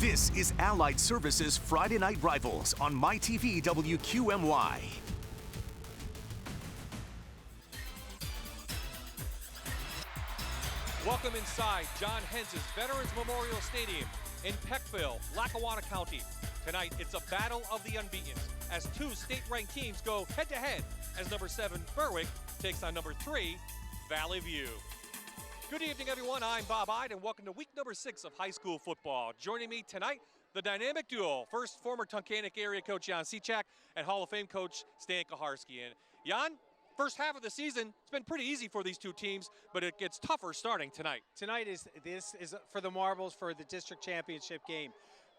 This is Allied Services Friday Night Rivals on MyTV WQMY. Welcome inside John Hens's Veterans Memorial Stadium in Peckville, Lackawanna County. Tonight, it's a battle of the unbeatens as two state-ranked teams go head-to-head as number 7 Berwick takes on number 3 Valley View. Good evening, everyone. I'm Bob Ide, and welcome to week number 6 of high school football. Joining me tonight, the dynamic duo, first former Tunkhannock area coach Jan Cechak and Hall of Fame coach Stan Kaharski. And Jan, first half of the season, it's been pretty easy for these two teams, but it gets tougher starting tonight. Tonight is for the marbles for the district championship game.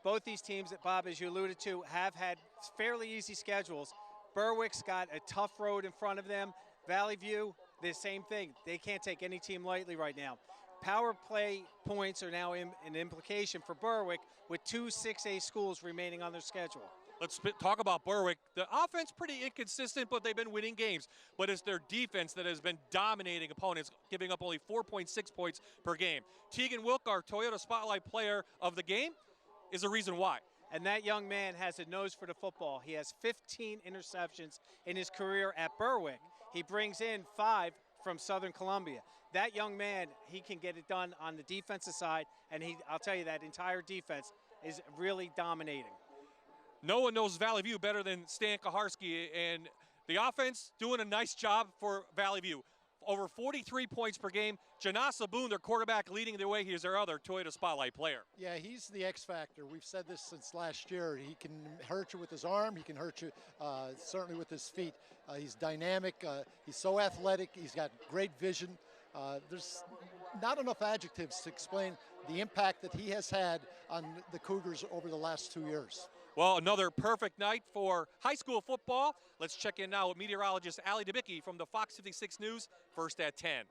Both these teams, Bob, as you alluded to, have had fairly easy schedules. Berwick's got a tough road in front of them. Valley View, the same thing. They can't take any team lightly right now. Power play points are now an implication for Berwick with 2 6A schools remaining on their schedule. Let's talk about Berwick. The offense pretty inconsistent, but they've been winning games. But it's their defense that has been dominating opponents, giving up only 4.6 points per game. Tegan Wilk, our Toyota Spotlight player of the game, is the reason why. And that young man has a nose for the football. He has 15 interceptions in his career at Berwick. He brings in 5 from Southern Columbia. That young man, he can get it done on the defensive side, and I'll tell you, that entire defense is really dominating. No one knows Valley View better than Stan Kaharski, and the offense doing a nice job for Valley View. Over 43 points per game. Janasa Boone, their quarterback, leading the way. He's their other Toyota Spotlight player. Yeah, he's the X factor. We've said this since last year. He can hurt you with his arm. He can hurt you certainly with his feet. He's dynamic. He's so athletic. He's got great vision. There's not enough adjectives to explain the impact that he has had on the Cougars over the last 2 years. Well, another perfect night for high school football. Let's check in now with meteorologist Allie Debicki from the Fox 56 News, first at 10.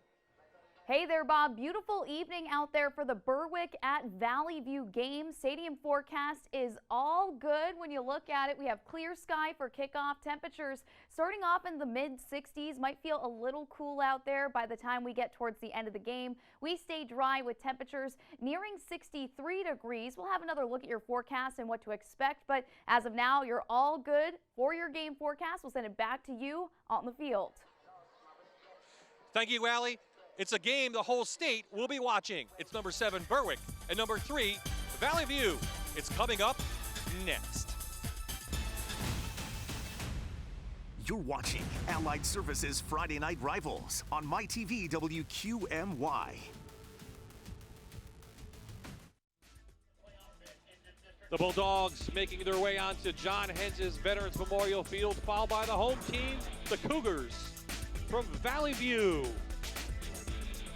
Hey there, Bob. Beautiful evening out there for the Berwick at Valley View game. Stadium forecast is all good when you look at it. We have clear sky for kickoff. Temperatures starting off in the mid-60s. Might feel a little cool out there by the time we get towards the end of the game. We stay dry with temperatures nearing 63 degrees. We'll have another look at your forecast and what to expect. But as of now, you're all good for your game forecast. We'll send it back to you on the field. Thank you, Allie. It's a game the whole state will be watching. It's number 7 Berwick and number 3 Valley View. It's coming up next. You're watching Allied Services Friday Night Rivals on MyTV WQMY. The Bulldogs making their way onto John Hens's Veterans Memorial Field, followed by the home team, the Cougars from Valley View.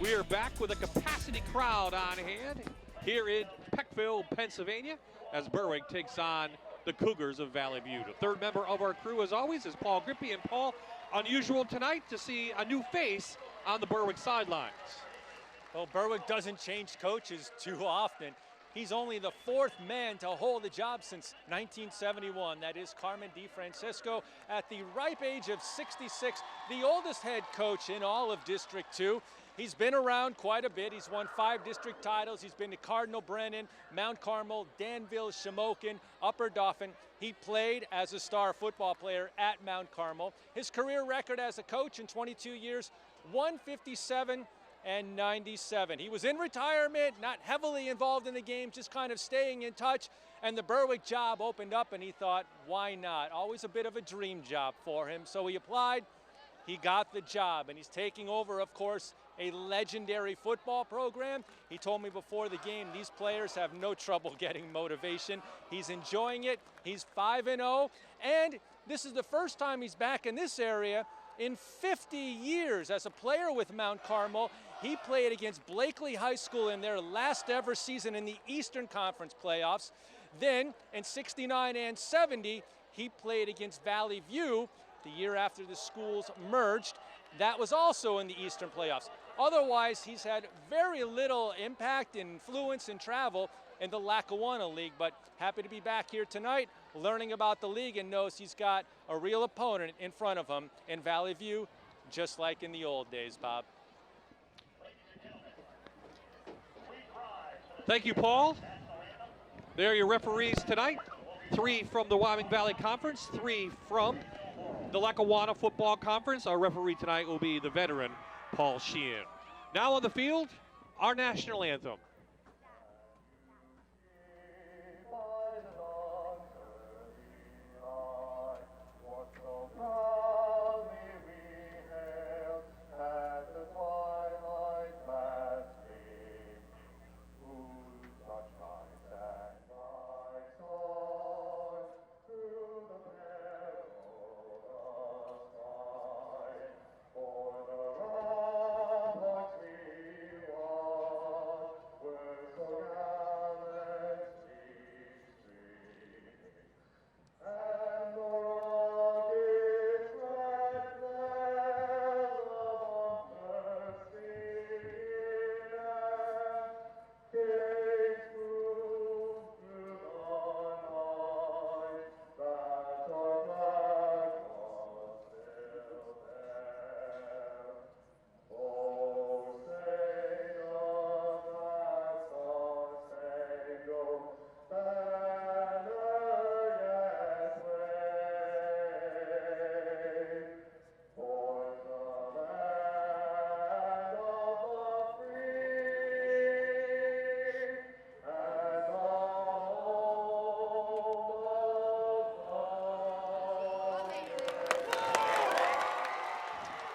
We are back with a capacity crowd on hand here in Peckville, Pennsylvania, as Berwick takes on the Cougars of Valley View. The third member of our crew, as always, is Paul Grippy. And Paul, unusual tonight to see a new face on the Berwick sidelines. Well, Berwick doesn't change coaches too often. He's only the 4th man to hold the job since 1971. That is Carmen DeFrancisco at the ripe age of 66, the oldest head coach in all of District 2. He's been around quite a bit. He's won 5 district titles. He's been to Cardinal Brennan, Mount Carmel, Danville, Shamokin, Upper Dauphin. He played as a star football player at Mount Carmel. His career record as a coach in 22 years, 157 and 97. He was in retirement, not heavily involved in the game, just kind of staying in touch. And the Berwick job opened up and he thought, why not? Always a bit of a dream job for him. So he applied. He got the job, and he's taking over, of course, a legendary football program. He told me before the game, these players have no trouble getting motivation. He's enjoying it. He's 5-0, and this is the first time he's back in this area in 50 years as a player with Mount Carmel. He played against Blakely High School in their last ever season in the Eastern Conference playoffs. Then, in 69 and 70, he played against Valley View the year after the schools merged. That was also in the Eastern playoffs. Otherwise, he's had very little impact, influence, and travel in the Lackawanna League, but happy to be back here tonight learning about the league and knows he's got a real opponent in front of him in Valley View, just like in the old days, Bob. Thank you, Paul. There are your referees tonight. 3 from the Wyoming Valley Conference, 3 from the Lackawanna Football Conference. Our referee tonight will be the veteran, Paul Sheehan. Now on the field, our national anthem.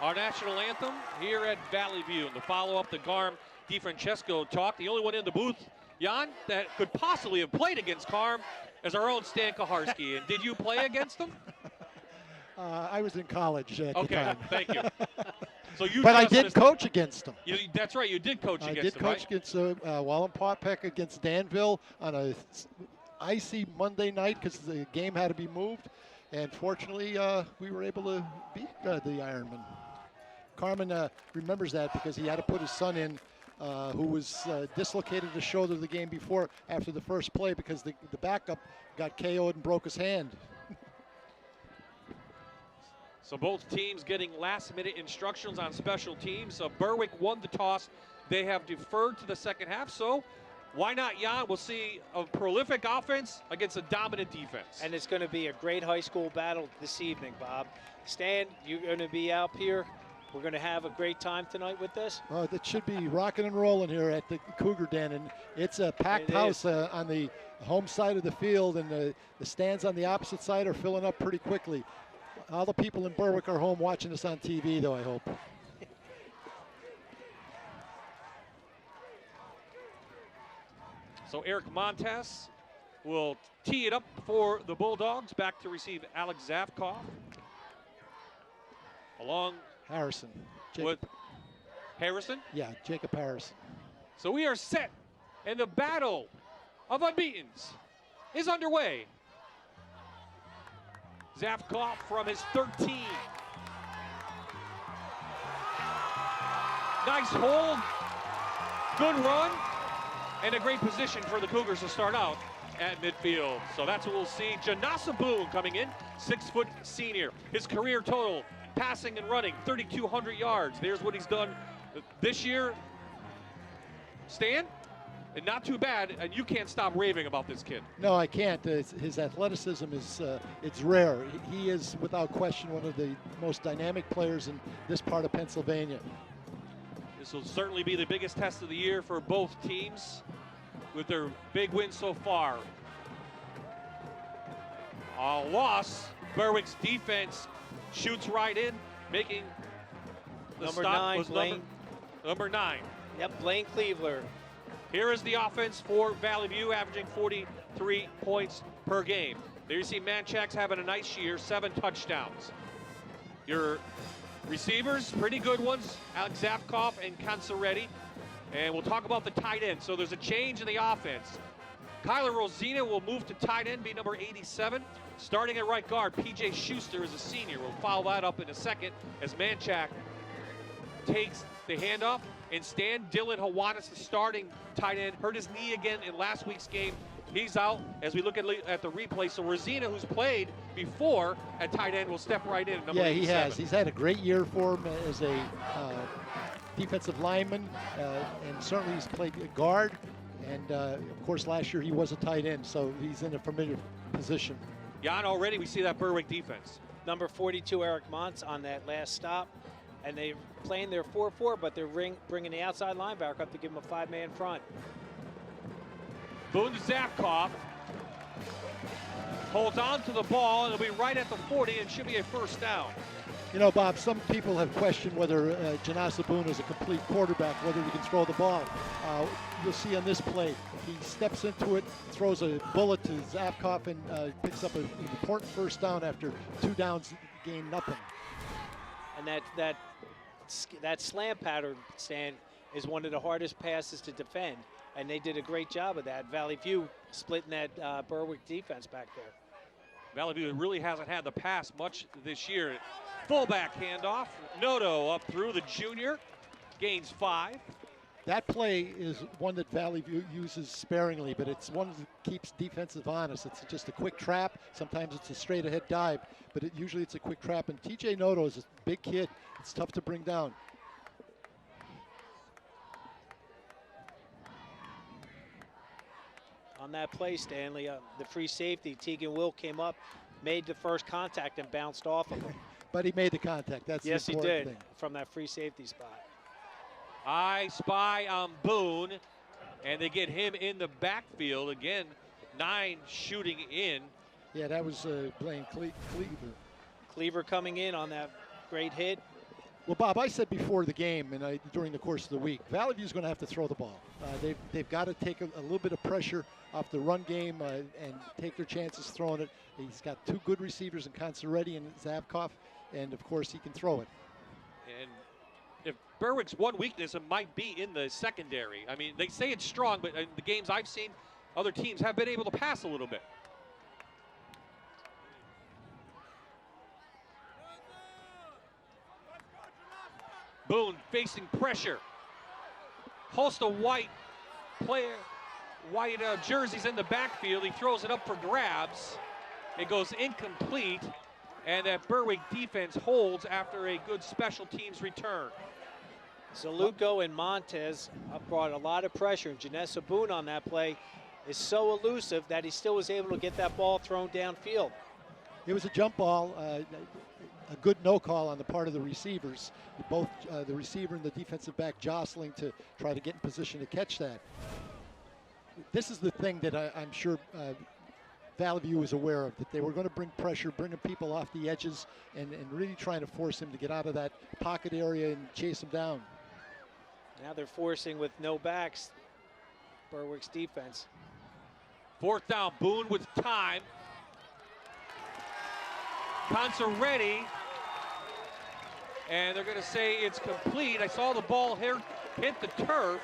Our national anthem here at Valley View. And to follow up the Garm DiFrancesco talk, the only one in the booth, Jan, that could possibly have played against Garm is our own Stan Kaharski. And did you play against him? I was in college at the time. Thank you. So you, but I did coach against him. That's right, you did coach against him, I did coach against Wallen Popek against Danville on a icy Monday night because the game had to be moved. And fortunately, we were able to beat the Ironman. Carmen remembers that because he had to put his son in who was dislocated the shoulder the game before after the first play because the backup got KO'd and broke his hand. So both teams getting last-minute instructions on special teams. Berwick won the toss. They have deferred to the second half, so why not, Jan? We'll see a prolific offense against a dominant defense. And it's going to be a great high school battle this evening, Bob. Stan, you're going to be out here. We're going to have a great time tonight with this. It should be rocking and rolling here at the Cougar Den, and it's a packed house on the home side of the field, and the stands on the opposite side are filling up pretty quickly. All the people in Berwick are home watching us on TV, though, I hope. So Eric Montes will tee it up for the Bulldogs. Back to receive Alex Zavkoff. Along Harrison. with Harrison. Yeah, Jacob Harrison. So we are set, and the battle of unbeatens is underway. Zavkoff from his 13. Nice hold, good run, and a great position for the Cougars to start out at midfield. So that's what we'll see. Janasa Boone coming in, 6-foot senior. His career total, passing and running, 3,200 yards. There's what he's done this year. Stan, and not too bad, and you can't stop raving about this kid. No, I can't. His athleticism is it's rare. He is, without question, one of the most dynamic players in this part of Pennsylvania. This will certainly be the biggest test of the year for both teams with their big win so far. A loss. Berwick's defense shoots right in, making the Number stop 9, was Blaine. number 9. Yep, Blaine Cleveler. Here is the offense for Valley View, averaging 43 points per game. There you see Manchak's having a nice year, 7 touchdowns. Your receivers, pretty good ones, Alex Zavkoff and Consaretti. And we'll talk about the tight end. So there's a change in the offense. Kyler Rosina will move to tight end, be number 87. Starting at right guard, P.J. Schuster is a senior. We'll follow that up in a second as Manchak takes the handoff. And Stan Dylan Hawanis, the starting tight end, hurt his knee again in last week's game. He's out as we look at the replay. So Rosina, who's played before at tight end, will step right in. Number 87. He has. He's had a great year for him as a defensive lineman, and certainly he's played guard. And of course, last year he was a tight end, so he's in a familiar position. Jan, already we see that Berwick defense. Number 42, Eric Montz, on that last stop. And they're playing their 4-4, but they're bringing the outside linebacker up to give him a 5-man front. Boone Zavkoff holds on to the ball, and it'll be right at the 40, and should be a first down. You know, Bob, some people have questioned whether Janasa Boone is a complete quarterback, whether he can throw the ball. You'll see on this play, he steps into it, throws a bullet to Zavkoff, and picks up an important first down after 2 downs, gain nothing. And that slam pattern, Stan, is one of the hardest passes to defend, and they did a great job of that. Valley View splitting that Berwick defense back there. Valley View really hasn't had the pass much this year. Fullback handoff. Noto up through the junior. Gains 5. That play is one that Valley View uses sparingly, but it's one that keeps defensive honest. It's just a quick trap. Sometimes it's a straight ahead dive, but usually it's a quick trap. And TJ Noto is a big kid. It's tough to bring down. On that play, Stanley, the free safety, Tegan Will, came up, made the first contact, and bounced off of him. But he made the contact. That's yes, the he important did, thing. from that free safety spot. I spy on Boone, and they get him in the backfield. Again, 9 shooting in. Yeah, that was Blaine Cleaver. Cleaver coming in on that great hit. Well, Bob, I said before the game and during the course of the week, Valley View's going to have to throw the ball. They've got to take a little bit of pressure off the run game and take their chances throwing it. He's got 2 good receivers in Consaretti and Zavkoff, and of course he can throw it. And if Berwick's one weakness, it might be in the secondary. I mean, they say it's strong, but in the games I've seen, other teams have been able to pass a little bit. Boone facing pressure. Host of white jerseys in the backfield. He throws it up for grabs. It goes incomplete, and that Berwick defense holds after a good special teams return. Zaluco and Montez brought a lot of pressure, and Janessa Boone on that play is so elusive that he still was able to get that ball thrown downfield. It was a jump ball, a good no call on the part of the receivers. Both the receiver and the defensive back jostling to try to get in position to catch that. This is the thing that I'm sure Valley View is aware of, that they were going to bring pressure, bringing people off the edges, and really trying to force him to get out of that pocket area and chase him down. Now they're forcing with no backs, Berwick's defense. 4th down, Boone with time. Consaretti, and they're going to say it's complete. I saw the ball here hit the turf,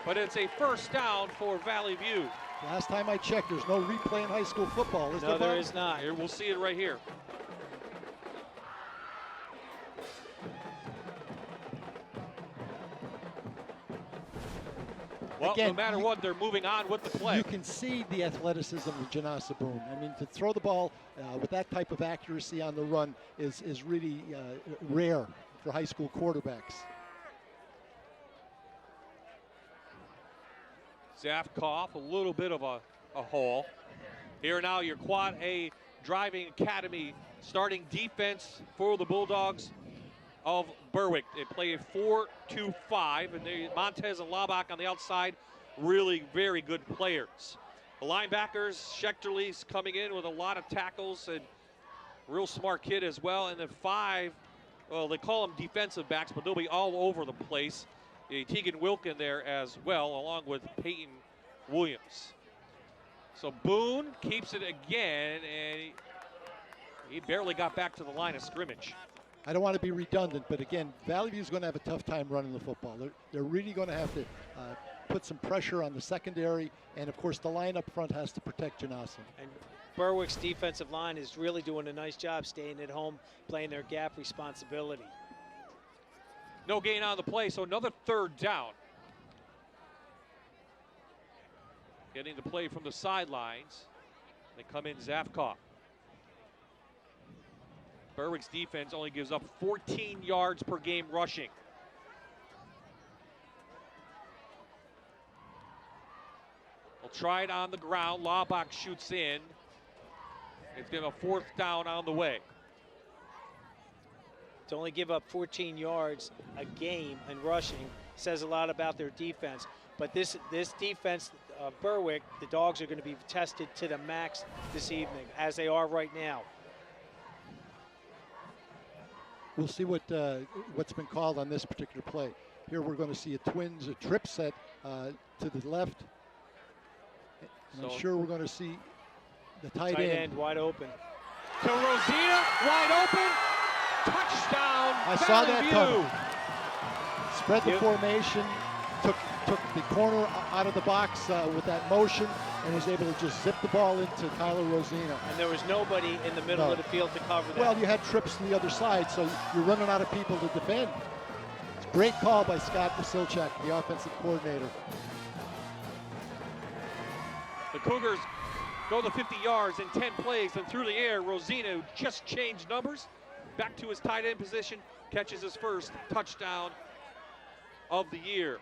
but it's a first down for Valley View. Last time I checked, there's no replay in high school football, is there? No, there is not. Here, we'll see it right here. Well, Again, no matter what, they're moving on with the play. You can see the athleticism of Janasa Boone. I mean, to throw the ball with that type of accuracy on the run is really rare for high school quarterbacks. Zavkoff, a little bit of a hole. Here now, your Quad A Driving Academy starting defense for the Bulldogs of Berwick. They play a 4-2-5, and Montez and Laubach on the outside, really very good players. The linebackers, Schechterly's coming in with a lot of tackles, and real smart kid as well. And then 5, well, they call them defensive backs, but they'll be all over the place. Tegan Wilkin there as well, along with Peyton Williams. So Boone keeps it again, and he barely got back to the line of scrimmage. I don't want to be redundant, but again, Valley View's going to have a tough time running the football. They're really going to have to put some pressure on the secondary, and of course the line up front has to protect Janasa. And Berwick's defensive line is really doing a nice job staying at home, playing their gap responsibility. No gain on the play, so another 3rd down. Getting the play from the sidelines. They come in Zavkoff. Berwick's defense only gives up 14 yards per game rushing. Will try it on the ground. Laubach shoots in. It's been a 4th down on the way. To only give up 14 yards a game in rushing says a lot about their defense. But this defense, Berwick, the Dogs are going to be tested to the max this evening, as they are right now. We'll see what's been called on this particular play. Here we're going to see a trip set to the left. And I'm sure we're going to see the tight end wide open. To Rosina, wide open. Touchdown, I saw that Valley coming. View. Spread the formation, took the corner out of the box with that motion, and was able to just zip the ball into Kyler Rosina. And there was nobody in the middle of the field to cover that. Well, you had trips on the other side, so you're running out of people to defend. It's a great call by Scott Vasilchak, the offensive coordinator. The Cougars go the 50 yards in 10 plays, and through the air, Rosina, who just changed numbers, back to his tight end position, catches his first touchdown of the year.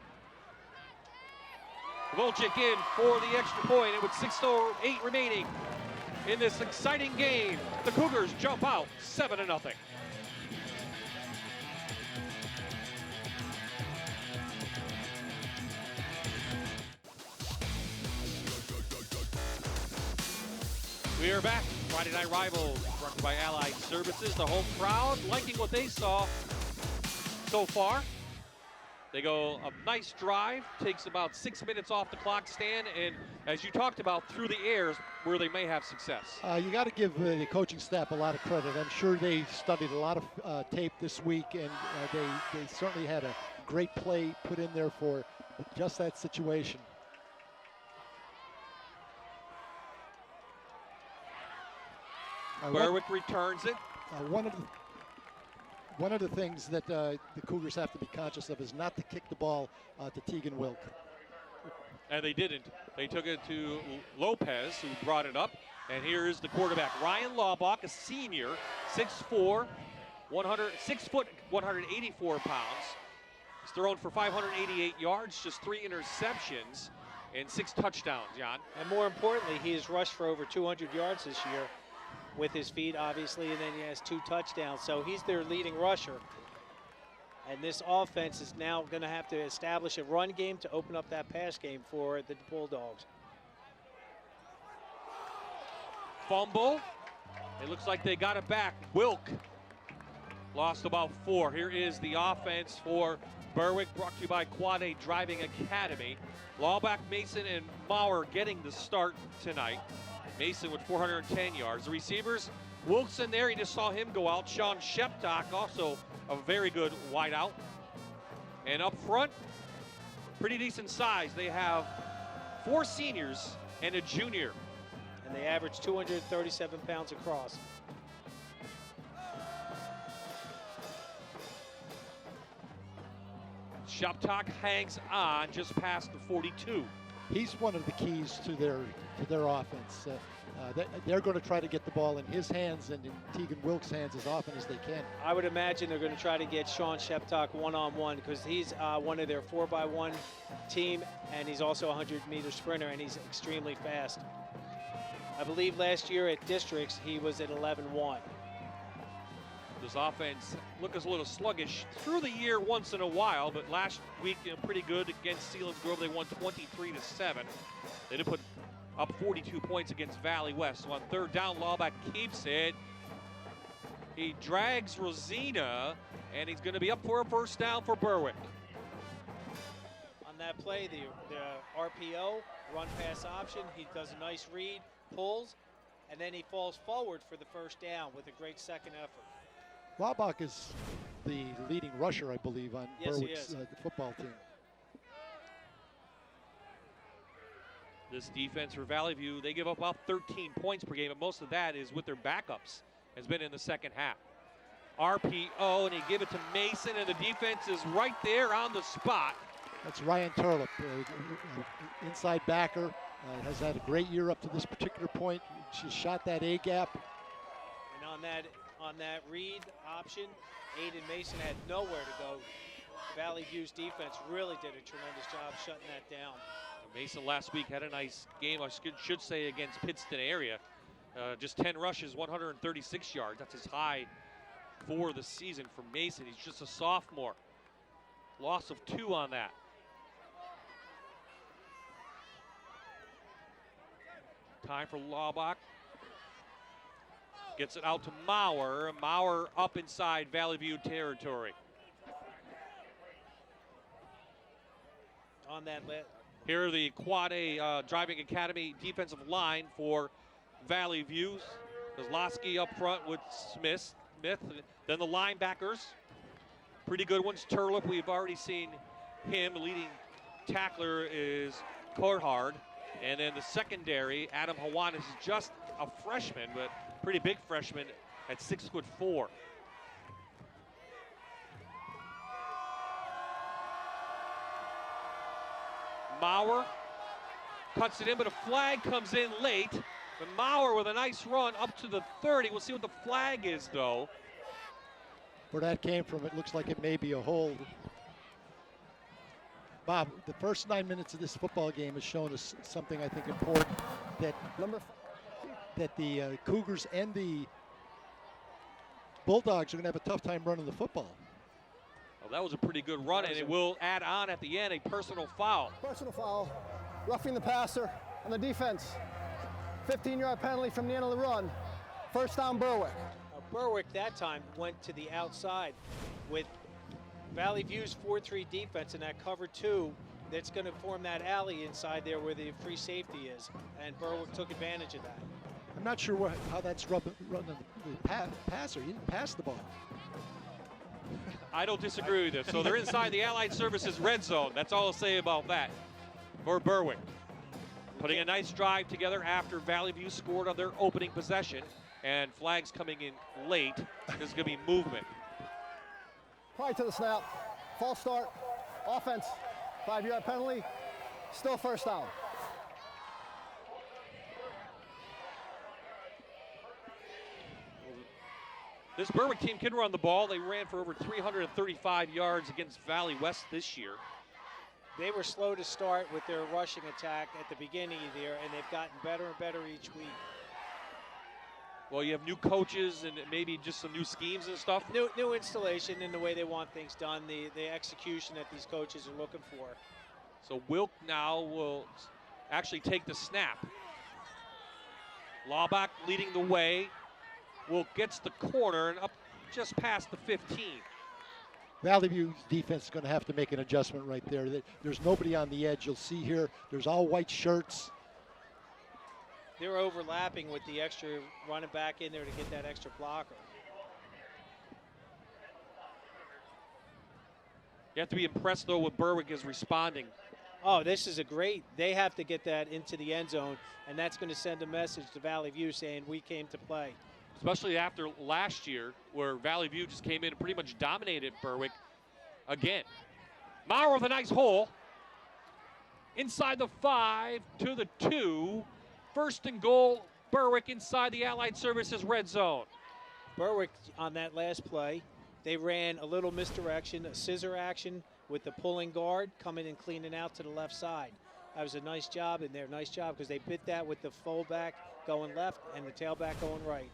Volchik in for the extra point, and with 6:08 remaining in this exciting game, the Cougars jump out 7-0. We are back. Friday Night Rivals, brought to you by Allied Services. The home crowd liking what they saw so far. They go a nice drive, takes about 6 minutes off the clock, Stan, and as you talked about, through the airs where they may have success. You got to give the coaching staff a lot of credit. I'm sure they studied a lot of tape this week, and they certainly had a great play put in there for just that situation. Berwick returns it. One of the things that the Cougars have to be conscious of is not to kick the ball to Tegan Wilk. And they didn't. They took it to Lopez, who brought it up. And here is the quarterback, Ryan Laubach, a senior, 6'4", 6 foot, 184 pounds. He's thrown for 588 yards, just 3 interceptions, and 6 touchdowns, Jan. And more importantly, he has rushed for over 200 yards this year with his feet, obviously, and then he has 2 touchdowns. So he's their leading rusher. And this offense is now going to have to establish a run game to open up that pass game for the Bulldogs. Fumble. It looks like they got it back. Wilk lost about 4. Here is the offense for Berwick, brought to you by Quad A Driving Academy. Laubach, Mason, and Maurer getting the start tonight. Mason with 410 yards. The receivers, Wilson there, you just saw him go out. Sean Sheptock, also a very good wideout. And up front, pretty decent size. They have 4 seniors and a junior. And they average 237 pounds across. Sheptock hangs on just past the 42. He's one of the keys to their offense. They're going to try to get the ball in his hands and in Tegan Wilk's hands as often as they can. I would imagine they're going to try to get Sean Sheptock one-on-one because he's one of their 4x1 team, and he's also a 100-meter sprinter, and he's extremely fast. I believe last year at districts, he was at 11-1. This offense looks a little sluggish through the year once in a while, but last week pretty good against Selinsgrove. They won 23-7. They did put up 42 points against Valley West. So on 3rd down, Laubach keeps it. He drags Rosina, and he's going to be up for a 1st down for Berwick. On that play, the RPO, run pass option, he does a nice read, pulls, and then he falls forward for the 1st down with a great second effort. Laubach is the leading rusher, I believe, on Berwick's football team. This defense for Valley View, they give up about 13 points per game, and most of that is with their backups, has been in the second half. RPO, and he give it to Mason, and the defense is right there on the spot. That's Ryan Turlip, inside backer, has had a great year up to this particular point. She shot that A-gap. And on that read option, Aiden Mason had nowhere to go. Valley View's defense really did a tremendous job shutting that down. Mason last week had a nice game, I should say, against Pittston area. Just 10 rushes, 136 yards. That's his high for the season for Mason. He's just a sophomore. Loss of 2 on that. Time for Laubach. Gets it out to Maurer. Maurer up inside Valley View territory. On that list. Here are the Quad A Driving Academy defensive line for Valley View. Kozlowski up front with Smith. Then the linebackers. Pretty good ones. Turlip, we've already seen him. The leading tackler is Korhard. And then the secondary, Adam Hawanis, is just a freshman, but pretty big freshman at 6'4". Maurer cuts it in, but a flag comes in late. But Maurer with a nice run up to the 30. We'll see what the flag is, though. Where that came from, it looks like it may be a hold. Bob, the first 9 minutes of this football game has shown us something I think important, that the Cougars and the Bulldogs are going to have a tough time running the football. Well, that was a pretty good run, and it will add on at the end a personal foul. Personal foul, roughing the passer on the defense. 15-yard penalty from the end of the run. First down, Berwick. Berwick that time went to the outside with Valley View's 4-3 defense in that cover 2 that's going to form that alley inside there where the free safety is, and Berwick took advantage of that. I'm not sure how that's running the passer. He didn't pass the ball. I don't disagree with this. So they're inside the Allied Services red zone. That's all I'll say about that for Berwick. Putting a nice drive together after Valley View scored on their opening possession, and flags coming in late. There's going to be movement. Prior to the snap, false start, offense, 5-yard penalty, still first down. This Berwick team can run the ball. They ran for over 335 yards against Valley West this year. They were slow to start with their rushing attack at the beginning of the year, and they've gotten better and better each week. Well, you have new coaches and maybe just some new schemes and stuff. New installation in the way they want things done, the execution that these coaches are looking for. So Wilk now will actually take the snap. Laubach leading the way. Wilk gets the corner and up just past the 15. Valley View's defense is going to have to make an adjustment right there. There's nobody on the edge. You'll see here, there's all white shirts. They're overlapping with the extra running back in there to get that extra blocker. You have to be impressed, though, with Berwick is responding. Oh, this is they have to get that into the end zone, and that's going to send a message to Valley View saying we came to play. Especially after last year, where Valley View just came in and pretty much dominated Berwick again. Maurer with a nice hole. Inside the 5 to the 2. First and goal, Berwick inside the Allied Services red zone. Berwick on that last play, they ran a little misdirection, a scissor action with the pulling guard coming and cleaning out to the left side. That was a nice job in there, nice job, because they bit that with the fullback going left and the tailback going right.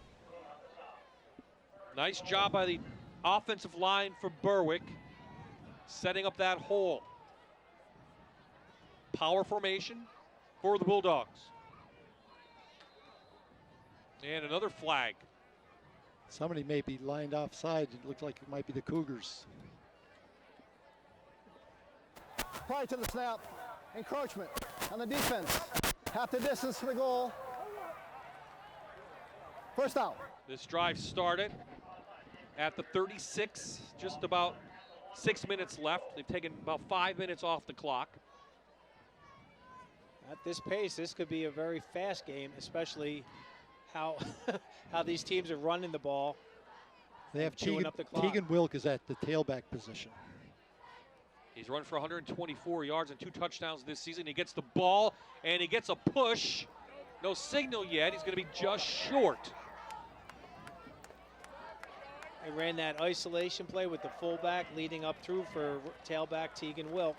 Nice job by the offensive line for Berwick, setting up that hole. Power formation for the Bulldogs. And another flag. Somebody may be lined offside. It looks like it might be the Cougars. Prior to the snap, encroachment on the defense. Half the distance to the goal. First down. This drive started at the 36, just about 6 minutes left. They've taken about 5 minutes off the clock. At this pace, this could be a very fast game, especially how these teams are running the ball. They have chewing up the clock. Tegan Wilk is at the tailback position. He's run for 124 yards and 2 touchdowns this season. He gets the ball and he gets a push. No signal yet. He's going to be just short. They ran that isolation play with the fullback leading up through for tailback Tegan Wilk.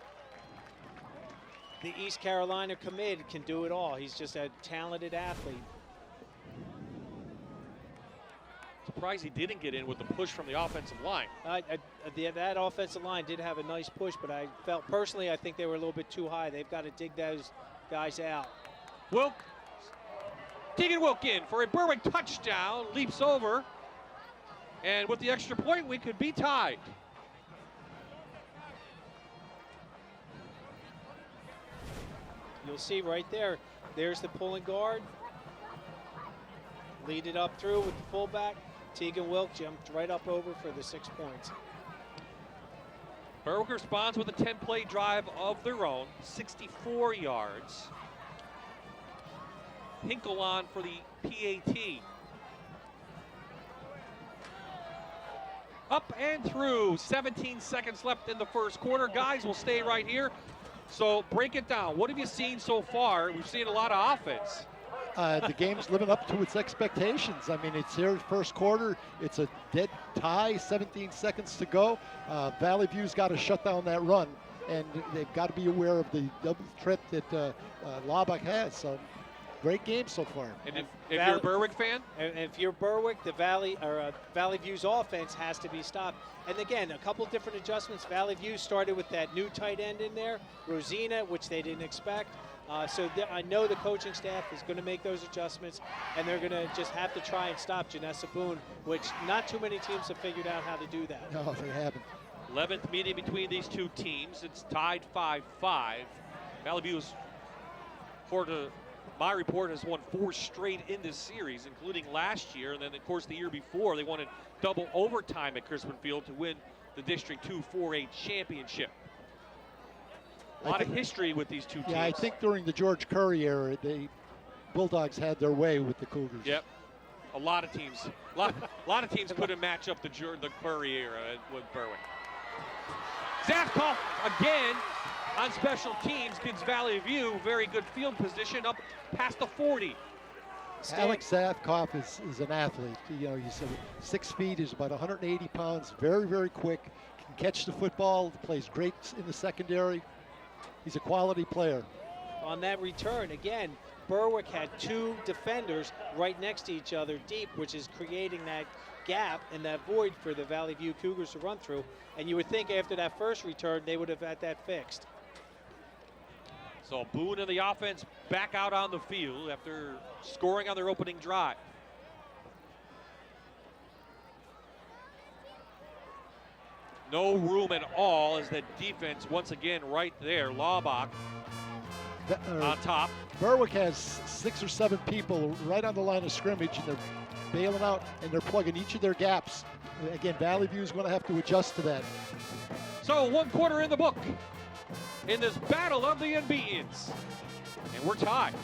the East Carolina commit can do it all. He's just a talented athlete. Surprised he didn't get in with the push from the offensive line. That offensive line did have a nice push, but I felt personally I think they were a little bit too high. They've got to dig those guys out. Wilk, Tegan Wilk in for a Berwick touchdown, leaps over, and with the extra point, we could be tied. You'll see right there, there's the pulling guard. Lead it up through with the fullback. Tegan Wilk jumped right up over for the 6 points. Berwick responds with a 10-play drive of their own, 64 yards. Hinkle on for the PAT. Up and through, 17 seconds left in the first quarter. Guys, will stay right here. So break it down. What have you seen so far? We've seen a lot of offense. The game's living up to its expectations. I mean, it's here first quarter. It's a dead tie, 17 seconds to go. Valley View's got to shut down that run, and they've got to be aware of the double threat that Laubach has. So, great game so far. And if you're a Berwick fan? And if you're Berwick, the Valley View's offense has to be stopped. And again, a couple different adjustments. Valley View started with that new tight end in there, Rosina, which they didn't expect. I know the coaching staff is going to make those adjustments, and they're going to just have to try and stop Janessa Boone, which not too many teams have figured out how to do that. No, they haven't. 11th meeting between these two teams. It's tied 5-5. Valley View's, according to my report, has won 4 straight in this series, including last year, and then, of course, the year before, they won in double overtime at Crispin Field to win the District 2 4A championship. A lot of history with these two teams. Yeah, I think during the George Curry era, the Bulldogs had their way with the Cougars. Yep. A lot of teams. A lot of teams couldn't match up the Curry era with Berwick. Zafkoff again on special teams gives Valley View very good field position up past the 40. Alex Zafkoff is an athlete. You know, he's 6 feet, he's about 180 pounds, very, very quick, can catch the football, plays great in the secondary. He's a quality player. On that return, again, Berwick had 2 defenders right next to each other deep, which is creating that gap and that void for the Valley View Cougars to run through. And you would think after that first return, they would have had that fixed. So Boone and the offense back out on the field after scoring on their opening drive. No room at all as the defense once again right there. Laubach on top. Berwick has 6 or 7 people right on the line of scrimmage, and they're bailing out and they're plugging each of their gaps. Again, Valley View is going to have to adjust to that. So 1 quarter in the book in this battle of the unbeatens, and we're tied.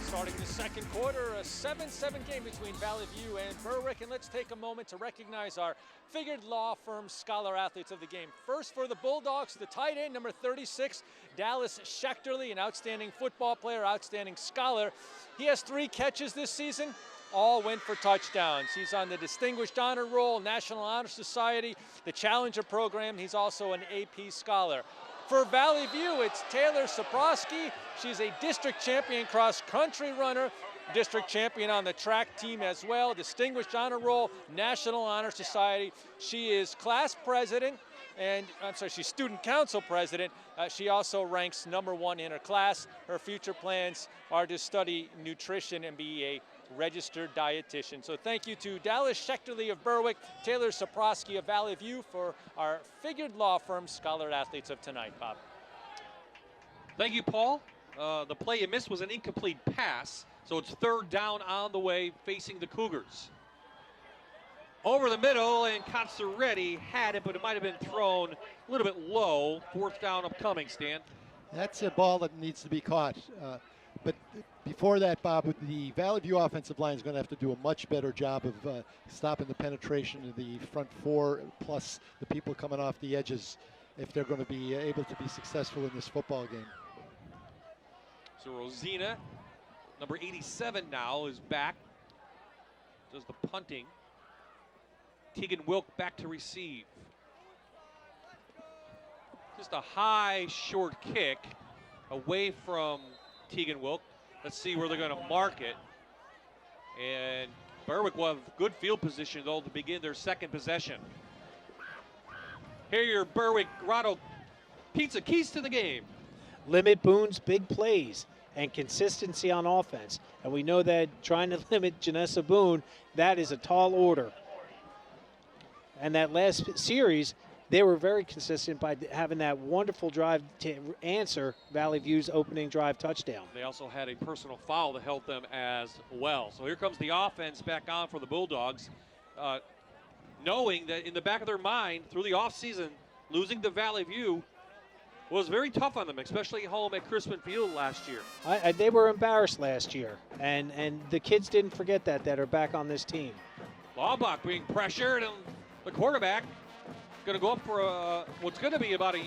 Starting the second quarter, a 7-7 game between Valley View and Berwick. And let's take a moment to recognize our Figured Law Firm Scholar Athletes of the game. First for the Bulldogs, the tight end, number 36, Dallas Schechterly, an outstanding football player, outstanding scholar. He has 3 catches this season. All went for touchdowns. He's on the Distinguished Honor Roll, National Honor Society, the Challenger Program. He's also an AP Scholar. For Valley View, it's Taylor Saprosky. She's a district champion cross-country runner, district champion on the track team as well, Distinguished Honor Roll, National Honor Society. She is class president, and she's student council president. She also ranks #1 in her class. Her future plans are to study nutrition and be a registered dietitian. So thank you to Dallas Schechterly of Berwick, Taylor Saprosky of Valley View for our Figured Law Firm Scholar Athletes of tonight, Bob. Thank you, Paul. The play you missed was an incomplete pass, so it's 3rd down on the way facing the Cougars. Over the middle, and Consaretti had it, but it might have been thrown a little bit low. 4th down upcoming, Stan. That's a ball that needs to be caught. But before that, Bob, the Valley View offensive line is going to have to do a much better job of stopping the penetration of the front 4, plus the people coming off the edges, if they're going to be able to be successful in this football game. So Rosina, number 87 now, is back. does the punting. Tegan Wilk back to receive. Just a high, short kick away from Tegan Wilk. Let's see where they're going to mark it. And Berwick will have good field position, though, to begin their second possession. Here are your Berwick Grotto Pizza keys to the game. Limit Boone's big plays and consistency on offense. And we know that trying to limit Janessa Boone, that is a tall order. And that last series, they were very consistent by having that wonderful drive to answer Valley View's opening drive touchdown. They also had a personal foul to help them as well. So here comes the offense back on for the Bulldogs, knowing that in the back of their mind through the offseason, losing to Valley View was very tough on them, especially home at Crispin Field last year. They were embarrassed last year, and the kids didn't forget that are back on this team. Laubach being pressured, and the quarterback going to go up for what's going to be about a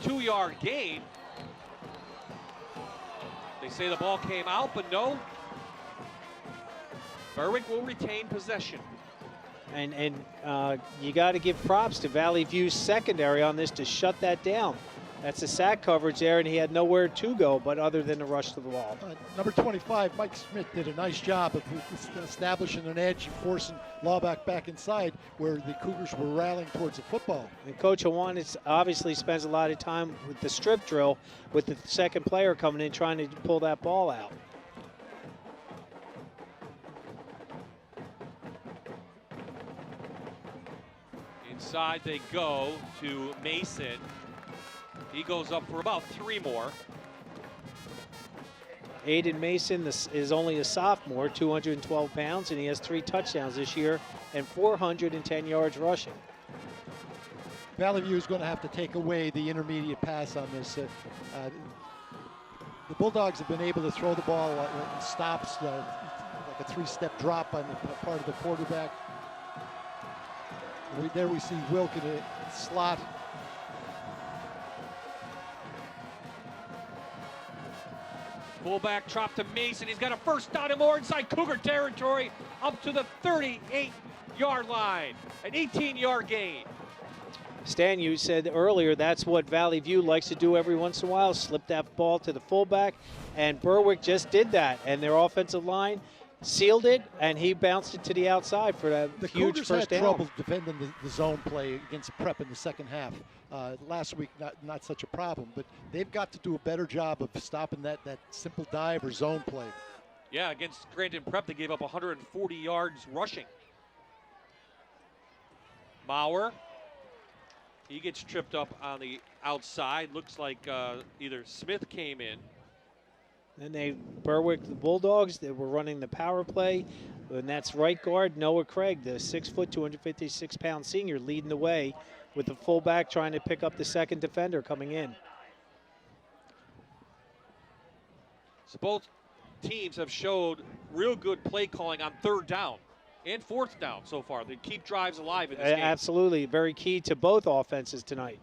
2-yard gain. They say the ball came out, but no. Berwick will retain possession. And you got to give props to Valley View's secondary on this to shut that down. That's a sack coverage there, and he had nowhere to go but other than to rush to the ball. Number 25, Mike Smith, did a nice job of establishing an edge and forcing Laubach back inside where the Cougars were rallying towards the football. And Coach Hawanis obviously spends a lot of time with the strip drill with the second player coming in trying to pull that ball out. Inside they go to Mason. He goes up for about 3 more. Aiden Mason is only a sophomore, 212 pounds, and he has 3 touchdowns this year and 410 yards rushing. Valley View is going to have to take away the intermediate pass on this. The Bulldogs have been able to throw the ball in stops, like a 3-step drop on the part of the quarterback. There we see Wilk in a slot. Fullback drop to Mason. He's got a first down and more inside Cougar territory up to the 38-yard line. An 18-yard gain. Stan, you said earlier that's what Valley View likes to do every once in a while, slip that ball to the fullback, and Berwick just did that, and their offensive line sealed it, and he bounced it to the outside for that huge Cougars first had down. trouble defending the zone play against Prep in the second half. Last week, not such a problem, but they've got to do a better job of stopping that simple dive or zone play. Yeah, against Grandin Prep, they gave up 140 yards rushing. Maurer, he gets tripped up on the outside. Looks like either Smith came in. Then Berwick, the Bulldogs, they were running the power play, and that's right guard Noah Craig, the 6', 256-pound senior, leading the way with the fullback trying to pick up the second defender coming in. So both teams have showed real good play calling on 3rd down and 4th down so far. They keep drives alive in this game. Absolutely, very key to both offenses tonight.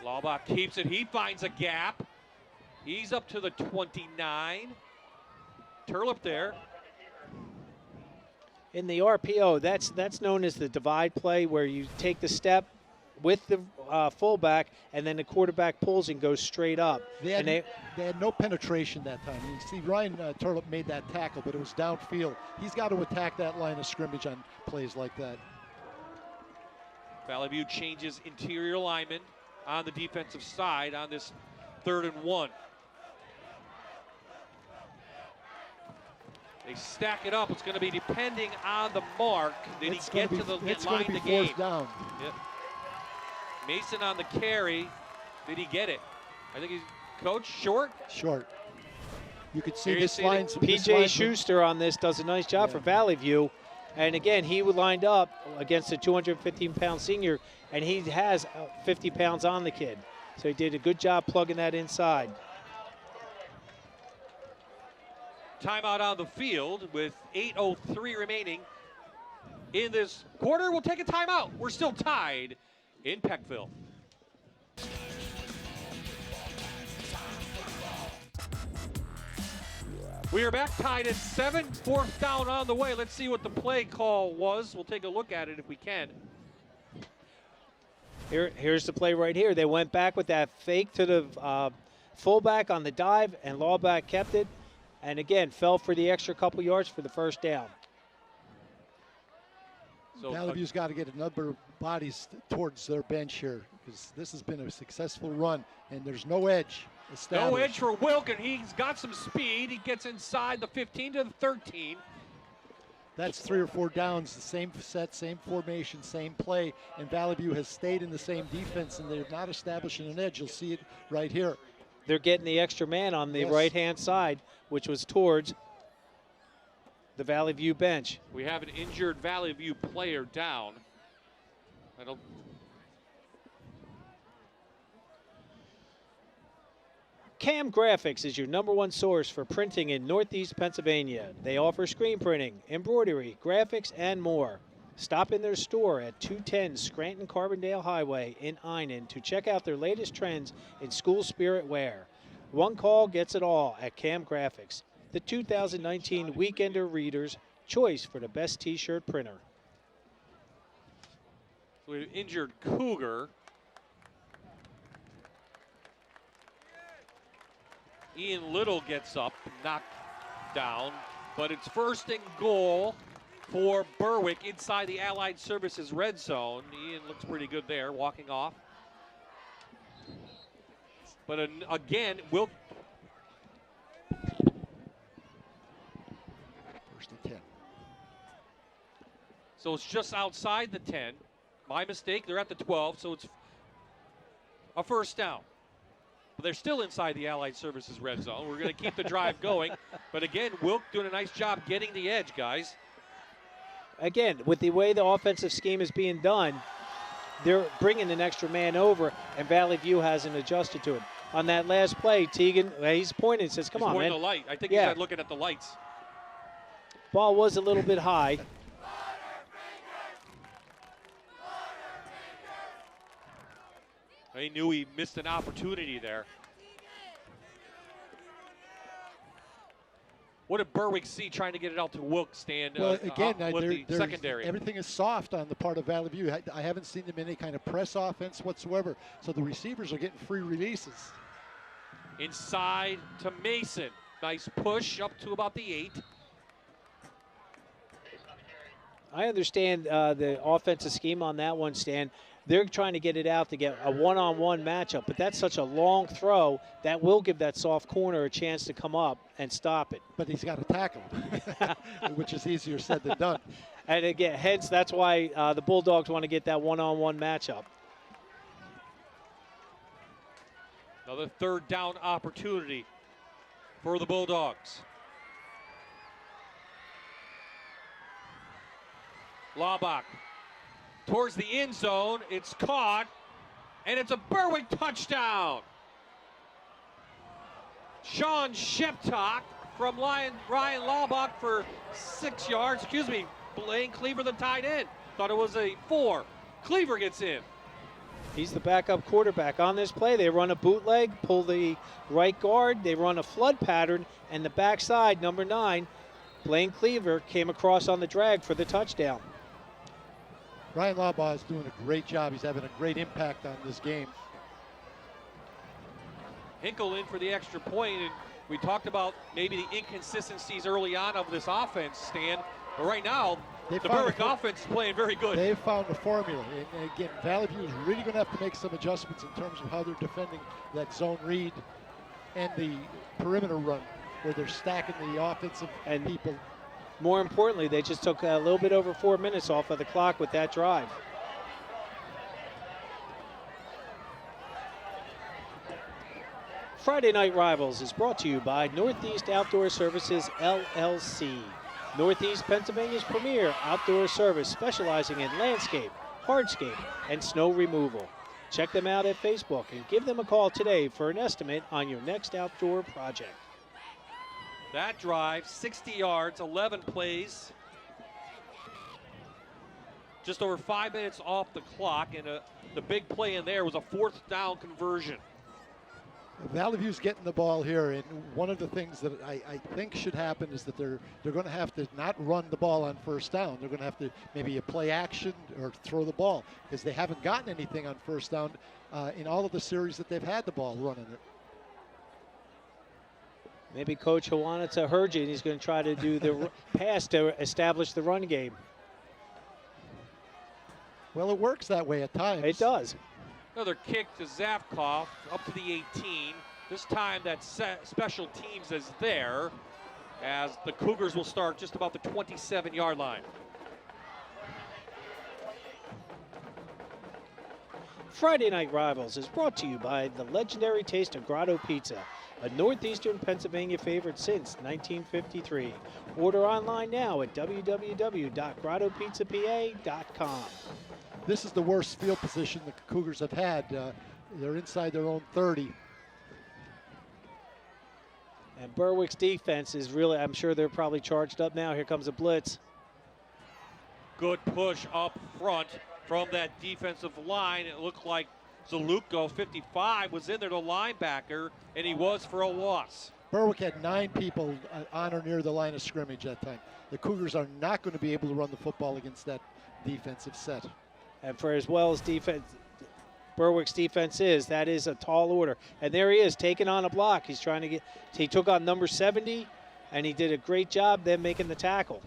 Laubach keeps it. He finds a gap. He's up to the 29. Turlip there. In the RPO, that's known as the divide play, where you take the step with the fullback, and then the quarterback pulls and goes straight up. They had no penetration that time. You see, Ryan Turlip made that tackle, but it was downfield. He's got to attack that line of scrimmage on plays like that. Valley View changes interior linemen on the defensive side on this 3rd and 1. They stack it up. It's going to be depending on the mark. Did he get to the line of the game? Down. Yep. Mason on the carry. Did he get it? I think he's, Coach, short? Short. You could see Here this you see line. PJ Schuster on this does a nice job for Valley View. And again, he lined up against a 215-pound senior, and he has 50 pounds on the kid. So he did a good job plugging that inside. Timeout on the field with 8:03 remaining in this quarter. We'll take a timeout. We're still tied in Peckville. We are back tied at 7, 4th down on the way. Let's see what the play call was. We'll take a look at it if we can. Here's the play right here. They went back with that fake to the fullback on the dive, and Lawback kept it. And again, fell for the extra couple yards for the first down. So Valley View's got to get a number of bodies towards their bench here, because this has been a successful run, and there's no edge established. no edge for Wilk, and he's got some speed. He gets inside the 15 to the 13. That's 3 or 4 downs, the same set, same formation, same play, and Valley View has stayed in the same defense, and they're not establishing an edge. You'll see it right here. They're getting the extra man on the right-hand side, which was towards the Valley View bench. We have an injured Valley View player down. Cam Graphics is your #1 source for printing in Northeast Pennsylvania. They offer screen printing, embroidery, graphics, and more. Stop in their store at 210 Scranton Carbondale Highway in Einan to check out their latest trends in school spirit wear. One call gets it all at Cam Graphics, the 2019 Weekender Reader's choice for the best t-shirt printer. So we have injured Cougar. Ian Little gets up, knocked down, but it's 1st and goal for Berwick inside the Allied Services red zone. Ian looks pretty good there, walking off. But again, Wilk. 1st and 10. So it's just outside the 10. My mistake, they're at the 12, so it's a 1st down. But they're still inside the Allied Services red zone. We're going to keep the drive going. But again, Wilk doing a nice job getting the edge, guys. Again, with the way the offensive scheme is being done, they're bringing an extra man over, and Valley View hasn't adjusted to it. On that last play, Teagan, he's pointing and says, come on, man. He's pointing the light. I think he's looking at the lights. Ball was a little bit high. He knew he missed an opportunity there. What did Berwick see trying to get it out to Wilk, Stan? Well, again, with the secondary. Everything is soft on the part of Valley View. I haven't seen them in any kind of press offense whatsoever. So the receivers are getting free releases. Inside to Mason. Nice push up to about the 8. I understand the offensive scheme on that one, Stan. They're trying to get it out to get a one-on-one matchup, but that's such a long throw that will give that soft corner a chance to come up and stop it. But he's got to tackle him, which is easier said than done. And again, hence that's why the Bulldogs want to get that one-on-one matchup. Another 3rd down opportunity for the Bulldogs. Laubach towards the end zone. It's caught, and it's a Berwick touchdown. Sean Sheptock from Ryan Laubach for 6 yards. Excuse me, Blaine Cleaver, the tight end. Thought it was a 4. Cleaver gets in. He's the backup quarterback. On this play, they run a bootleg, pull the right guard, they run a flood pattern, and the backside, number 9, Blaine Cleaver, came across on the drag for the touchdown. Ryan Laubach is doing a great job. He's having a great impact on this game. Hinkle in for the extra point, and we talked about maybe the inconsistencies early on of this offense, Stan. But right now, the Berwick offense is playing very good. They've found a formula. And again, Valley View is really going to have to make some adjustments in terms of how they're defending that zone read and the perimeter run, where they're stacking the offensive people. More importantly, they just took a little bit over 4 minutes off of the clock with that drive. Friday Night Rivals is brought to you by Northeast Outdoor Services, LLC. Northeast Pennsylvania's premier outdoor service specializing in landscape, hardscape, and snow removal. Check them out at Facebook and give them a call today for an estimate on your next outdoor project. That drive, 60 yards, 11 plays. Just over 5 minutes off the clock, and the big play in there was a 4th down conversion. Valley View's getting the ball here, and one of the things that I think should happen is that they're going to have to not run the ball on first down. They're going to have to maybe a play action or throw the ball, because they haven't gotten anything on first down in all of the series that they've had the ball running it. Maybe Coach Hawana Taherji, and he's going to try to do the pass to establish the run game. Well, it works that way at times. It does. Another kick to Zavkov up to the 18. This time that special teams is there, as the Cougars will start just about the 27-yard line. Friday Night Rivals is brought to you by the legendary taste of Grotto Pizza, a northeastern Pennsylvania favorite since 1953. Order online now at www.grottopizzapa.com. This is the worst field position the Cougars have had. They're inside their own 30. And Berwick's defense is really, I'm sure they're probably charged up now. Here comes a blitz. Good push up front from that defensive line. It looked like Zaluko, 55, was in there, the linebacker, and he was for a loss. Berwick had 9 people on or near the line of scrimmage that time. The Cougars are not going to be able to run the football against that defensive set. And for as well as Berwick's defense is, that is a tall order. And there he is, taking on a block. He's trying to he took on number 70, and he did a great job then making the tackle.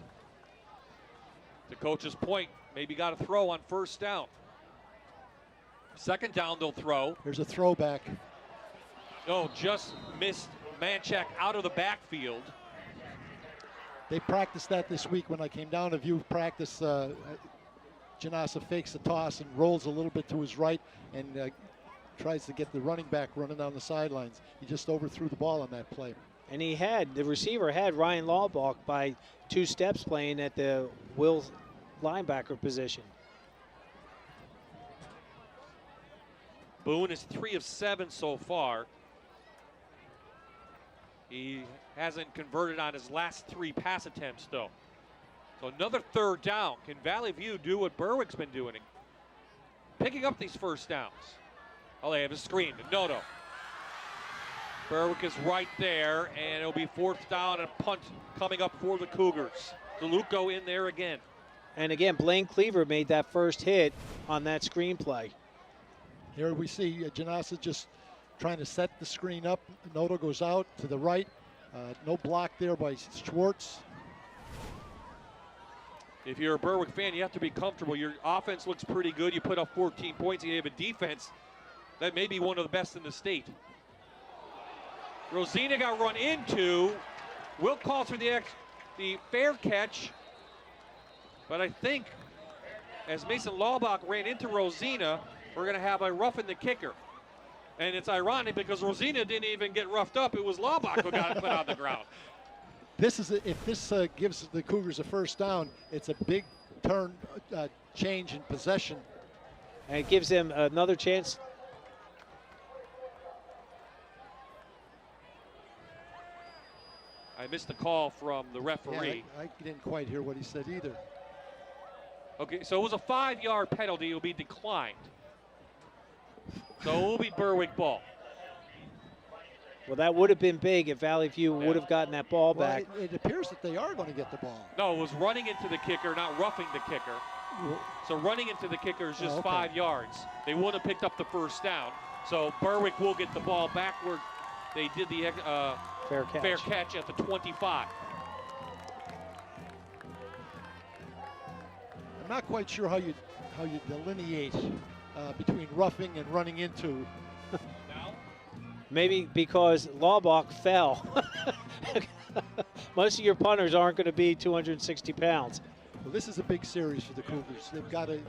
The coach's point, maybe got a throw on first down. Second down, they'll throw. Here's a throwback. Oh, just missed Manchak out of the backfield. They practiced that this week when I came down to view practice. Janasa fakes the toss and rolls a little bit to his right and tries to get the running back running down the sidelines. He just overthrew the ball on that play. And the receiver had Ryan Laubach by 2 steps playing at the Will linebacker position. Boone is 3 of 7 so far. He hasn't converted on his last 3 pass attempts, though. So another third down. Can Valley View do what Berwick's been doing? Picking up these first downs. Oh, they have a screen. No. Berwick is right there, and it'll be 4th down and a punt coming up for the Cougars. DeLuco in there again. And again, Blaine Cleaver made that first hit on that screen play. Here we see Janasa just trying to set the screen up. Noto goes out to the right. No block there by Schwartz. If you're a Berwick fan, you have to be comfortable. Your offense looks pretty good. You put up 14 points. You have a defense that may be one of the best in the state. Rosina got run into. Will calls for the fair catch. But I think as Mason Laubach ran into Rosina, we're going to have a roughing the kicker. And it's ironic because Rosina didn't even get roughed up. It was Laubach who got put on the ground. If this gives the Cougars a first down, it's a big change in possession. And it gives them another chance. I missed the call from the referee. Yeah, I didn't quite hear what he said either. Okay, so it was a 5-yard penalty. It will be declined. So it will be Berwick ball. Well, that would have been big if Valley View would have gotten that ball back. It appears that they are going to get the ball. No, it was running into the kicker, not roughing the kicker. So running into the kicker is just 5 yards. They would have picked up the first down. So Berwick will get the ball back where they did the fair catch at the 25. I'm not quite sure how you delineate between roughing and running into. Maybe because Laubach fell. Most of your punters aren't going to be 260 pounds. Well, this is a big series for the Cougars. They've got to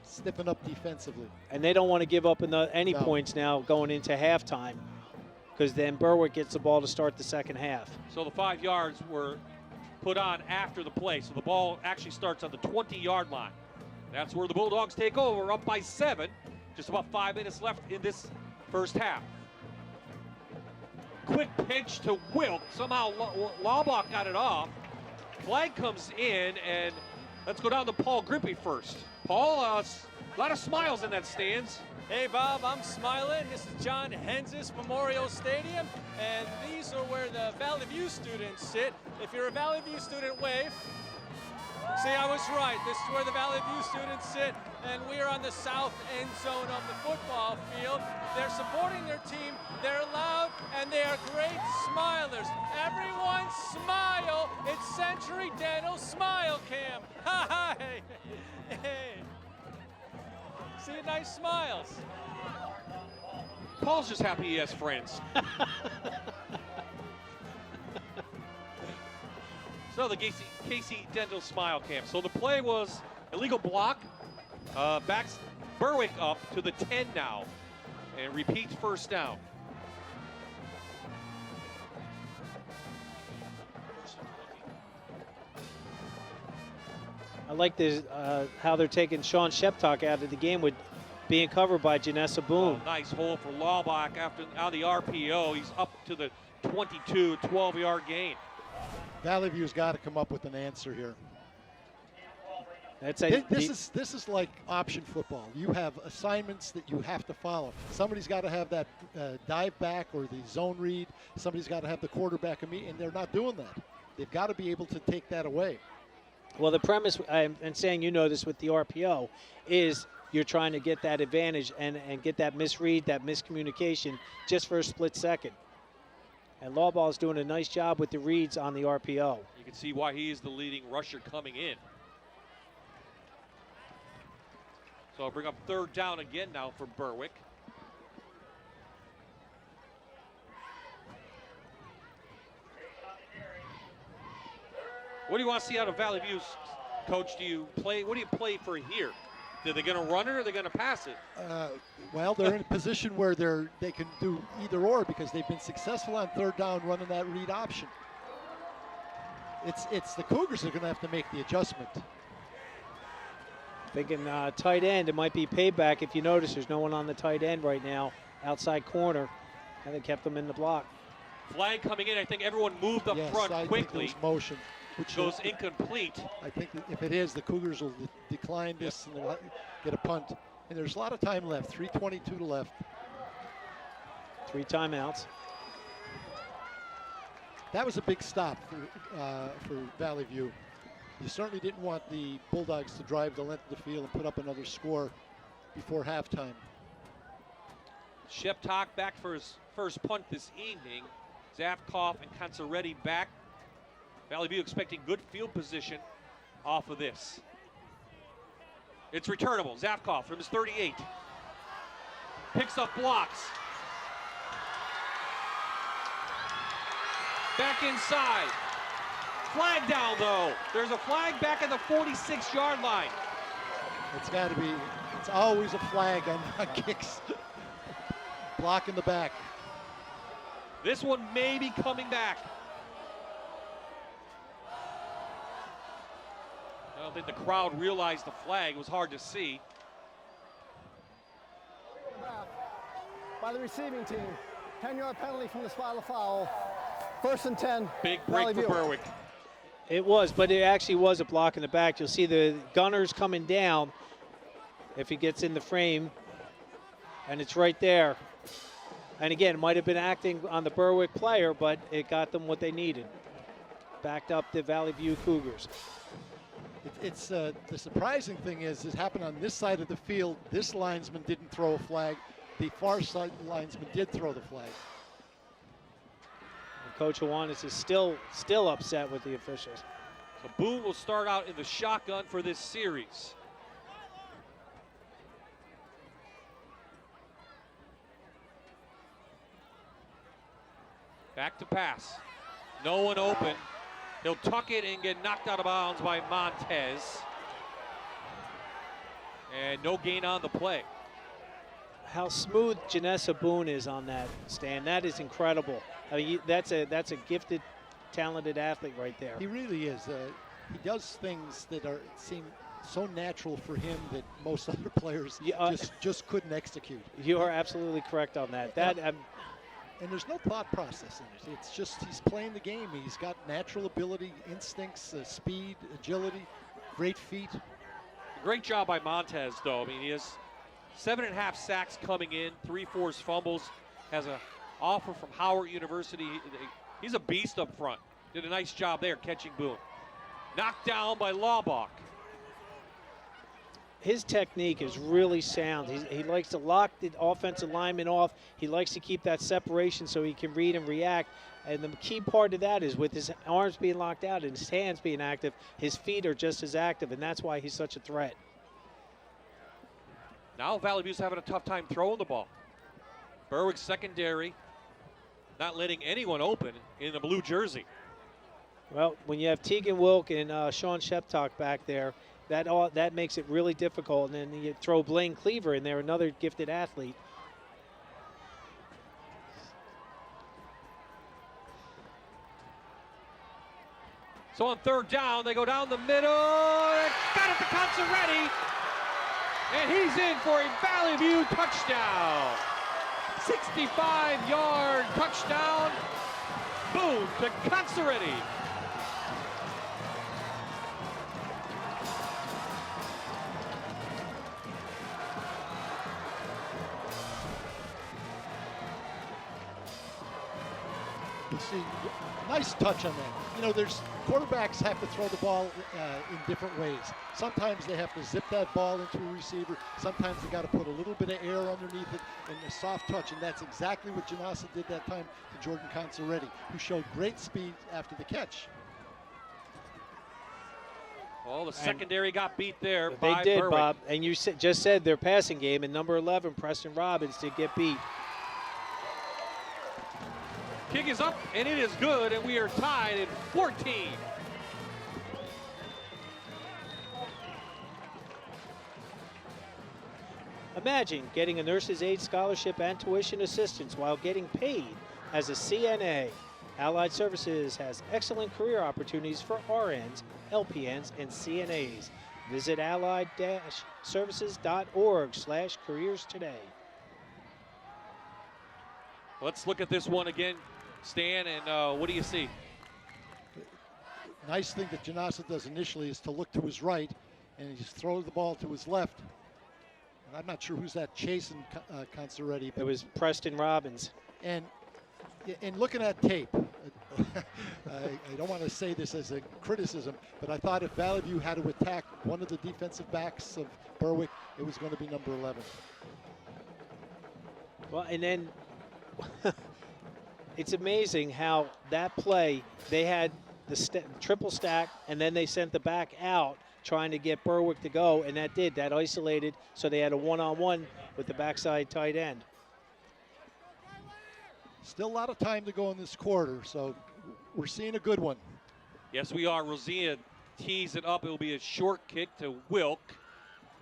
stiffen up defensively. And they don't want to give up any points now going into halftime, because then Berwick gets the ball to start the second half. So the 5 yards were put on after the play. So the ball actually starts on the 20-yard line. That's where the Bulldogs take over, up by 7. Just about 5 minutes left in this first half. Quick pitch to Wilk. Somehow Laubach got it off. Flag comes in, and let's go down to Paul Grippy first. Paul, a lot of smiles in that stands. Hey Bob, I'm smiling. This is John Hensis Memorial Stadium, and these are where the Valley View students sit. If you're a Valley View student, wave. See, I was right. This is where the Valley View students sit, and we are on the south end zone of the football field. They're supporting their team. They're loud, and they are great smilers. Everyone smile. It's Century Dental Smile Cam. Hi. Hey. See, nice smiles. Paul's just happy he has friends. So the Casey Dental Smile Cam. So the play was illegal block. Backs Berwick up to the 10 now. And repeats first down. I like this, how they're taking Sean Sheptock out of the game with being covered by Janessa Boone. Oh, nice hole for Laubach after out of the RPO. He's up to the 22, 12-yard gain. Valley View's got to come up with an answer here. That's This is like option football. You have assignments that you have to follow. Somebody's got to have that dive back or the zone read. Somebody's got to have the quarterback and they're not doing that. They've got to be able to take that away. Well, the premise, and saying you know this with the RPO, is you're trying to get that advantage and get that misread, that miscommunication just for a split second. And Laubach is doing a nice job with the reads on the RPO. You can see why he is the leading rusher coming in. So I'll bring up third down again now for Berwick. What do you want to see out of Valley View, Coach? What do you play for here? Are they going to run it or are they going to pass it? Well, they're in a position where they can do either or because they've been successful on third down running that read option. It's the Cougars that are going to have to make the adjustment. Thinking tight end, it might be payback. If you notice, there's no one on the tight end right now, outside corner, and they kept them in the block. Flag coming in. I think everyone moved up front quickly. Think there's motion. Which goes incomplete. I think that if it is, the Cougars will decline this and they'll get a punt. And there's a lot of time left, 3:22 to left. 3 timeouts. That was a big stop for Valley View. You certainly didn't want the Bulldogs to drive the length of the field and put up another score before halftime. Sheptock back for his first punt this evening. Zafkoff and Consaretti back. Valley View expecting good field position off of this. It's returnable. Zafkoff from his 38. Picks up blocks. Back inside. Flag down though. There's a flag back at the 46-yard line. It's got to be, it's always a flag on kicks. Block in the back. This one may be coming back. I don't think the crowd realized the flag. It was hard to see. By the receiving team, 10-yard penalty from the spot of foul. 1st and 10. Big break for Berwick. It was, but it actually was a block in the back. You'll see the gunners coming down if he gets in the frame, and it's right there. And again, it might have been acting on the Berwick player, but it got them what they needed. Backed up the Valley View Cougars. It's the surprising thing is it happened on this side of the field. This linesman didn't throw a flag. The far side linesman did throw the flag. And Coach Hawanis is still upset with the officials. So Boone will start out in the shotgun for this series. Back to pass. No one open. He'll tuck it and get knocked out of bounds by Montez. And no gain on the play. How smooth Janessa Boone is on that, Stan. That is incredible. I mean, that's a gifted, talented athlete right there. He really is. He does things that seem so natural for him that most other players just couldn't execute. You are absolutely correct on that. And there's no thought process in it. It's just he's playing the game. He's got natural ability, instincts, speed, agility, great feet. Great job by Montez, though. I mean, he has 7.5 sacks coming in, 3 forced fumbles. Has an offer from Howard University. He's a beast up front. Did a nice job there catching Boone. Knocked down by Laubach. His technique is really sound. He likes to lock the offensive lineman off. He likes to keep that separation so he can read and react. And the key part of that is with his arms being locked out and his hands being active, his feet are just as active, and that's why he's such a threat. Now Valley View's having a tough time throwing the ball. Berwick secondary not letting anyone open in the blue jersey. Well, when you have Tegan Wilk and Sean Sheptock back there, that makes it really difficult. And then you throw Blaine Cleaver in there, another gifted athlete. So on third down, they go down the middle. Got it to Consaretti. And he's in for a Valley View touchdown. 65-yard touchdown. Boom to Consaretti. You see, nice touch on that. You know, there's quarterbacks have to throw the ball in different ways. Sometimes they have to zip that ball into a receiver. Sometimes they got to put a little bit of air underneath it and a soft touch, and that's exactly what Janasa did that time to Jordan Consaretti, who showed great speed after the catch. Well, the secondary got beat there They by did, Berwick. Bob. And you just said their passing game, and number 11, Preston Robbins, did get beat. Kick is up, and it is good, and we are tied at 14. Imagine getting a nurse's aid scholarship and tuition assistance while getting paid as a CNA. Allied Services has excellent career opportunities for RNs, LPNs, and CNAs. Visit allied-services.org/careers today. Let's look at this one again, Stan, and what do you see? Nice thing that Janasa does initially is to look to his right and he just throws the ball to his left. And I'm not sure who's that chasing Consaretti. It was Preston Robbins. And looking at tape, I don't want to say this as a criticism, but I thought if Valley View had to attack one of the defensive backs of Berwick, it was going to be number 11. Well, and then it's amazing how that play, they had the triple stack, and then they sent the back out trying to get Berwick to go, and that isolated, so they had a one-on-one with the backside tight end. Still a lot of time to go in this quarter, so we're seeing a good one. Yes, we are. Rosina tees it up. It will be a short kick to Wilk,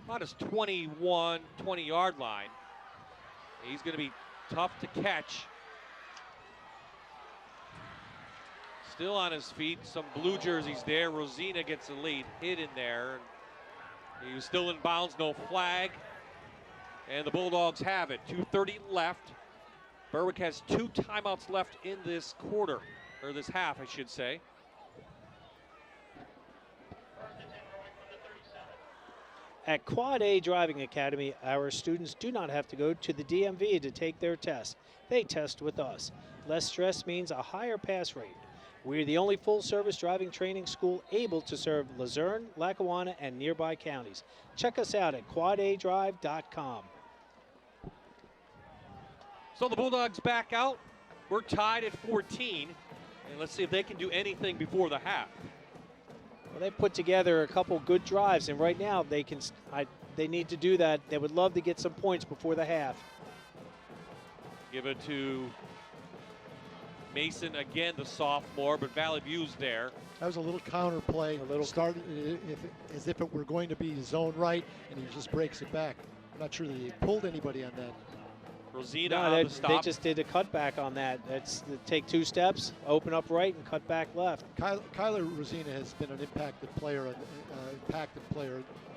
about his 21, 20-yard line. He's going to be tough to catch. Still on his feet, some blue jerseys there. Rosina gets the lead, hit in there. He was still in bounds, no flag. And the Bulldogs have it. 2:30 left. Berwick has 2 timeouts left in this quarter, or this half, I should say. At Quad A Driving Academy, our students do not have to go to the DMV to take their test. They test with us. Less stress means a higher pass rate. We're the only full-service driving training school able to serve Luzerne, Lackawanna, and nearby counties. Check us out at quadadrive.com. So the Bulldogs back out. We're tied at 14. And let's see if they can do anything before the half. Well, they put together a couple good drives, and right now they need to do that. They would love to get some points before the half. Give it to Mason again, the sophomore, but Valley View's there. That was a little counter play. Started as if it were going to be zone right, and he just breaks it back. I'm not sure that he pulled anybody on that. Rosina No, on the stop. they just did a cutback on that. That's take 2 steps, open up right, and cut back left. Kyler Rosina has been an impacted player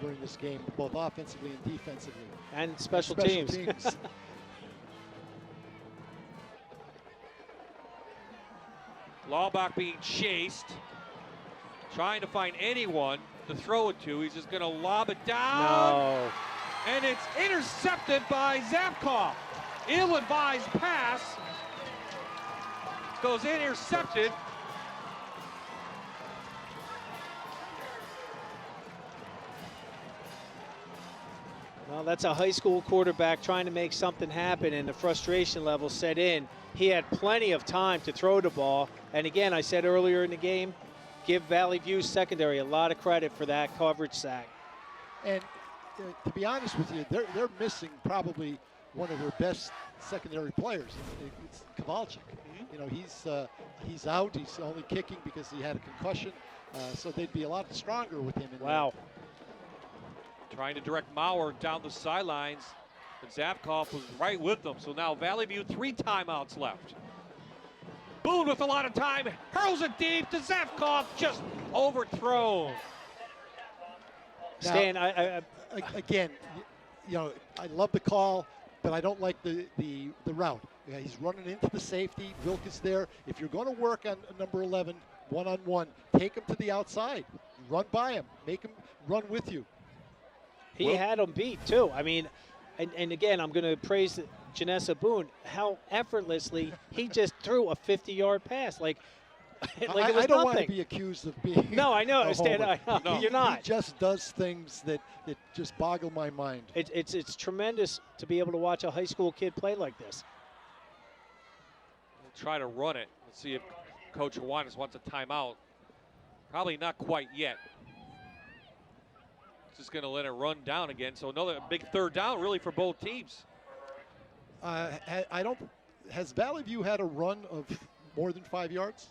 during this game, both offensively and defensively. And special teams. Laubach being chased, trying to find anyone to throw it to. He's just going to lob it down. No. and it's intercepted by Zapkov. Ill-advised pass goes intercepted. Well, that's a high school quarterback trying to make something happen, and the frustration level set in. He had plenty of time to throw the ball. And again, I said earlier in the game, give Valley View's secondary a lot of credit for that coverage sack. And to be honest with you, they're missing probably one of their best secondary players. It's Kowalczyk. You know, he's out. He's only kicking because he had a concussion. So they'd be a lot stronger with him. Wow. Trying to direct Maurer down the sidelines, but Zapkov was right with them. So now Valley View, 3 timeouts left. Boone with a lot of time, hurls it deep to Zapkov, just overthrown. Now, Stan, I again, you know, I love the call, but I don't like the route. Yeah, he's running into the safety. Wilk is there. If you're going to work on number 11, one-on-one, take him to the outside. Run by him. Make him run with you. He had him beat, too. I mean, and again, I'm going to praise Janessa Boone, how effortlessly he just threw a 50-yard pass. Like it was I don't want to nothing. be accused of being No, I know, Stan. I know. No. You're not. He just does things that just boggle my mind. It's tremendous to be able to watch a high school kid play like this. We'll try to run it. Let's see if Coach Juanes wants a timeout. Probably not quite yet. Just going to let it run down again. So another big 3rd down really for both teams. Has Valley View had a run of more than 5 yards?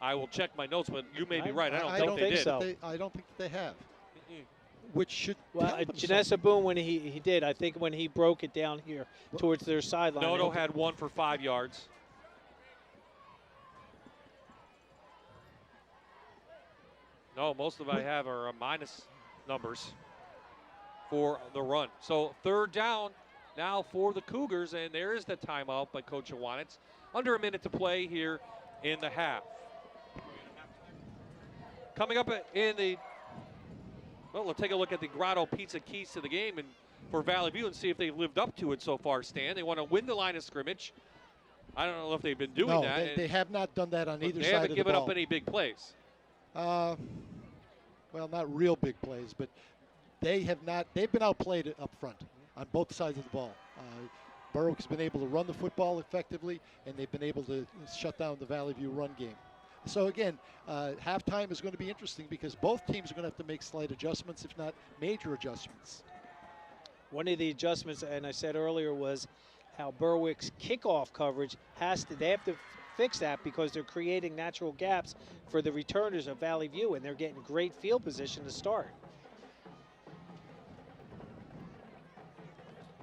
I will check my notes, but you may be right. I don't think they did. so. I don't think they have. Which should Well, tell them Janessa something. Boone, when he did, I think when he broke it down here towards their sideline. Noto had 1 for 5 yards. No, most of I have are minus numbers for the run. So 3rd down now for the Cougars, and there is the timeout by Coach Juanes. Under a minute to play here in the half. Coming up in the, well, we'll take a look at the Grotto Pizza keys to the game and for Valley View and see if they've lived up to it so far, Stan. They want to win the line of scrimmage. I don't know if they've been doing that. They have not done that on either side of the ball. They haven't given up any big plays. Well, not real big plays, but they have not. They've been outplayed up front on both sides of the ball. Berwick has been able to run the football effectively, and they've been able to shut down the Valley View run game. So again, halftime is going to be interesting because both teams are going to have to make slight adjustments, if not major adjustments. One of the adjustments, and I said earlier, was how Berwick's kickoff coverage they have to fix that because they're creating natural gaps for the returners of Valley View, and they're getting great field position to start.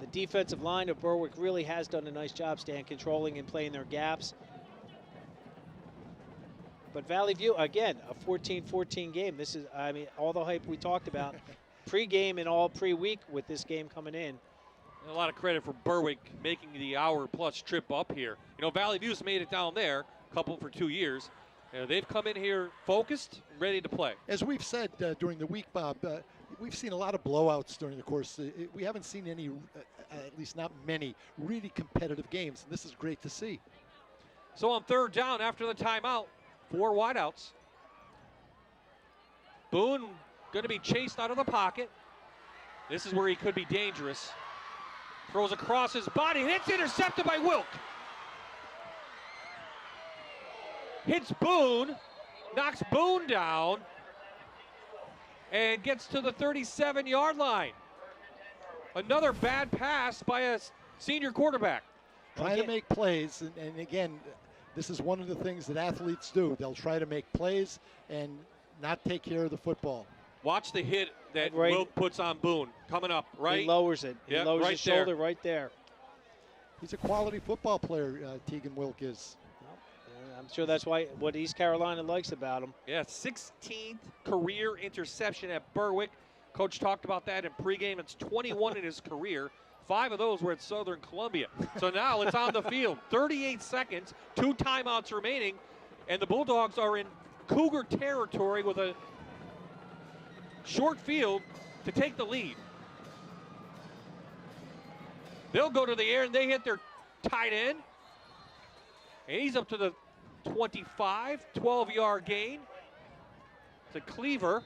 The defensive line of Berwick really has done a nice job, Stan, controlling and playing their gaps. But Valley View, again, a 14-14 game. This is, I mean, all the hype we talked about pre-game and all pre-week with this game coming in. A lot of credit for Berwick making the hour-plus trip up here. You know, Valley View's made it down there, a couple for 2 years. You know, they've come in here focused, ready to play. As we've said during the week, Bob, we've seen a lot of blowouts during the course. We haven't seen any, at least not many, really competitive games, and this is great to see. So on 3rd down after the timeout, 4 wideouts. Boone going to be chased out of the pocket. This is where he could be dangerous. Throws across his body, and it's intercepted by Wilk. Hits Boone, knocks Boone down, and gets to the 37-yard line. Another bad pass by a senior quarterback. Trying to make plays, and again, this is one of the things that athletes do. They'll try to make plays and not take care of the football. Watch the hit that Wilk puts on Boone. Coming up, right? He lowers it. He lowers right his shoulder there. right there. He's a quality football player, Tegan Wilk is. I'm sure that's what East Carolina likes about him. Yeah, 16th career interception at Berwick. Coach talked about that in pregame. It's 21 in his career. 5 of those were at Southern Columbia. So now it's on the field. 38 seconds, 2 timeouts remaining, and the Bulldogs are in Cougar territory with a short field to take the lead. They'll go to the air, and they hit their tight end. And he's up to the 25, 12-yard gain to Cleaver.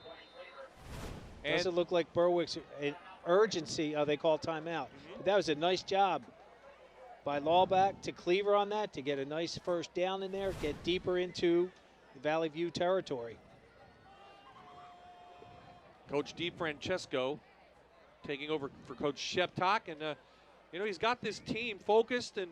And doesn't look like Berwick's in urgency. They call timeout. But that was a nice job by Lawback to Cleaver on that to get a nice first down in there, get deeper into Valley View territory. Coach DiFrancesco taking over for Coach Sheptok, and he's got this team focused and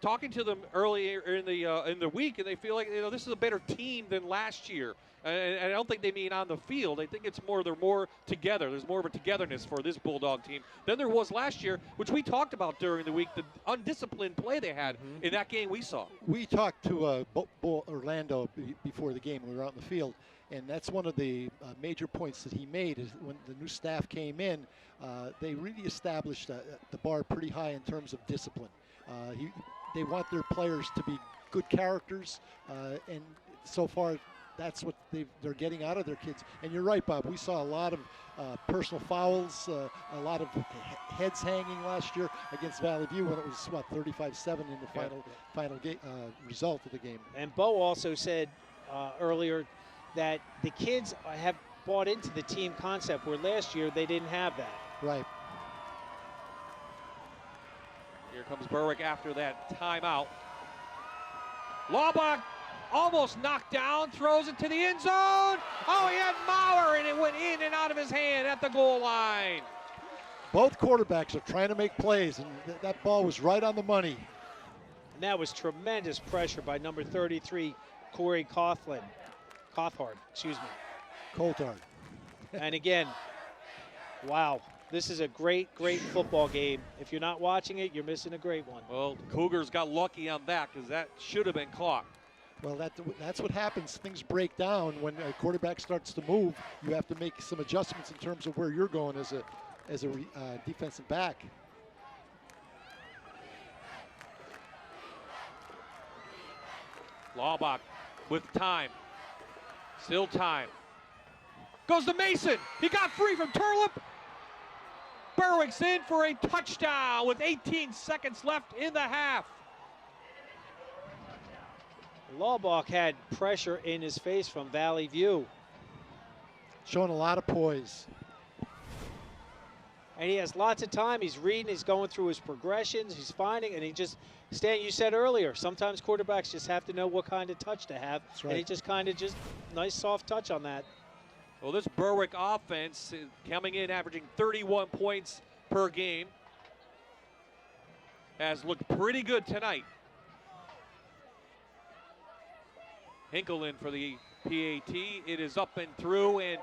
talking to them earlier in the week, and they feel like this is a better team than last year. And I don't think they mean on the field. I think it's they're more together. There's more of a togetherness for this Bulldog team than there was last year, which we talked about during the week, the undisciplined play they had in that game we saw. We talked to Orlando before the game. We were out in the field, and that's one of the major points that he made is when the new staff came in, they really established the bar pretty high in terms of discipline. They want their players to be good characters, and so far that's what they're getting out of their kids. And you're right, Bob. We saw a lot of personal fouls, a lot of heads hanging last year against Valley View when it was, 35-7 in the final result of the game. And Bo also said earlier that the kids have bought into the team concept where last year they didn't have that. Right. Here comes Berwick after that timeout. Laubach almost knocked down, throws it to the end zone. Oh, he had Maurer, and it went in and out of his hand at the goal line. Both quarterbacks are trying to make plays, and that ball was right on the money. And that was tremendous pressure by number 33, Corey Cothard, excuse me. Coulthard. And again, wow. This is a great football game. If you're not watching it, you're missing a great one. Well, the Cougars got lucky on that because that should have been caught. Well, that's what happens. Things break down when a quarterback starts to move. You have to make some adjustments in terms of where you're going as a defensive back. Laubach with time. Still time. Goes to Mason. He got free from Turlip. Berwick's in for a touchdown with 18 seconds left in the half. Laubach had pressure in his face from Valley View. Showing a lot of poise. And he has lots of time. He's reading, he's going through his progressions, he's finding, and he just, Stan, you said earlier, sometimes quarterbacks just have to know what kind of touch to have. That's right. And he just kind of nice soft touch on that. Well, this Berwick offense coming in averaging 31 points per game has looked pretty good tonight. Hinkle in for the PAT. It is up and through, and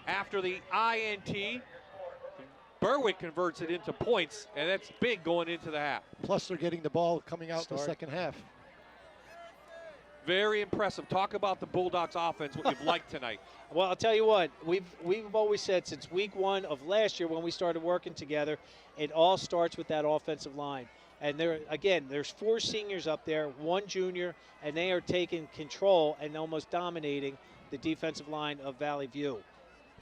after the INT, Berwick converts it into points, and that's big going into the half. Plus, they're getting the ball coming out in the second half. Very impressive. Talk about the Bulldogs offense, what you've liked tonight. Well, I'll tell you what, we've always said since week 1 of last year when we started working together, it all starts with that offensive line. And there's 4 seniors up there, 1 junior, and they are taking control and almost dominating the defensive line of Valley View.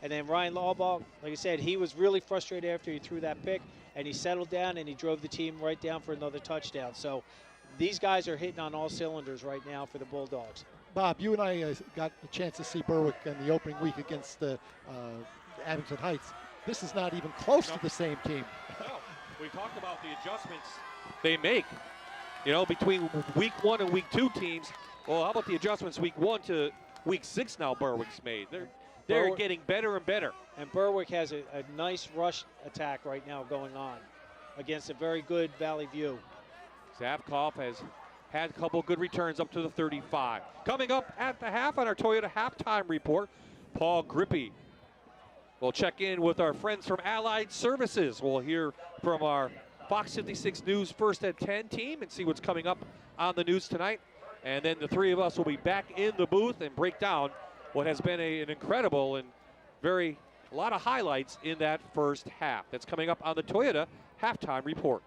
And then Ryan Laubach, like I said, he was really frustrated after he threw that pick, and he settled down and he drove the team right down for another touchdown. So these guys are hitting on all cylinders right now for the Bulldogs. Bob, you and I got a chance to see Berwick in the opening week against Abington Heights. This is not even close to the same team. No, we talked about the adjustments they make, between week 1 and week 2 teams. Well, how about the adjustments week 1 to week 6 now Berwick's made? They're getting better and better. And Berwick has a nice rush attack right now going on against a very good Valley View. Zavkov has had a couple good returns up to the 35. Coming up at the half on our Toyota halftime report, Paul Grippy will check in with our friends from Allied Services. We'll hear from our Fox 56 News First at 10 team and see what's coming up on the news tonight. And then the 3 of us will be back in the booth and break down what has been an incredible and a lot of highlights in that first half. That's coming up on the Toyota halftime report.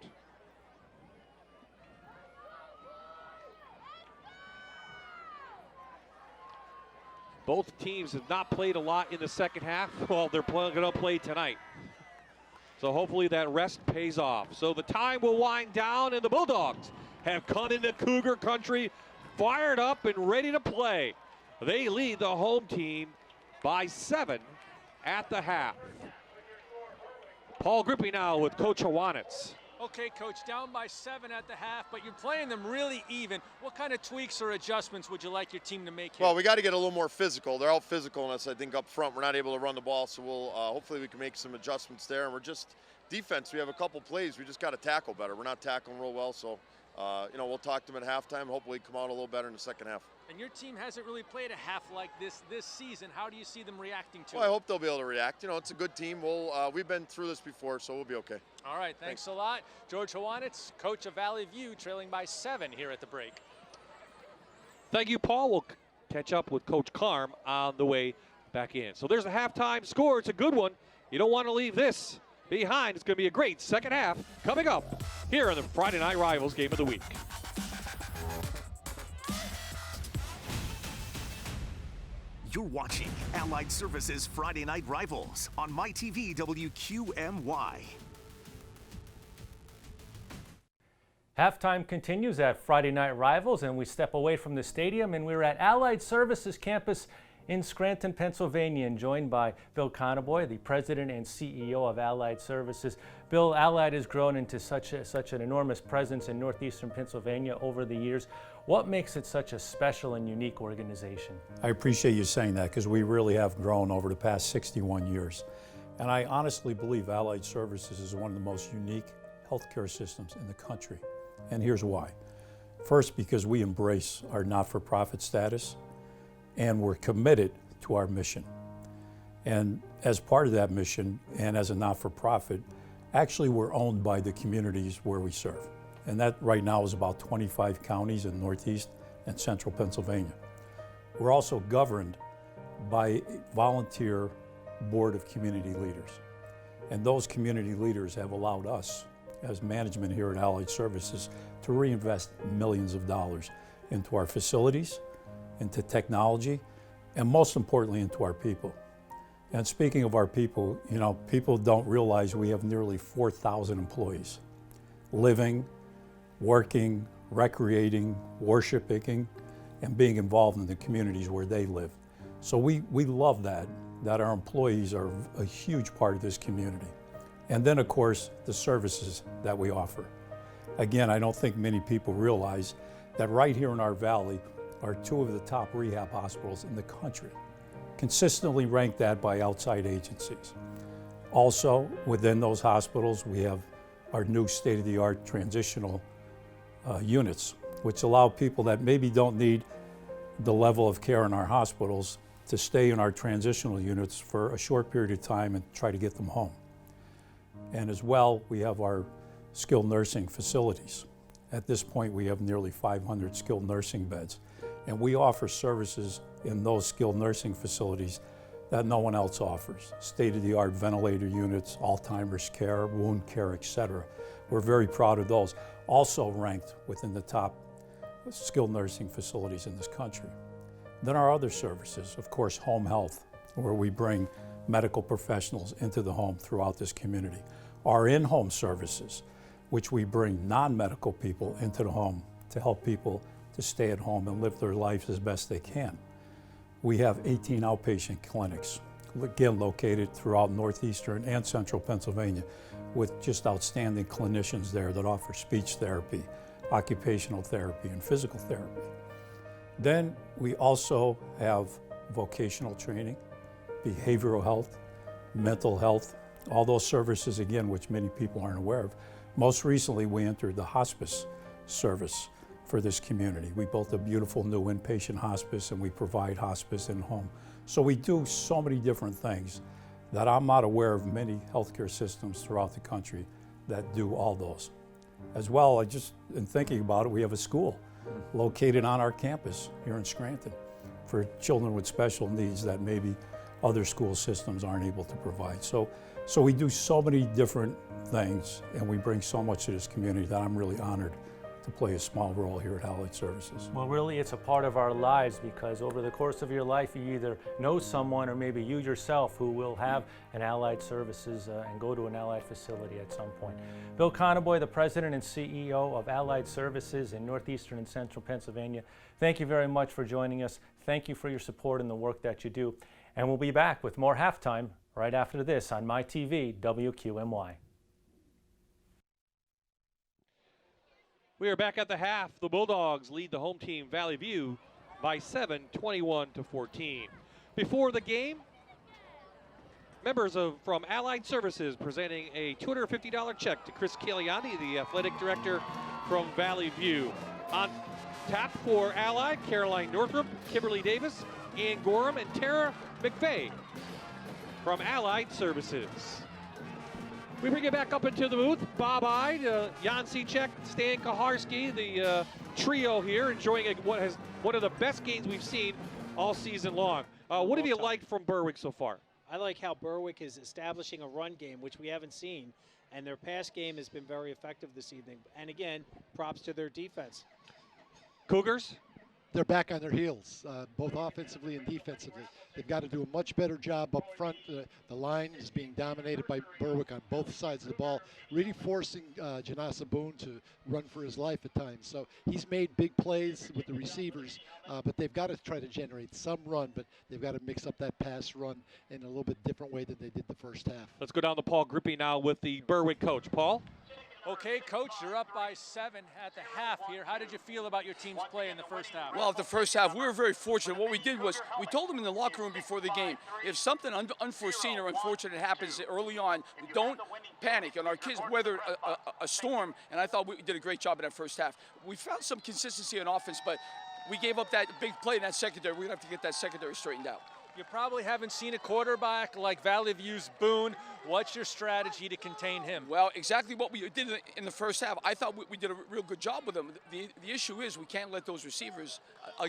Both teams have not played a lot in the second half. Well, they're going to play tonight. So hopefully that rest pays off. So the time will wind down, and the Bulldogs have come into Cougar country, fired up and ready to play. They lead the home team by 7 at the half. Paul Grippy now with Coach Hawanitz. Okay, Coach, down by 7 at the half, but you're playing them really even. What kind of tweaks or adjustments would you like your team to make here? Well, we got to get a little more physical. They're out physical, and us, I think, up front. We're not able to run the ball, so we'll hopefully we can make some adjustments there. And we're just defense. We have a couple plays. We just got to tackle better. We're not tackling real well, so we'll talk to them at halftime. Hopefully, come out a little better in the second half. And your team hasn't really played a half like this season. How do you see them reacting to it? Well, I hope they'll be able to react. It's a good team. We've been through this before, so we'll be okay. All right, thanks a lot. George Hawanitz, coach of Valley View, trailing by 7 here at the break. Thank you, Paul. We'll catch up with Coach Carm on the way back in. So there's the halftime score. It's a good one. You don't want to leave this behind. It's going to be a great second half coming up here on the Friday Night Rivals Game of the Week. You're watching Allied Services Friday Night Rivals on MyTV WQMY. Halftime continues at Friday Night Rivals, and we step away from the stadium, and we're at Allied Services campus in Scranton, Pennsylvania, and joined by Bill Conaboy, the president and CEO of Allied Services. Bill, Allied has grown into such an enormous presence in northeastern Pennsylvania over the years. What makes it such a special and unique organization? I appreciate you saying that, because we really have grown over the past 61 years. And I honestly believe Allied Services is one of the most unique healthcare systems in the country. And here's why. First, because we embrace our not-for-profit status, and we're committed to our mission. And as part of that mission, and as a not-for-profit, actually we're owned by the communities where we serve. And that right now is about 25 counties in Northeast and Central Pennsylvania. We're also governed by a volunteer board of community leaders. And those community leaders have allowed us, as management here at Allied Services, to reinvest millions of dollars into our facilities, into technology, and most importantly, into our people. And speaking of our people, people don't realize we have nearly 4,000 employees living, working, recreating, worshiping, and being involved in the communities where they live. So we love that our employees are a huge part of this community. And then, of course, the services that we offer. Again, I don't think many people realize that right here in our valley are 2 of the top rehab hospitals in the country, consistently ranked that by outside agencies. Also, within those hospitals, we have our new state-of-the-art transitional units, which allow people that maybe don't need the level of care in our hospitals to stay in our transitional units for a short period of time and try to get them home. And as well, we have our skilled nursing facilities. At this point, we have nearly 500 skilled nursing beds. And we offer services in those skilled nursing facilities that no one else offers. State-of-the-art ventilator units, Alzheimer's care, wound care, etc. We're very proud of those. Also ranked within the top skilled nursing facilities in this country. Then our other services, of course, home health, where we bring medical professionals into the home throughout this community. Our in-home services, which we bring non-medical people into the home to help people to stay at home and live their lives as best they can. We have 18 outpatient clinics, again located throughout northeastern and central Pennsylvania, with just outstanding clinicians there that offer speech therapy, occupational therapy, and physical therapy. Then we also have vocational training, behavioral health, mental health, all those services, again, which many people aren't aware of. Most recently, we entered the hospice service for this community. We built a beautiful new inpatient hospice, and we provide hospice in home. So we do so many different things that I'm not aware of many healthcare systems throughout the country that do all those. As well, in thinking about it, we have a school located on our campus here in Scranton for children with special needs that maybe other school systems aren't able to provide. So we do so many different things, and we bring so much to this community that I'm really honored to play a small role here at Allied Services. Well, really, it's a part of our lives because over the course of your life, you either know someone or maybe you yourself who will have an Allied Services and go to an Allied facility at some point. Bill Conaboy, the President and CEO of Allied Services in Northeastern and Central Pennsylvania, thank you very much for joining us. Thank you for your support and the work that you do. And we'll be back with more Halftime right after this on MyTV WQMY. We are back at the half. The Bulldogs lead the home team, Valley View, by 7, 21-14. Before the game, members from Allied Services presenting a $250 check to Chris Caliani, the athletic director from Valley View. On tap for Allied, Caroline Northrup, Kimberly Davis, Ann Gorham, and Tara McVeigh from Allied Services. We bring it back up into the booth. Bob Ide, Jan Cicek, Stan Kaharski, the trio here, enjoying one of the best games we've seen all season long. What have you liked from Berwick so far? I like how Berwick is establishing a run game, which we haven't seen, and their pass game has been very effective this evening. And again, props to their defense. Cougars? They're back on their heels, both offensively and defensively. They've got to do a much better job up front. The line is being dominated by Berwick on both sides of the ball, really forcing Janasa Boone to run for his life at times. So he's made big plays with the receivers, but they've got to try to generate some run, but they've got to mix up that pass run in a little bit different way than they did the first half. Let's go down to Paul Grippy now with the Berwick coach. Paul? Okay, Coach, you're up by 7 at the half here. How did you feel about your team's play in the first half? Well, at the first half, we were very fortunate. What we did was we told them in the locker room before the game, if something unforeseen or unfortunate happens early on, don't panic. And our kids weathered a storm, and I thought we did a great job in that first half. We found some consistency on offense, but we gave up that big play in that secondary. We're going to have to get that secondary straightened out. You probably haven't seen a quarterback like Valley View's Boone. What's your strategy to contain him? Well, exactly what we did in the first half. I thought we did a real good job with him. The issue is we can't let those receivers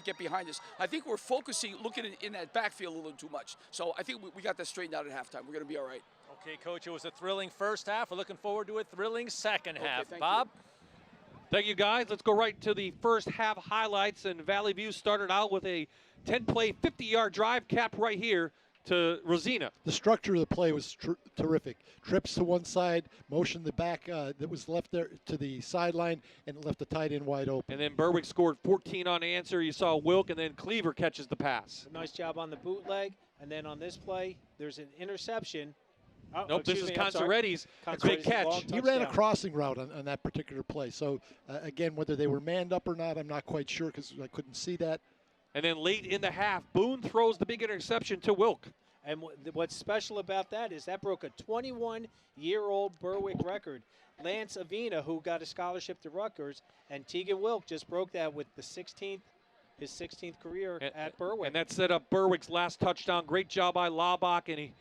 get behind us. I think we're focusing, looking in that backfield a little too much. So I think we got that straightened out at halftime. We're going to be all right. Okay, Coach, it was a thrilling first half. We're looking forward to a thrilling second half. Thank Bob? Thank you, guys. Let's go right to the first half highlights. And Valley View started out with a 10-play, 50-yard drive capped right here to Rosina. The structure of the play was terrific. Trips to one side, motion the back that was left there to the sideline, and left the tight end wide open. And then Berwick scored 14 on answer. You saw Wilk, and then Cleaver catches the pass. Nice job on the bootleg. And then on this play, there's an interception. Nope, this is Consoretti's big catch. He ran a crossing route on that particular play. So, again, whether they were manned up or not, I'm not quite sure because I couldn't see that. And then late in the half, Boone throws the big interception to Wilk. And what's special about that is that broke a 21-year-old Berwick record. Lance Avina, who got a scholarship to Rutgers, and Tegan Wilk just broke that with his 16th career at Berwick. And that set up Berwick's last touchdown. Great job by Laubach, and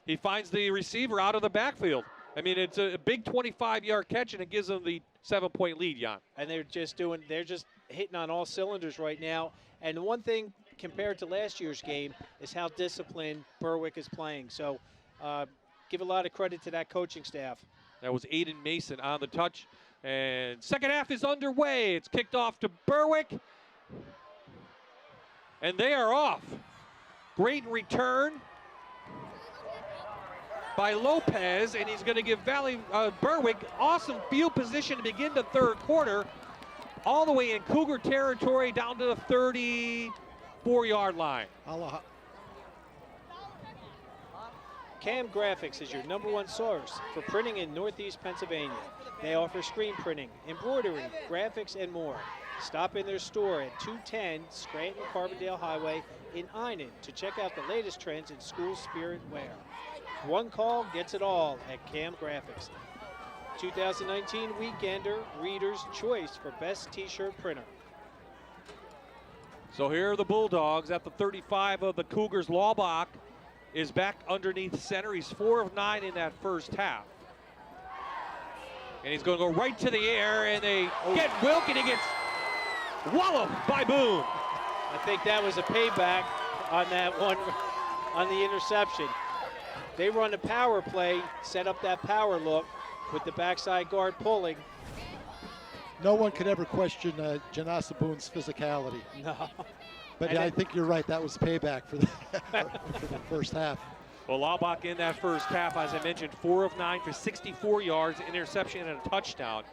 he finds the receiver out of the backfield. I mean, it's a big 25-yard catch, and it gives them the 7-point lead, Jan. And they're just hitting on all cylinders right now. And the one thing compared to last year's game is how disciplined Berwick is playing. So give a lot of credit to that coaching staff. That was Aiden Mason on the touch. And second half is underway. It's kicked off to Berwick. And they are off. Great return by Lopez, and he's going to give Berwick awesome field position to begin the third quarter. All the way in Cougar territory down to the 34-yard line. Cam Graphics is your #1 source for printing in Northeast Pennsylvania. They offer screen printing, embroidery, graphics, and more. Stop in their store at 210 Scranton-Carbondale Highway in Einan to check out the latest trends in school spirit wear. One call gets it all at Cam Graphics. 2019 Weekender Reader's Choice for Best T-Shirt Printer. So here are the Bulldogs at the 35 of the Cougars. Laubach is back underneath center. He's 4 of 9 in that first half. And he's going to go right to the air, and they get Wilk, and he gets walloped by Boone. I think that was a payback on that one, on the interception. They run a power play, set up that power look, with the backside guard pulling. no one could ever question Janasa Boone's physicality. No. But I think you're right. That was payback for the, for the first half. Well, Laubach in that first half, as I mentioned, 4 of 9 for 64 yards, interception, and a touchdown.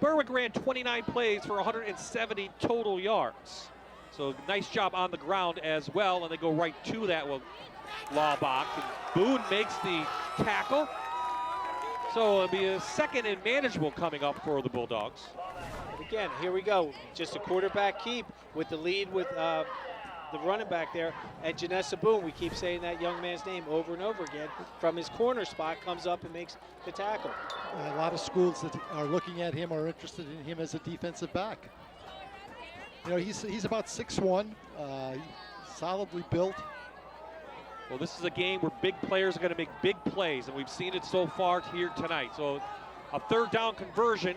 Berwick ran 29 plays for 170 total yards. So nice job on the ground as well, and they go right to that with Laubach. And Boone makes the tackle. So it'll be a second and manageable coming up for the Bulldogs. And again, here we go. Just a quarterback keep with the lead with the running back there. And Janessa Boone, we keep saying that young man's name over and over again, from his corner spot comes up and makes the tackle. A lot of schools that are looking at him are interested in him as a defensive back. You know, he's about 6'1", solidly built. Well, this is a game where big players are going to make big plays, and we've seen it so far here tonight. So a third down conversion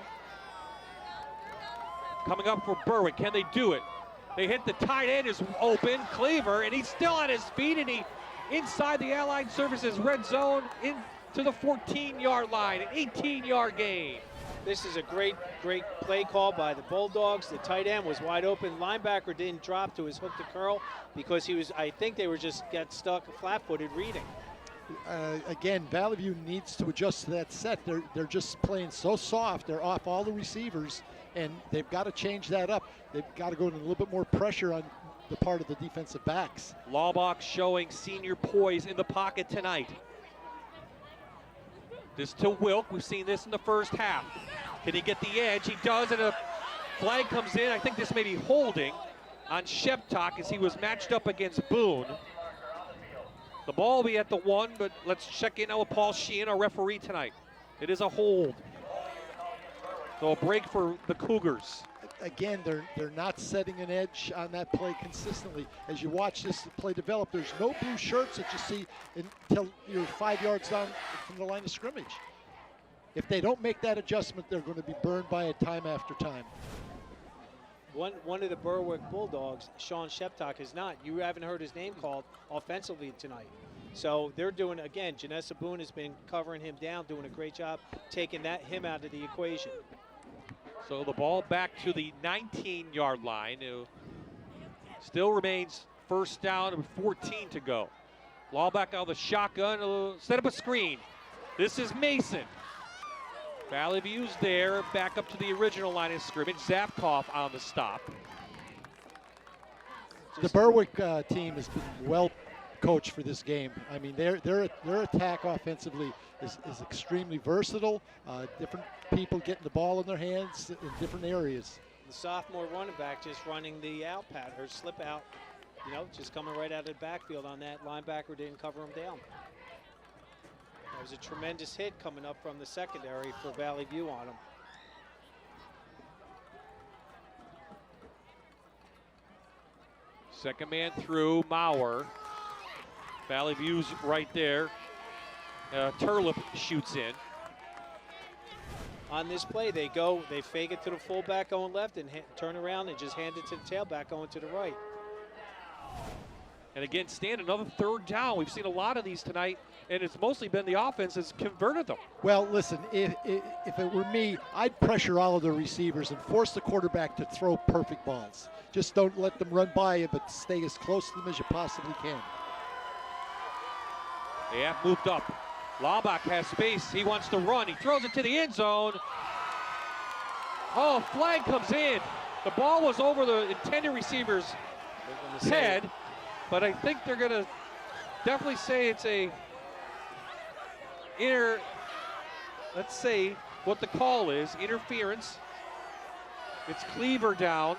coming up for Berwick. Can they do it? They hit the tight end, is open, Cleaver, and he's still on his feet, and he inside the Allied Services red zone into the 14-yard line, an 18-yard gain. This is a great play call by the Bulldogs. The tight end was wide open. Linebacker didn't drop to his hook to curl because he was, I think they were just got stuck flat-footed reading. Again, Valley View needs to adjust to that set. They're just playing so soft. They're off all the receivers, and they've got to change that up. They've got to go to a little bit more pressure on the part of the defensive backs. Laubach showing senior poise in the pocket tonight. This to Wilk. We've seen this in the first half. Can he get the edge? He does, and a flag comes in. I think this may be holding on Sheptok as he was matched up against Boone. The ball will be at the 1, but let's check in now with Paul Sheehan, our referee tonight. It is a hold. So a break for the Cougars. Again, they're not setting an edge on that play consistently. As you watch this play develop, there's no blue shirts that you see until you're 5 yards down from the line of scrimmage. If they don't make that adjustment, they're going to be burned by it time after time. One of the Berwick Bulldogs, Sean Sheptok, is not. You haven't heard his name called offensively tonight. So they're doing, again, Janessa Boone has been covering him down, doing a great job taking him out of the equation. So the ball back to the 19-yard line. Still remains first down and 14 to go. Laubach out of the shotgun, set up a screen. This is Mason. Valley View's there, back up to the original line of scrimmage. Zapkoff on the stop. The Berwick team has been well coached for this game. I mean, their attack offensively is extremely versatile. Different people getting the ball in their hands in different areas. The sophomore running back just running the out pat or slip out, you know, just coming right out of the backfield on that. Linebacker didn't cover him down. That was a tremendous hit coming up from the secondary for Valley View on him. Second man through, Maurer. Valley View's right there. Turlip shoots in. On this play, they fake it to the fullback going left and turn around and just hand it to the tailback going to the right. And again, Stan, another third down. We've seen a lot of these tonight, and it's mostly been the offense that's converted them. Well, listen, if it were me, I'd pressure all of the receivers and force the quarterback to throw perfect balls. Just don't let them run by you, but stay as close to them as you possibly can. They have moved up. Laubach has space. He wants to run. He throws it to the end zone. Oh, flag comes in. The ball was over the intended receiver's head, but I think they're going to definitely say it's a let's say what the call is, interference. It's Cleaver down.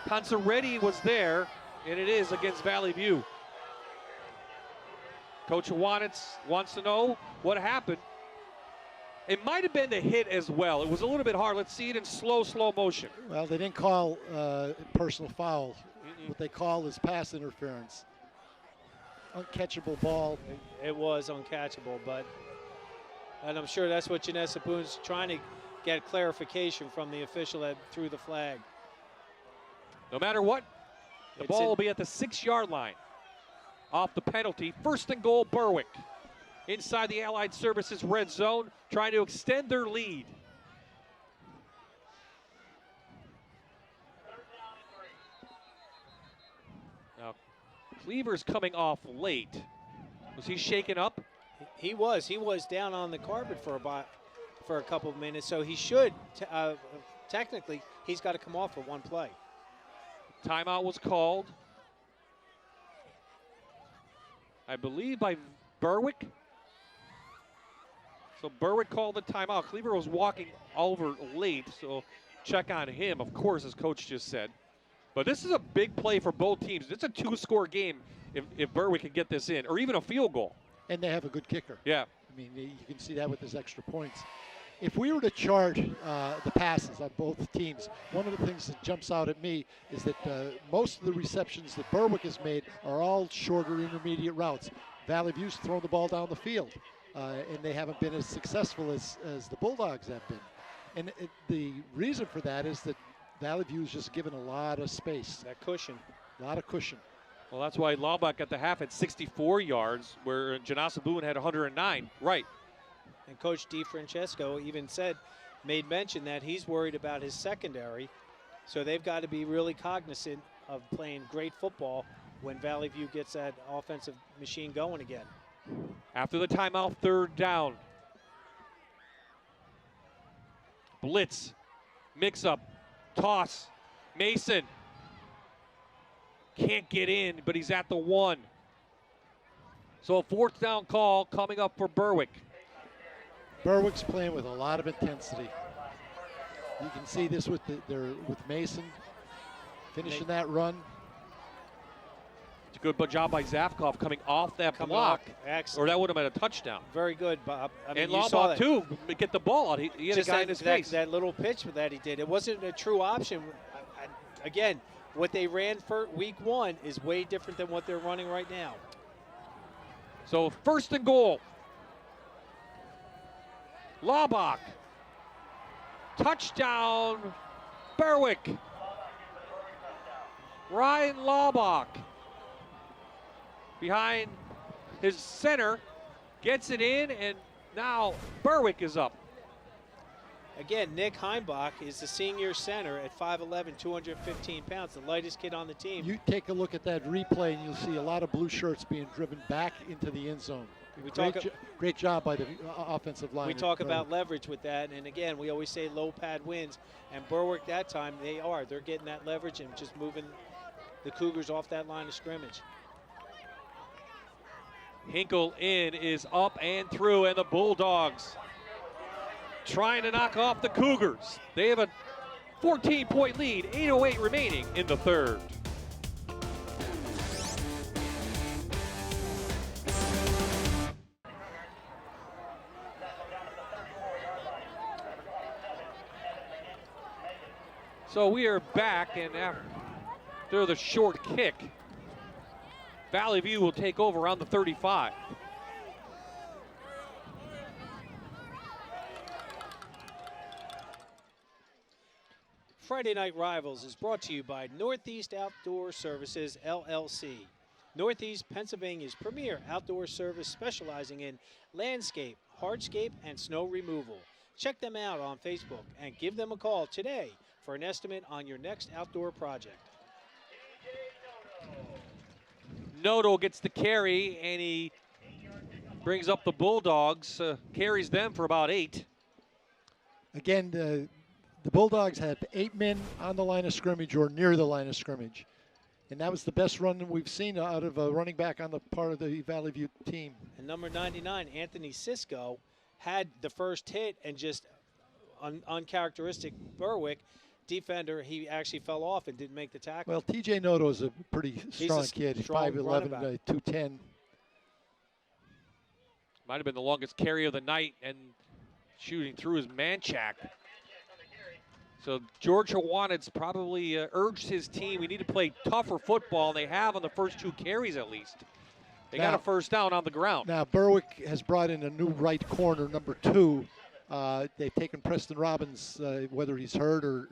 Consaretti was there, and it is against Valley View. Coach Wanitz wants to know what happened. It might have been the hit as well. It was a little bit hard. Let's see it in slow motion. Well, they didn't call personal foul. What they call is pass interference. Uncatchable ball. It was uncatchable, and I'm sure that's what Janessa Boone's trying to get clarification from the official that threw the flag. No matter what, the ball will be at the 6-yard line. Off the penalty, 1st and goal, Berwick. Inside the Allied Services red zone, trying to extend their lead. Cleaver's coming off late. Was he shaken up? He was down on the carpet for a couple of minutes, so he should technically he's got to come off for one play. Timeout was called, I believe, by Berwick. So Berwick called the timeout. Cleaver was walking over late, so check on him, of course, as Coach just said. But this is a big play for both teams. It's a 2-score game if Berwick can get this in, or even a field goal. And they have a good kicker. Yeah. I mean, you can see that with his extra points. If we were to chart the passes on both teams, one of the things that jumps out at me is that most of the receptions that Berwick has made are all shorter intermediate routes. Valley View's thrown the ball down the field, and they haven't been as successful as the Bulldogs have been. And the reason for that is that Valley View's just given a lot of space. That cushion. A lot of cushion. Well, that's why Laubach got the half at 64 yards, where Janasa Boone had 109. Right. And Coach DiFrancesco even made mention that he's worried about his secondary, so they've got to be really cognizant of playing great football when Valley View gets that offensive machine going again. After the timeout, 3rd down. Blitz, mix-up, toss, Mason. Can't get in, but he's at the 1. So a 4th down call coming up for Berwick. Berwick's playing with a lot of intensity. You can see this with Mason finishing that run. It's a good job by Zafkov coming off that block. Or that would have been a touchdown. Very good, Bob. I mean, and you saw Laubach, too, get the ball out. He had a guy in his face. That little pitch that he did, it wasn't a true option. Again, what they ran for week 1 is way different than what they're running right now. So 1st and goal. Laubach. Touchdown, Berwick. Ryan Laubach behind his center, gets it in, and now Berwick is up. Again, Nick Heimbach is the senior center at 5'11", 215 pounds, the lightest kid on the team. You take a look at that replay, and you'll see a lot of blue shirts being driven back into the end zone. Great job by the offensive line. We talk about leverage with that, and again, we always say low pad wins, and Berwick that time, they're getting that leverage and just moving the Cougars off that line of scrimmage. Hinkle in is up and through, and the Bulldogs trying to knock off the Cougars. They have a 14-point lead, 8:08 remaining in the 3rd. So we are back, and after the short kick, Valley View will take over on the 35. Friday Night Rivals is brought to you by Northeast Outdoor Services, LLC. Northeast Pennsylvania's premier outdoor service specializing in landscape, hardscape, and snow removal. Check them out on Facebook and give them a call today for an estimate on your next outdoor project. Noto gets the carry, and he brings up the Bulldogs, carries them for about 8. Again, the Bulldogs had 8 men on the line of scrimmage or near the line of scrimmage. And that was the best run that we've seen out of a running back on the part of the Valley View team. And number 99, Anthony Sisko, had the first hit, and just uncharacteristic Berwick defender, he actually fell off and didn't make the tackle. Well, TJ Noto is a pretty strong kid. He's 5'11", 210. Might have been the longest carry of the night, and shooting through his Manchac. So George Hawanitz probably urged his team, we need to play tougher football, and they have on the first 2 carries at least. They got a first down on the ground. Now Berwick has brought in a new right corner, number 2. They've taken Preston Robbins, whether he's hurt or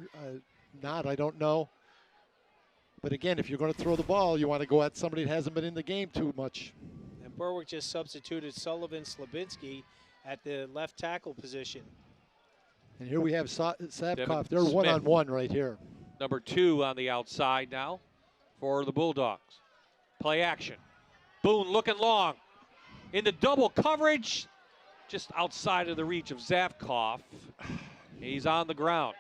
not, I don't know. But again, if you're going to throw the ball, you want to go at somebody that hasn't been in the game too much. And Berwick just substituted Sullivan Slabinski at the left tackle position. And here we have Savkov. They're one-on-one right here. Number 2 on the outside now for the Bulldogs. Play action. Boone looking long. Into double coverage. Just outside of the reach of Zavkoff. He's on the ground.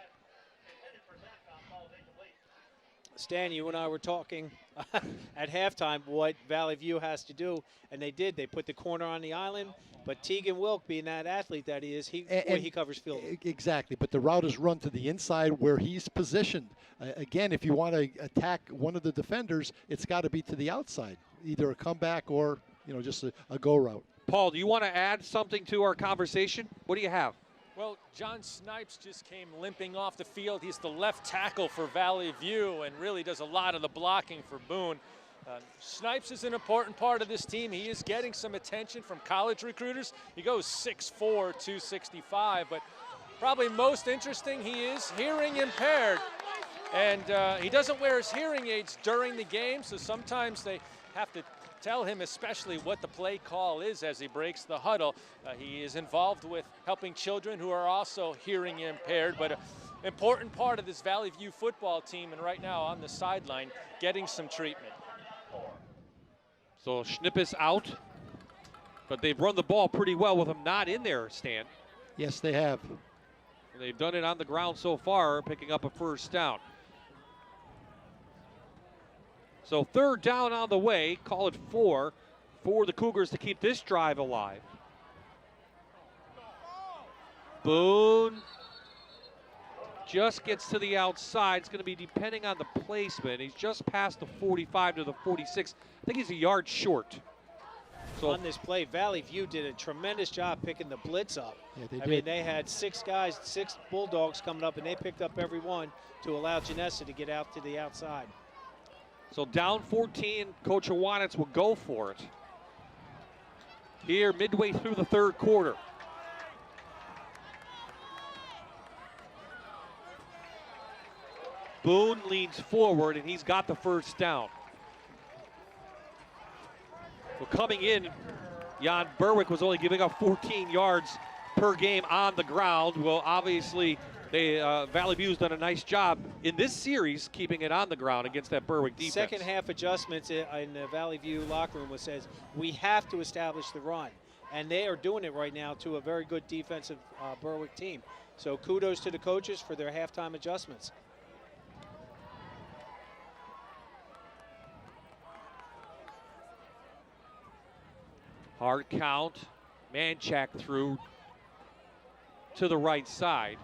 Stan, you and I were talking at halftime what Valley View has to do, and they did. They put the corner on the island, but Tegan Wilk, being that athlete that he is, he covers field. Exactly, but the route is run to the inside where he's positioned. Again, if you want to attack one of the defenders, it's got to be to the outside, either a comeback or just a go route. Paul, do you want to add something to our conversation? What do you have? Well, John Snipes just came limping off the field. He's the left tackle for Valley View and really does a lot of the blocking for Boone. Snipes is an important part of this team. He is getting some attention from college recruiters. He goes 6'4", 265, but probably most interesting, he is hearing impaired. And he doesn't wear his hearing aids during the game, so sometimes they have to tell him especially what the play call is as he breaks the huddle. He is involved with helping children who are also hearing impaired, but an important part of this Valley View football team, and right now on the sideline getting some treatment. So Schnippes out, but they've run the ball pretty well with him not in there, Stan. Yes, they have. They've done it on the ground so far, picking up a first down. So third down on the way, call it 4 for the Cougars to keep this drive alive. Boone just gets to the outside. It's going to be depending on the placement. He's just past the 45 to the 46. I think he's a yard short. So on this play, Valley View did a tremendous job picking the blitz up. Yeah, they did. I mean, they had 6 guys, 6 Bulldogs coming up, and they picked up every one to allow Janessa to get out to the outside. So down 14, Coach Iwanitz will go for it. Here, midway through the third quarter. Boone leans forward, and he's got the first down. Well, coming in, Jan Berwick was only giving up 14 yards per game on the ground. Well, obviously, Valley View's done a nice job in this series keeping it on the ground against that Berwick defense. Second half adjustments in the Valley View locker room says we have to establish the run. And they are doing it right now to a very good defensive Berwick team. So kudos to the coaches for their halftime adjustments. Hard count, Manchak through to the right side.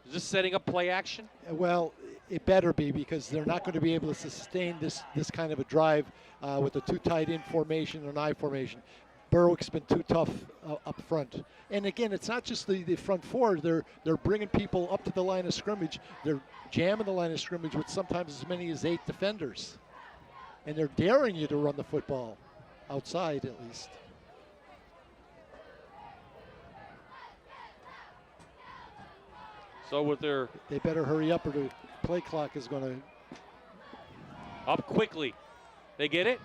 Is this setting up play action? Well, it better be, because they're not going to be able to sustain this kind of a drive with a 2 tight end formation or an I formation. Berwick's been too tough up front. And again, it's not just the front 4. They're bringing people up to the line of scrimmage. They're jamming the line of scrimmage with sometimes as many as 8 defenders. And they're daring you to run the football, outside at least. So with their... They better hurry up or the play clock is going to... Up quickly. They get it?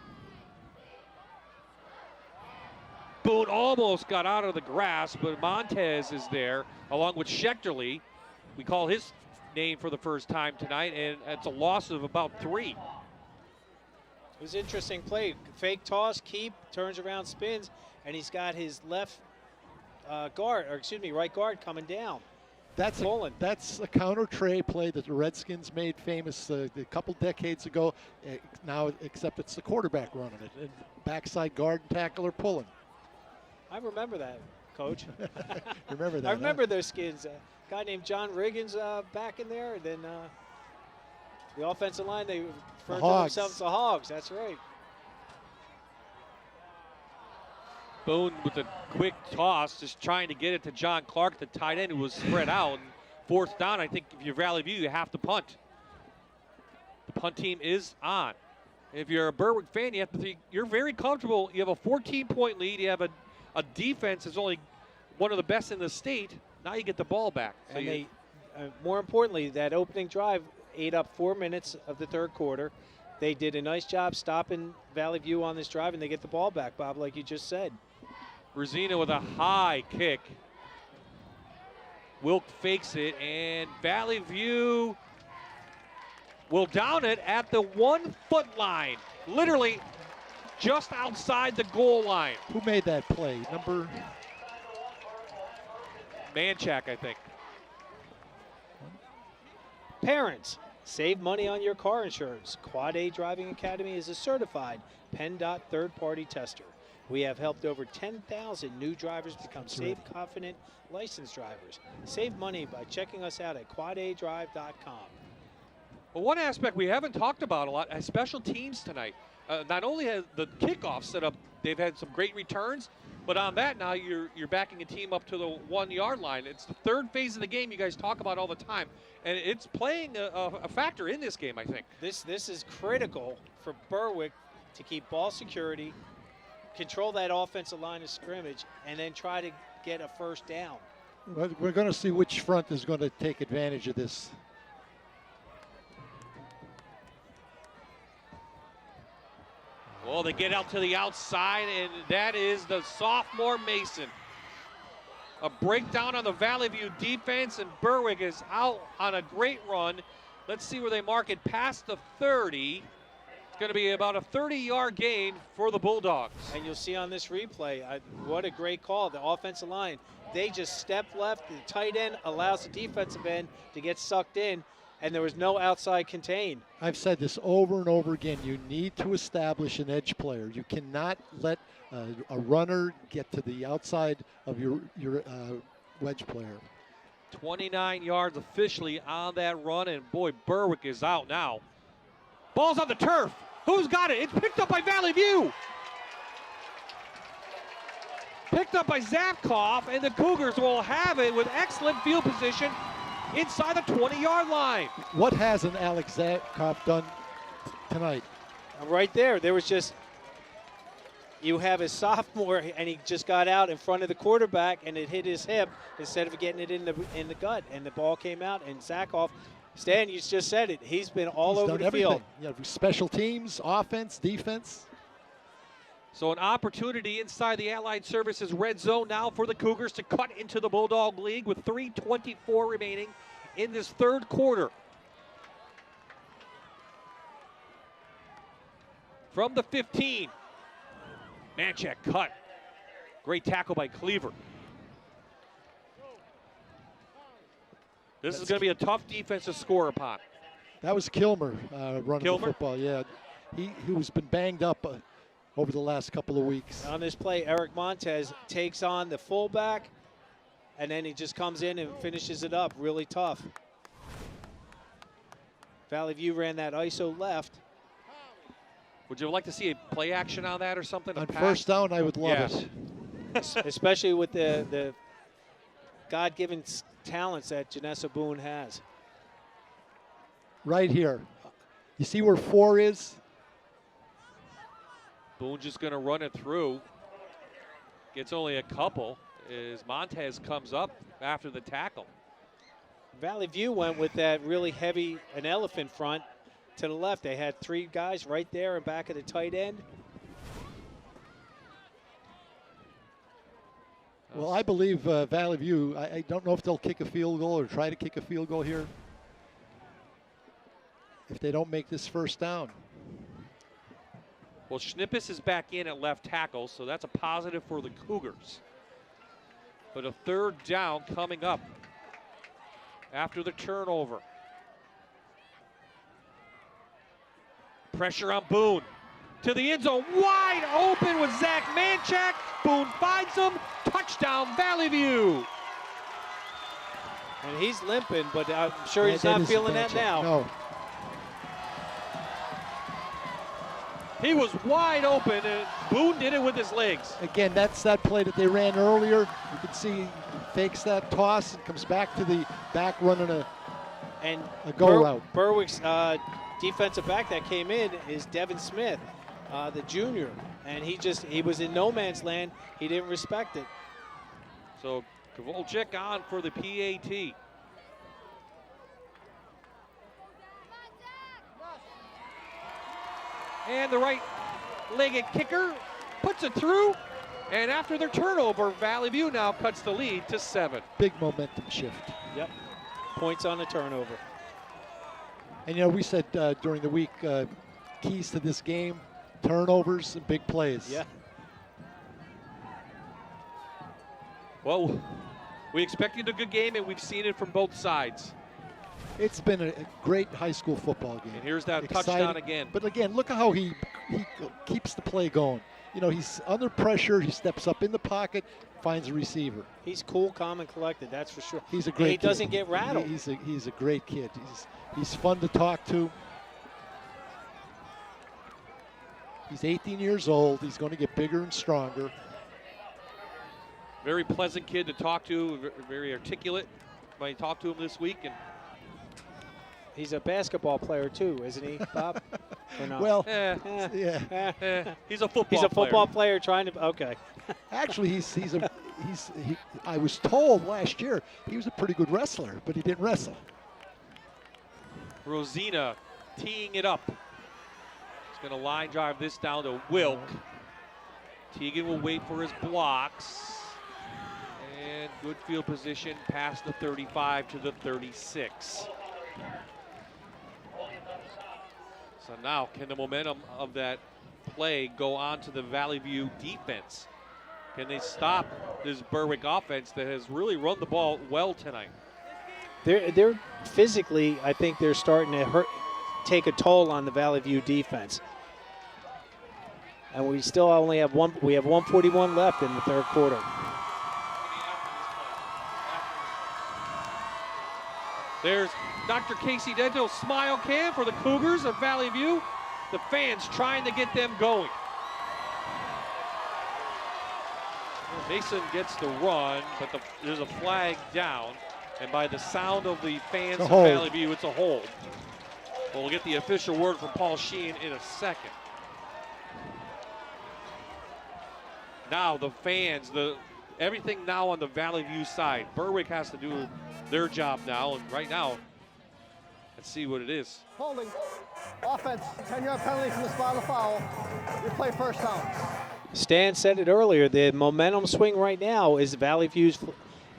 Boone almost got out of the grass, but Montez is there along with Schechterly. We call his name for the first time tonight, and it's a loss of about 3. It was an interesting play. Fake toss, keep, turns around, spins, and he's got his left right guard coming down. That's a counter tray play that the Redskins made famous a couple decades ago. Now, except it's the quarterback running it, and backside guard and tackle are pulling. I remember that, Coach. Remember that? I remember those skins. A guy named John Riggins back in there, and then the offensive line, they referred to themselves as the Hogs. That's right. Boone with a quick toss, just trying to get it to John Clark, the tight end, who was spread out. And fourth down, I think if you're Valley View, you have to punt. The punt team is on. If you're a Berwick fan, you have to think you're very comfortable. You have a 14-point lead. You have a defense that's only one of the best in the state. Now you get the ball back. So and they, more importantly, that opening drive ate up 4 minutes of the third quarter. They did a nice job stopping Valley View on this drive, and they get the ball back, Bob, like you just said. Rosina with a high kick. Wilk fakes it, and Valley View will down it at the 1 foot line, literally just outside the goal line. Who made that play? Number? Manchak, I think. Parents, save money on your car insurance. Quad A Driving Academy is a certified PennDOT third-party tester. We have helped over 10,000 new drivers become safe, confident, licensed drivers. Save money by checking us out at quadadrive.com. Well, one aspect we haven't talked about a lot is special teams tonight. Not only has the kickoff set up, they've had some great returns, but on that now you're backing a team up to the 1 yard line. It's the third phase of the game you guys talk about all the time, and it's playing a factor in this game, I think. This is critical for Berwick to keep ball security, control that offensive line of scrimmage, and then try to get a first down. We're going to see which front is going to take advantage of this. Well, they get out to the outside, and that is the sophomore Mason. A breakdown on the Valley View defense, and Berwick is out on a great run. Let's see where they mark it past the 30. It's going to be about a 30-yard gain for the Bulldogs. And you'll see on this replay, what a great call. The offensive line, they just step left. The tight end allows the defensive end to get sucked in, and there was no outside contain. I've said this over and over again. You need to establish an edge player. You cannot let a runner get to the outside of your wedge player. 29 yards officially on that run, and boy, Berwick is out now. Ball's on the turf. Who's got it? It's picked up by Valley View. Picked up by Zapkoff, and the Cougars will have it with excellent field position inside the 20-yard line. What hasn't Alex Zapkoff done tonight? Right there, there was just, you have a sophomore, and he just got out in front of the quarterback, and it hit his hip instead of getting it in the gut, and the ball came out, and Zapkoff, Stan, you just said it, he's been all over the field. Yeah, special teams, offense, defense. So an opportunity inside the Allied Services red zone now for the Cougars to cut into the Bulldog League with 3:24 remaining in this third quarter. From the 15, Manchak cut. Great tackle by Cleaver. This is going to be a tough defense to score upon. That was Kilmer running the football. Yeah, who's been banged up over the last couple of weeks. On this play, Eric Montez takes on the fullback, and then he just comes in and finishes it up really tough. Valley View ran that ISO left. Would you like to see a play action on that or something? On first down, I would love it. Especially with the God-given talents that Janessa Boone has. Right here. You see where 4 is? Boone just going to run it through. Gets only a couple as Montez comes up after the tackle. Valley View went with that really heavy, an elephant front to the left. They had 3 guys right there in back of the tight end. Well, I believe Valley View, I don't know if they'll kick a field goal or try to kick a field goal here if they don't make this first down. Well, Schnippis is back in at left tackle, so that's a positive for the Cougars. But a third down coming up after the turnover. Pressure on Boone. To the end zone, wide open with Zach Manchak. Boone finds him. Touchdown, Valley View. And he's limping, but I'm sure he's not feeling that now. No. He was wide open, and Boone did it with his legs. Again, that's that play that they ran earlier. You can see he fakes that toss and comes back to the back running a go route. Berwick's defensive back that came in is Devin Smith, the junior, and he was in no man's land. He didn't respect it. So Kowalczyk on for the PAT. And the right-legged kicker puts it through. And after their turnover, Valley View now cuts the lead to 7. Big momentum shift. Yep. Points on the turnover. And, you know, we said during the week, keys to this game, turnovers and big plays. Yeah. Well, we expected a good game, and we've seen it from both sides. It's been a great high school football game. And here's that Exciting. touchdown again. But again, look at how he keeps the play going. You know, he's under pressure. He steps up in the pocket, finds a receiver. He's cool, calm, and collected. That's for sure. He's a great. He kid. doesn't get rattled. He's a great kid. He's fun to talk to. He's 18 years old. He's going to get bigger and stronger. Very pleasant kid to talk to, very articulate. I talked to him this week, and he's a basketball player too, isn't he, Bob? Or not? Well, yeah. He's a football. He's a football player trying to. Okay. Actually, I was told last year he was a pretty good wrestler, but he didn't wrestle. Rosina teeing it up. He's going to line drive this down to Wilk. Teagan will wait for his blocks. And good field position past the 35 to the 36. So now, can the momentum of that play go on to the Valley View defense? Can they stop this Berwick offense that has really run the ball well tonight? They're physically, I think they're starting to take a toll on the Valley View defense. And we still only have we have 1:41 left in the third quarter. There's Dr. Casey Dento's smile cam for the Cougars of Valley View. The fans trying to get them going. Mason gets the run, but there's a flag down. And by the sound of the fans of Valley View, it's a hold. We'll get the official word from Paul Sheehan in a second. Now the fans, everything now on the Valley View side. Berwick has to do their job now, and right now, let's see what it is. Holding. Offense. 10-yard penalty from the spot of the foul. You play first down. Stan said it earlier. The momentum swing right now is Valley View's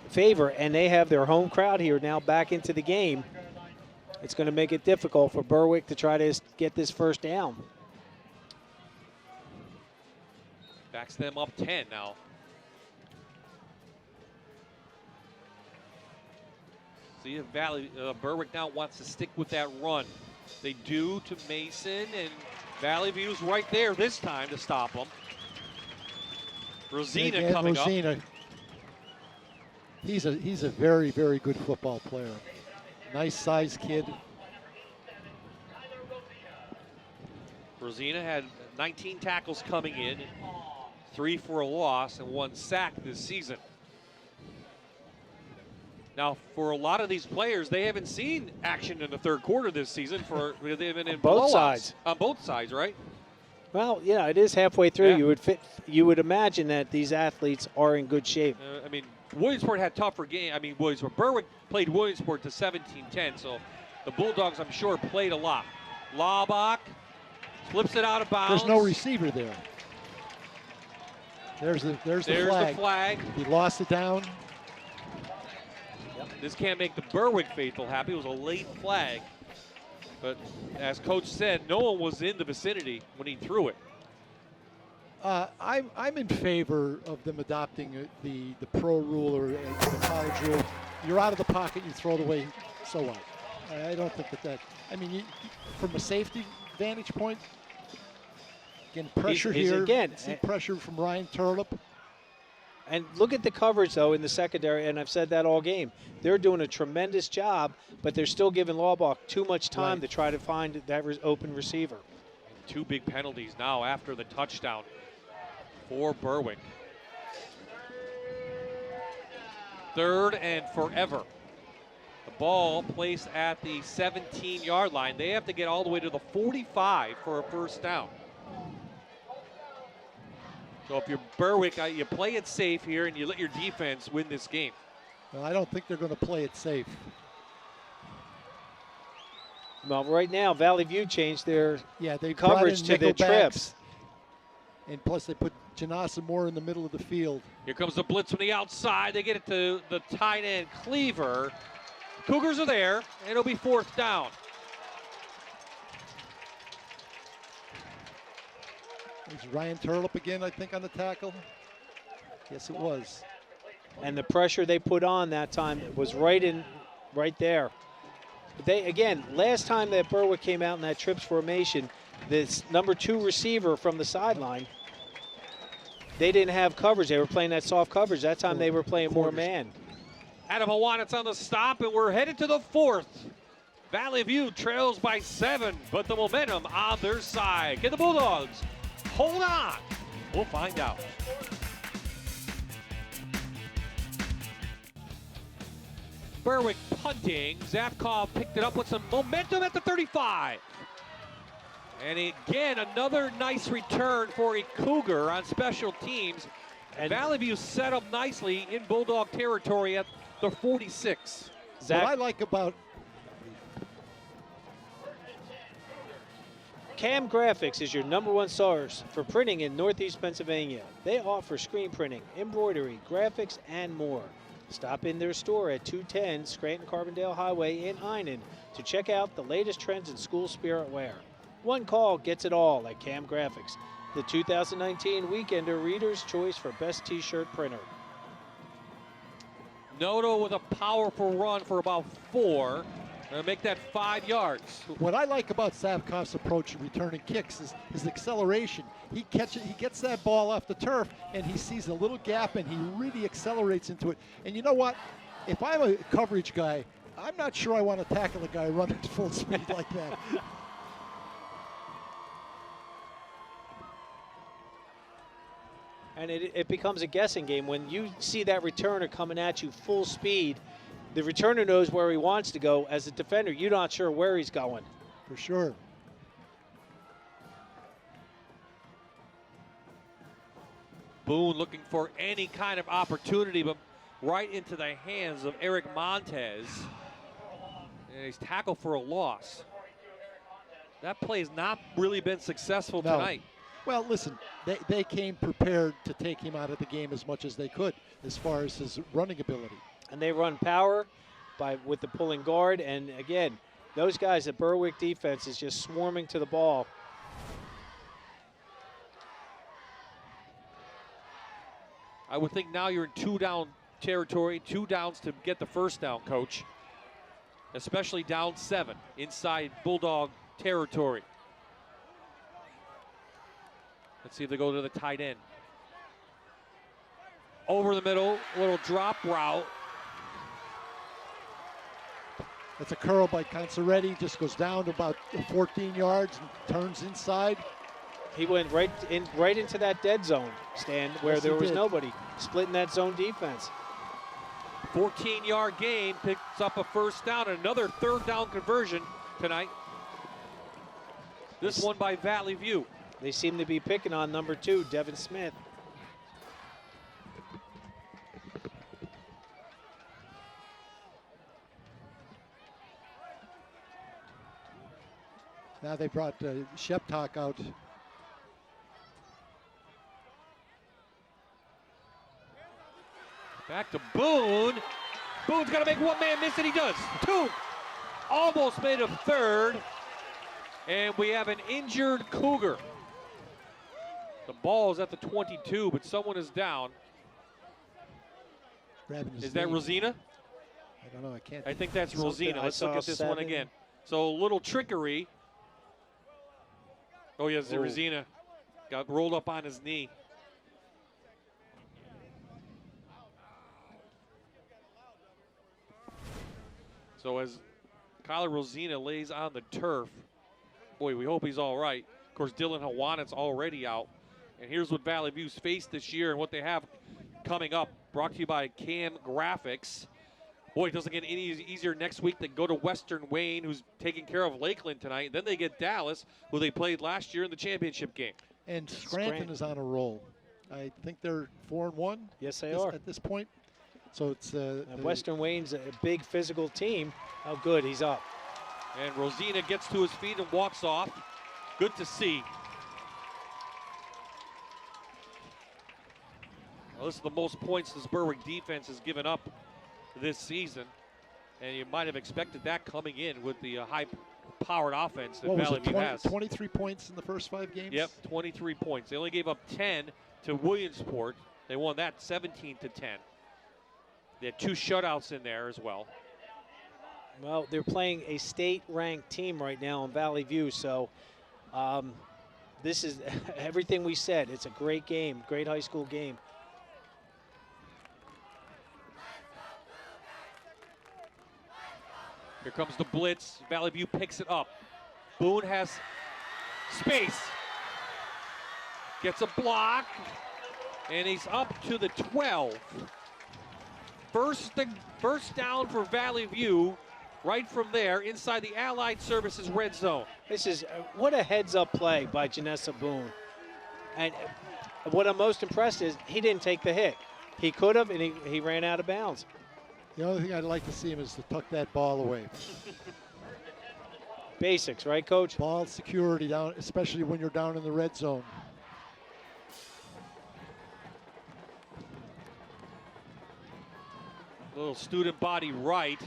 favor, and they have their home crowd here now back into the game. It's going to make it difficult for Berwick to try to get this first down. Backs them up 10 now. See if Berwick now wants to stick with that run. They do to Mason, and Valley View's right there this time to stop them. Rosina coming up. He's a very, very good football player. Nice sized kid. Rosina had 19 tackles coming in, 3 for a loss, and 1 sack this season. Now, for a lot of these players, they haven't seen action in the third quarter this season. They've been in both blowouts. sides. On both sides, right? Well, yeah, it is halfway through. Yeah. You would imagine that these athletes are in good shape. I mean, Williamsport had tougher game. I mean, Berwick played Williamsport to 17-10, so the Bulldogs, I'm sure, played a lot. Laubach flips it out of bounds. There's no receiver there. There's the flag. He lost it down. This can't make the Berwick faithful happy. It was a late flag. But as Coach said, no one was in the vicinity when he threw it. I'm in favor of them adopting the pro rule or the college rule. You're out of the pocket, you throw it away, so what? I don't think that I mean, from a safety vantage point, again, pressure here. See pressure from Ryan Turlip. And look at the coverage, though, in the secondary, and I've said that all game. They're doing a tremendous job, but they're still giving Laubach too much time to try to find that open receiver. 2 big penalties now after the touchdown for Berwick. 3rd and forever. The ball placed at the 17-yard line. They have to get all the way to the 45 for a first down. So if you're Berwick, you play it safe here and you let your defense win this game. Well, I don't think they're going to play it safe. Well, right now, Valley View changed their they coverage to their trips. And plus, they put Janasa more in the middle of the field. Here comes the blitz from the outside. They get it to the tight end, Cleaver. Cougars are there, and it'll be 4th down. It was Ryan Turlip again, I think, on the tackle. Yes, it was. And the pressure they put on that time was right there. But they, again, last time that Berwick came out in that trips formation, this number 2 receiver from the sideline, they didn't have coverage. They were playing that soft coverage. That time they were playing more man. Adam Hawanitz on the stop, and we're headed to the 4th. Valley View trails by 7, but the momentum on their side. Can the Bulldogs hold on? We'll find out. Berwick punting. Zafkov picked it up with some momentum at the 35. And again, another nice return for a Cougar on special teams. And Valley View set up nicely in Bulldog territory at the 46. What I like about Cam Graphics is your #1 source for printing in Northeast Pennsylvania. They offer screen printing, embroidery, graphics, and more. Stop in their store at 210 Scranton-Carbondale Highway in Einan to check out the latest trends in school spirit wear. One call gets it all at Cam Graphics, the 2019 Weekender Reader's Choice for Best T-Shirt Printer. Noto with a powerful run for about 4. Make that 5 yards. What I like about Zafkov's approach in returning kicks is his acceleration. He gets that ball off the turf, and he sees a little gap, and he really accelerates into it. And you know what? If I'm a coverage guy, I'm not sure I want to tackle a guy running at full speed like that. And it becomes a guessing game. When you see that returner coming at you full speed, the returner knows where he wants to go. As a defender, you're not sure where he's going. For sure. Boone looking for any kind of opportunity, but right into the hands of Eric Montez. And he's tackled for a loss. That play has not really been successful tonight. Well, listen, they came prepared to take him out of the game as much as they could as far as his running ability. And they run power with the pulling guard. And again, those guys at Berwick defense is just swarming to the ball. I would think now you're in 2-down territory, 2 downs to get the first down, Coach. Especially down 7 inside Bulldog territory. Let's see if they go to the tight end. Over the middle, little drop route. It's a curl by Consaretti, just goes down to about 14 yards and turns inside. He went right into that dead zone, Stan, where there was nobody, splitting that zone defense. 14-yard gain, picks up a first down, another 3rd down conversion tonight. This one by Valley View. They seem to be picking on number 2, Devin Smith. Now they brought Sheptok out. Back to Boone. Boone's got to make one man miss, and he does. 2. Almost made a 3rd. And we have an injured Cougar. The ball is at the 22, but someone is down. Is that Rosina? I don't know. I can't. I think that's Rosina. Let's look at this one again. So a little trickery. Oh, yes, Rosina got rolled up on his knee. So as Kyler Rosina lays on the turf, boy, we hope he's all right. Of course, Dylan Hawanitz already out. And here's what Valley View's faced this year and what they have coming up. Brought to you by Cam Graphics. Boy, it doesn't get any easier next week. They go to Western Wayne, who's taking care of Lakeland tonight. Then they get Dallas, who they played last year in the championship game. And Scranton is on a roll. I think they're 4-1. Yes, they are at this point. So it's Western Wayne's a big physical team. Oh, good, he's up. And Rosina gets to his feet and walks off. Good to see. Well, this is the most points this Berwick defense has given up this season. And you might have expected that coming in with the high powered offense that What was Valley it, View has. 23 points in the first 5 games? Yep, 23 points. They only gave up 10 to Williamsport. They won that 17-10. They had 2 shutouts in there as well. Well, they're playing a state-ranked team right now in Valley View, so this is everything we said. It's a great game, great high school game. Here comes the blitz. Valley View picks it up. Boone has space. Gets a block, and he's up to the 12. First down for Valley View. Right from there, inside the Allied Services red zone. This is what a heads-up play by Janessa Boone. And what I'm most impressed is he didn't take the hit. He could have, and he ran out of bounds. The only thing I'd like to see him is to tuck that ball away. Basics, right, Coach? Ball security down, especially when you're down in the red zone. Little student body right.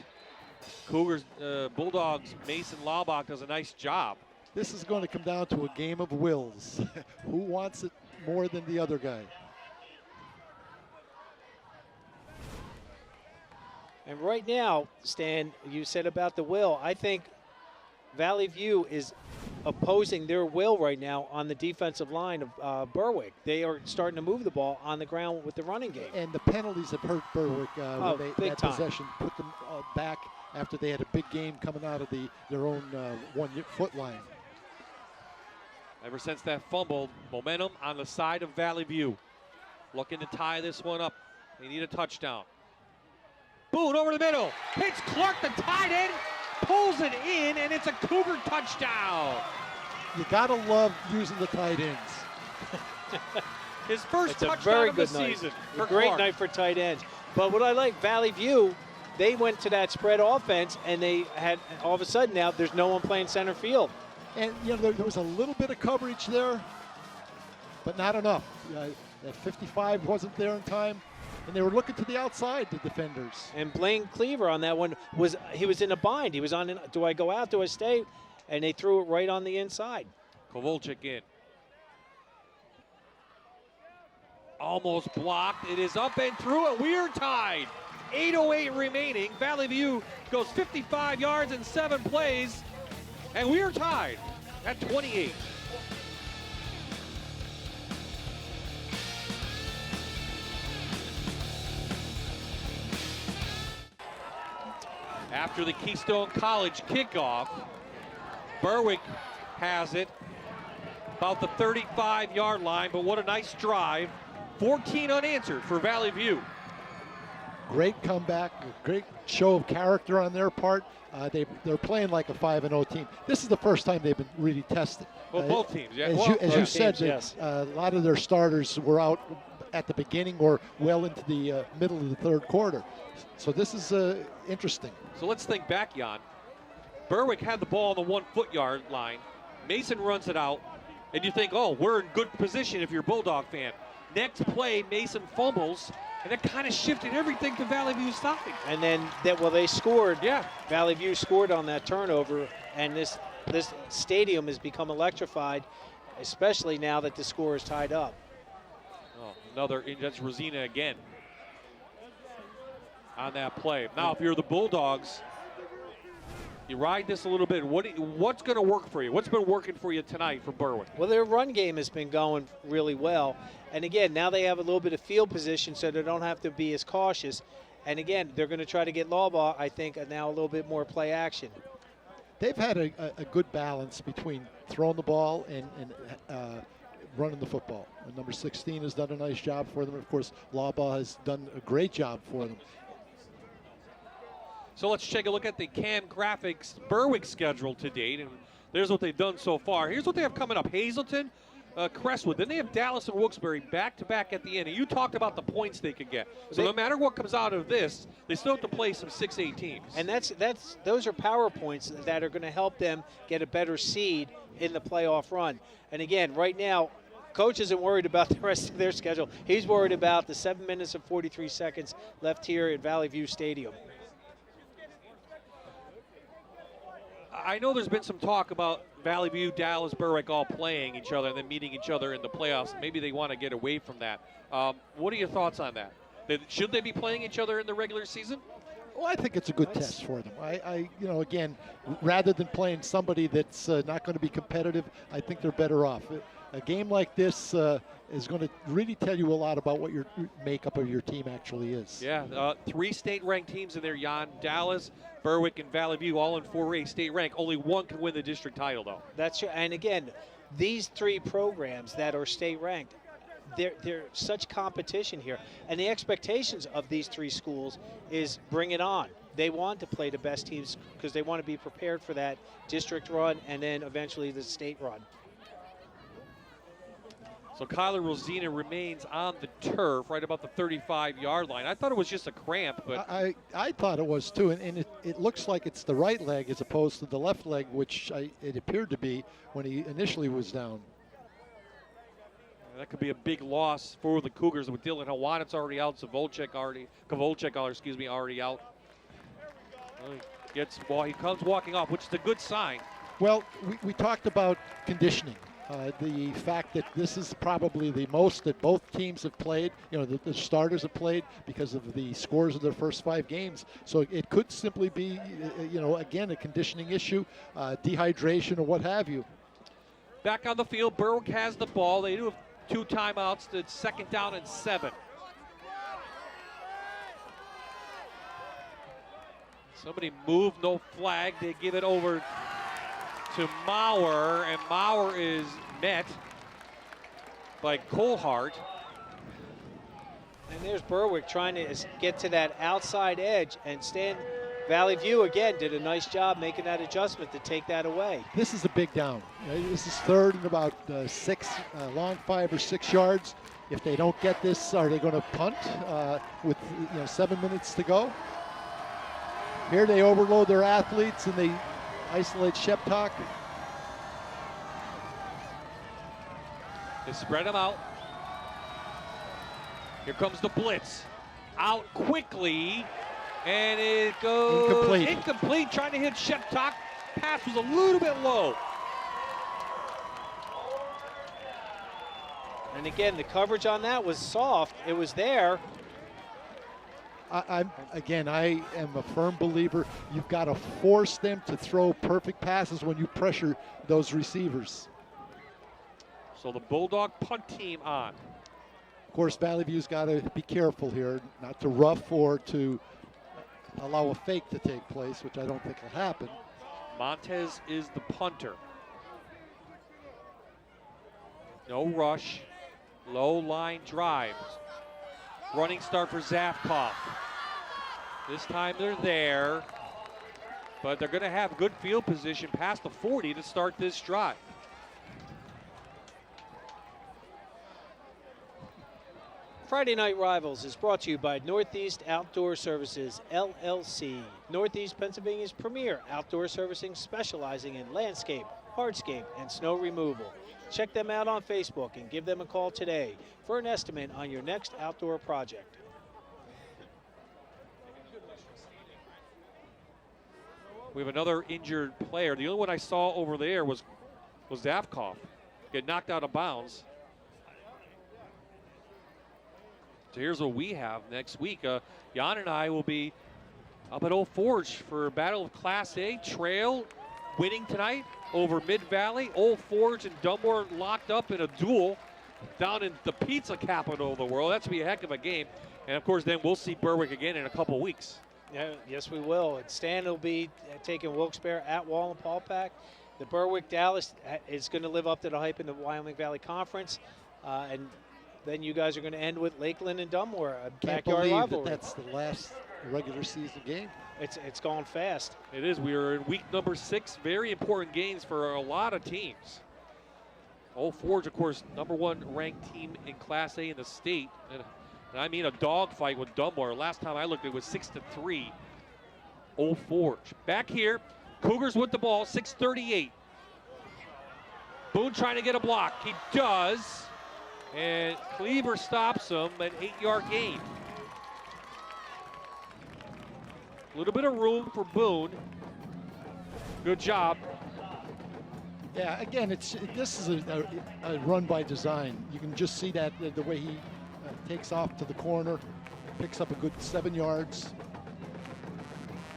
Cougars, Bulldogs, Mason Laubach does a nice job. This is going to come down to a game of wills. Who wants it more than the other guy? And right now, Stan, you said about the will. I think Valley View is opposing their will right now on the defensive line of Berwick. They are starting to move the ball on the ground with the running game. And the penalties have hurt Berwick when that time. possession put them back after they had a big game coming out of their own 1 foot line. Ever since that fumble, momentum on the side of Valley View. Looking to tie this one up. They need a touchdown. Boone over the middle. Hits Clark, the tight end. Pulls it in, and it's a Cougar touchdown. You got to love using the tight ends. His first It's a touchdown very of good the night. season. A great night for tight ends. But what I like, Valley View, they went to that spread offense, and they had all of a sudden now there's no one playing center field. And there was a little bit of coverage there, but not enough. That 55 wasn't there in time, and they were looking to the outside, the defenders. And Blaine Cleaver on that one was in a bind. He was on. Do I go out? Do I stay? And they threw it right on the inside. Kowalczyk in. Almost blocked. It is up and through it. We're tied. 8:08 remaining. Valley View goes 55 yards in 7 plays. And we're tied at 28. After the Keystone College kickoff, Berwick has it about the 35-yard line, but what a nice drive. 14 unanswered for Valley View. Great comeback, a great show of character on their part. They're playing like a 5-0 team. This is the first time they've been really tested. Well, both teams, yeah. As you said, teams, yes. A lot of their starters were out at the beginning or well into the middle of the third quarter. So this is interesting. So let's think back, Jan. Berwick had the ball on the 1 foot-yard line. Mason runs it out, and you think, oh, we're in good position if you're a Bulldog fan. Next play, Mason fumbles, and it kind of shifted everything to Valley View's side. And then they scored. Yeah. Valley View scored on that turnover, and this stadium has become electrified, especially now that the score is tied up. Oh, that's Rosina again on that play. Now, if you're the Bulldogs, you ride this a little bit. What's going to work for you? What's been working for you tonight for Berwick? Well, their run game has been going really well. And again, now they have a little bit of field position, so they don't have to be as cautious. And again, they're going to try to get Laubach, I think, now a little bit more play action. They've had a good balance between throwing the ball and running the football. And number 16 has done a nice job for them. Of course, Laubach has done a great job for them. So let's take a look at the CAM Graphics Berwick schedule to date, and there's what they've done so far. Here's what they have coming up. Hazelton, Crestwood. Then they have Dallas and Wilkes-Barre back-to-back at the end. And you talked about the points they could get. So no matter what comes out of this, they still have to play some 6A teams. And those are power points that are going to help them get a better seed in the playoff run. And again, right now, Coach isn't worried about the rest of their schedule. He's worried about the 7 minutes and 43 seconds left here at Valley View Stadium. I know there's been some talk about Valley View, Dallas, Berwick all playing each other and then meeting each other in the playoffs. Maybe they want to get away from that. What are your thoughts on that? Should they be playing each other in the regular season? Well, I think it's a good test for them. Again, rather than playing somebody that's not going to be competitive, I think they're better off. A game like this is going to really tell you a lot about what your makeup of your team actually is. Yeah, 3 state-ranked teams in there, Jan. Dallas, Berwick, and Valley View all in 4A state rank. Only one can win the district title, though. That's true. And again, these 3 programs that are state ranked, there's such competition here. And the expectations of these 3 schools is bring it on. They want to play the best teams because they want to be prepared for that district run and then eventually the state run. So Kyler Rosina remains on the turf right about the 35-yard line. I thought it was just a cramp, but I thought it was too, and it looks like it's the right leg as opposed to the left leg, which it appeared to be when he initially was down. That could be a big loss for the Cougars with Dylan Hawanitz already out, Kovalchik already out. He comes walking off, which is a good sign. Well, we talked about conditioning. The fact that this is probably the most that both teams have played, the starters have played because of the scores of their first 5 games. So it could simply be, again, a conditioning issue, dehydration or what have you. Back on the field, Berwick has the ball. They do have 2 timeouts. It's 2nd down and 7. Somebody moved, no flag. They give it over to Maurer, and Maurer is met by Colehart. And there's Berwick trying to get to that outside edge and stand. Valley View again did a nice job making that adjustment to take that away. This is a big down. This is 3rd and about 6, long 5 or 6 yards. If they don't get this, are they going to punt with 7 minutes to go? Here they overload their athletes and they isolate Sheptock. They spread them out. Here comes the blitz. Out quickly, and it goes incomplete. Trying to hit Sheptock. Pass was a little bit low. And again, the coverage on that was soft. It was there. I am a firm believer you've got to force them to throw perfect passes when you pressure those receivers. So the Bulldog punt team on. Of course, Valley View's got to be careful here, not to rough or to allow a fake to take place, which I don't think will happen. Montez is the punter. No rush, low line drives. Running start for Zafkoff. This time they're there, but they're going to have good field position past the 40 to start this drive. Friday Night Rivals is brought to you by Northeast Outdoor Services, LLC. Northeast Pennsylvania's premier outdoor servicing specializing in landscape, hardscape, and snow removal. Check them out on Facebook and give them a call today for an estimate on your next outdoor project. We have another injured player. The only one I saw over there was Zafkoff get knocked out of bounds. So here's what we have next week. Jan and I will be up at Old Forge for a battle of Class A. Trail winning tonight over Mid-Valley. Old Forge and Dunmore locked up in a duel down in the pizza capital of the world. That's going to be a heck of a game. And, of course, then we'll see Berwick again in a couple weeks. Yeah, yes, we will. And Stan will be taking Wilkes-Barre at Wallen-Paulpack. The Berwick-Dallas is going to live up to the hype in the Wyoming Valley Conference. And then you guys are going to end with Lakeland and Dunmore, a backyard rivalry. That's the last regular season game. It's gone fast. It is. We are in week number 6. Very important games for a lot of teams. Old Forge, of course, #1 ranked team in Class A in the state. And I mean a dogfight with Dunmore. Last time I looked, it was 6-3. Old Forge. Back here, Cougars with the ball, 6:38. Boone trying to get a block. He does. And Cleaver stops him, an 8-yard gain. A little bit of room for Boone. Good job. Yeah, again, this is a run by design. You can just see that the way he takes off to the corner, picks up a good 7 yards.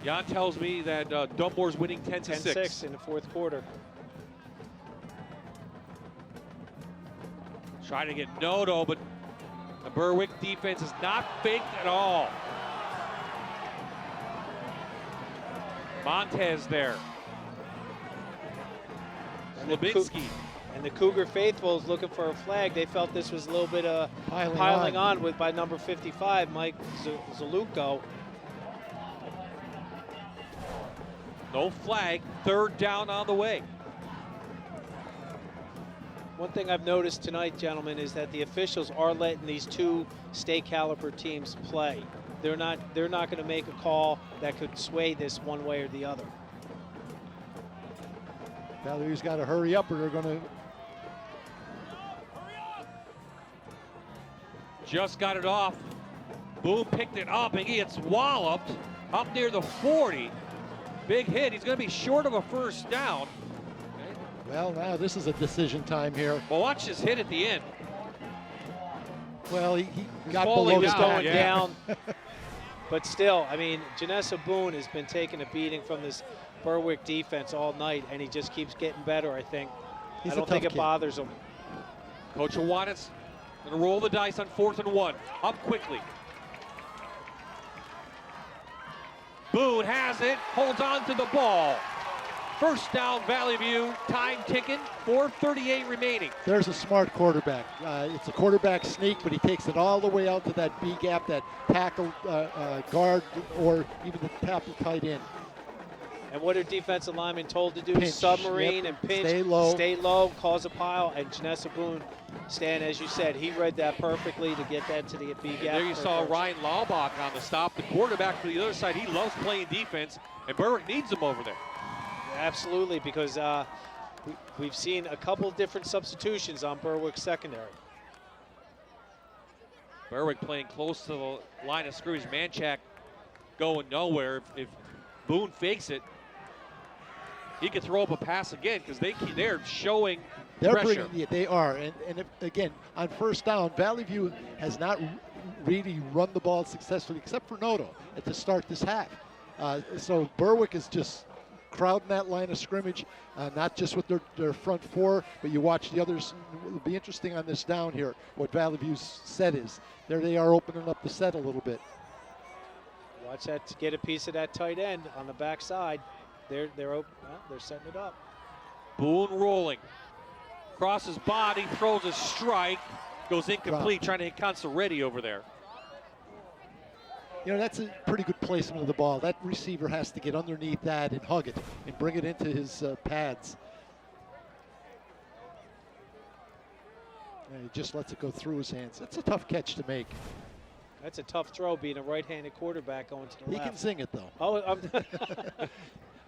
Jan tells me that Dunmore's winning 10-6. 10-6 in the fourth quarter. Trying to get Noto, but the Berwick defense is not faked at all. Montez there. Slabinski. And the Cougar faithful is looking for a flag. They felt this was a little bit of piling on with by number 55, Mike Zaluko. No flag, third down on the way. One thing I've noticed tonight, gentlemen, is that the officials are letting these two state caliber teams play. They're not going to make a call that could sway this one way or the other. Valley View's got to hurry up or they're going to. Just got it off. Boone picked it up and he gets walloped up near the 40. Big hit. He's going to be short of a first down. Well, now this is a decision time here. Well, watch this hit at the end. Well, he got below down. Going down. But still, I mean, Janessa Boone has been taking a beating from this Berwick defense all night, and he just keeps getting better, I think. I don't think it bothers him. Coach Awanis going to roll the dice on 4th and 1. Up quickly. Boone has it, holds on to the ball. First down, Valley View, time ticking, 4:38 remaining. There's a smart quarterback. It's a quarterback sneak, but he takes it all the way out to that B gap, that tackle guard, or even the tackle tight end. And what are defensive linemen told to do? Pinch. Submarine Yep. and pinch. Stay low, cause a pile, and Janessa Boone, Stan, as you said, he read that perfectly to get that to the B gap. There you saw Ryan Laubach on the stop. The quarterback for the other side, he loves playing defense, and Berwick needs him over there. Absolutely, because we've seen a couple different substitutions on Berwick's secondary. Berwick playing close to the line of scrimmage. Manchak going nowhere. If Boone fakes it, he could throw up a pass again because they're showing pressure. They are, and if, again, on first down, Valley View has not really run the ball successfully, except for Noto at the start this half. So Berwick is just crowding that line of scrimmage, not just with their front four, but you watch the others. It'll be interesting on this down here what Valley View's set is. There they are opening up the set a little bit. Watch that to get a piece of that tight end on the backside. They're open. Well, they're setting it up. Boone rolling. Crosses body, throws a strike, goes incomplete, trying to hit Consaretti over there. You know, that's a pretty good placement of the ball. That receiver has to get underneath that and hug it and bring it into his pads. And he just lets it go through his hands. That's a tough catch to make. That's a tough throw, being a right-handed quarterback going to the left. He can sing it, though. Oh,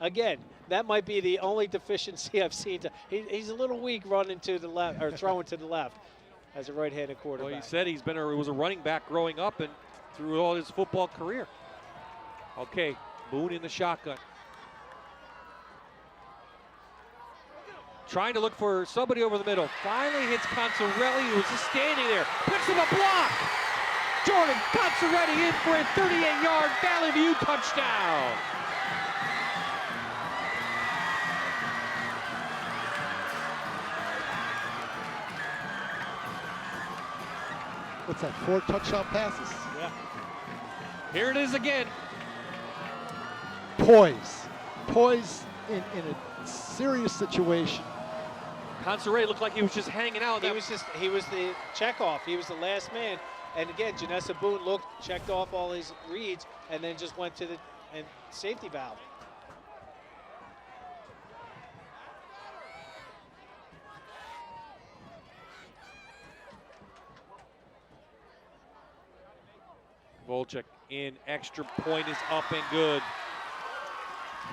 again, that might be the only deficiency I've seen. He's a little weak running to the left, or throwing to the left as a right-handed quarterback. Well, he said he was a running back growing up and through all his football career. Okay, Boone in the shotgun. Trying to look for somebody over the middle. Finally hits Consaretti, who was just standing there. Picks him a block. Jordan Consaretti in for a 38-yard Valley View touchdown. What's that, 4 touchdown passes? Yeah. Here it is again. Poise in a serious situation. Consaretti looked like he was just hanging out. He was the checkoff. He was the last man. And again, Janessa Boone checked off all his reads, and then just went to the safety valve. Volchek in, extra point is up and good.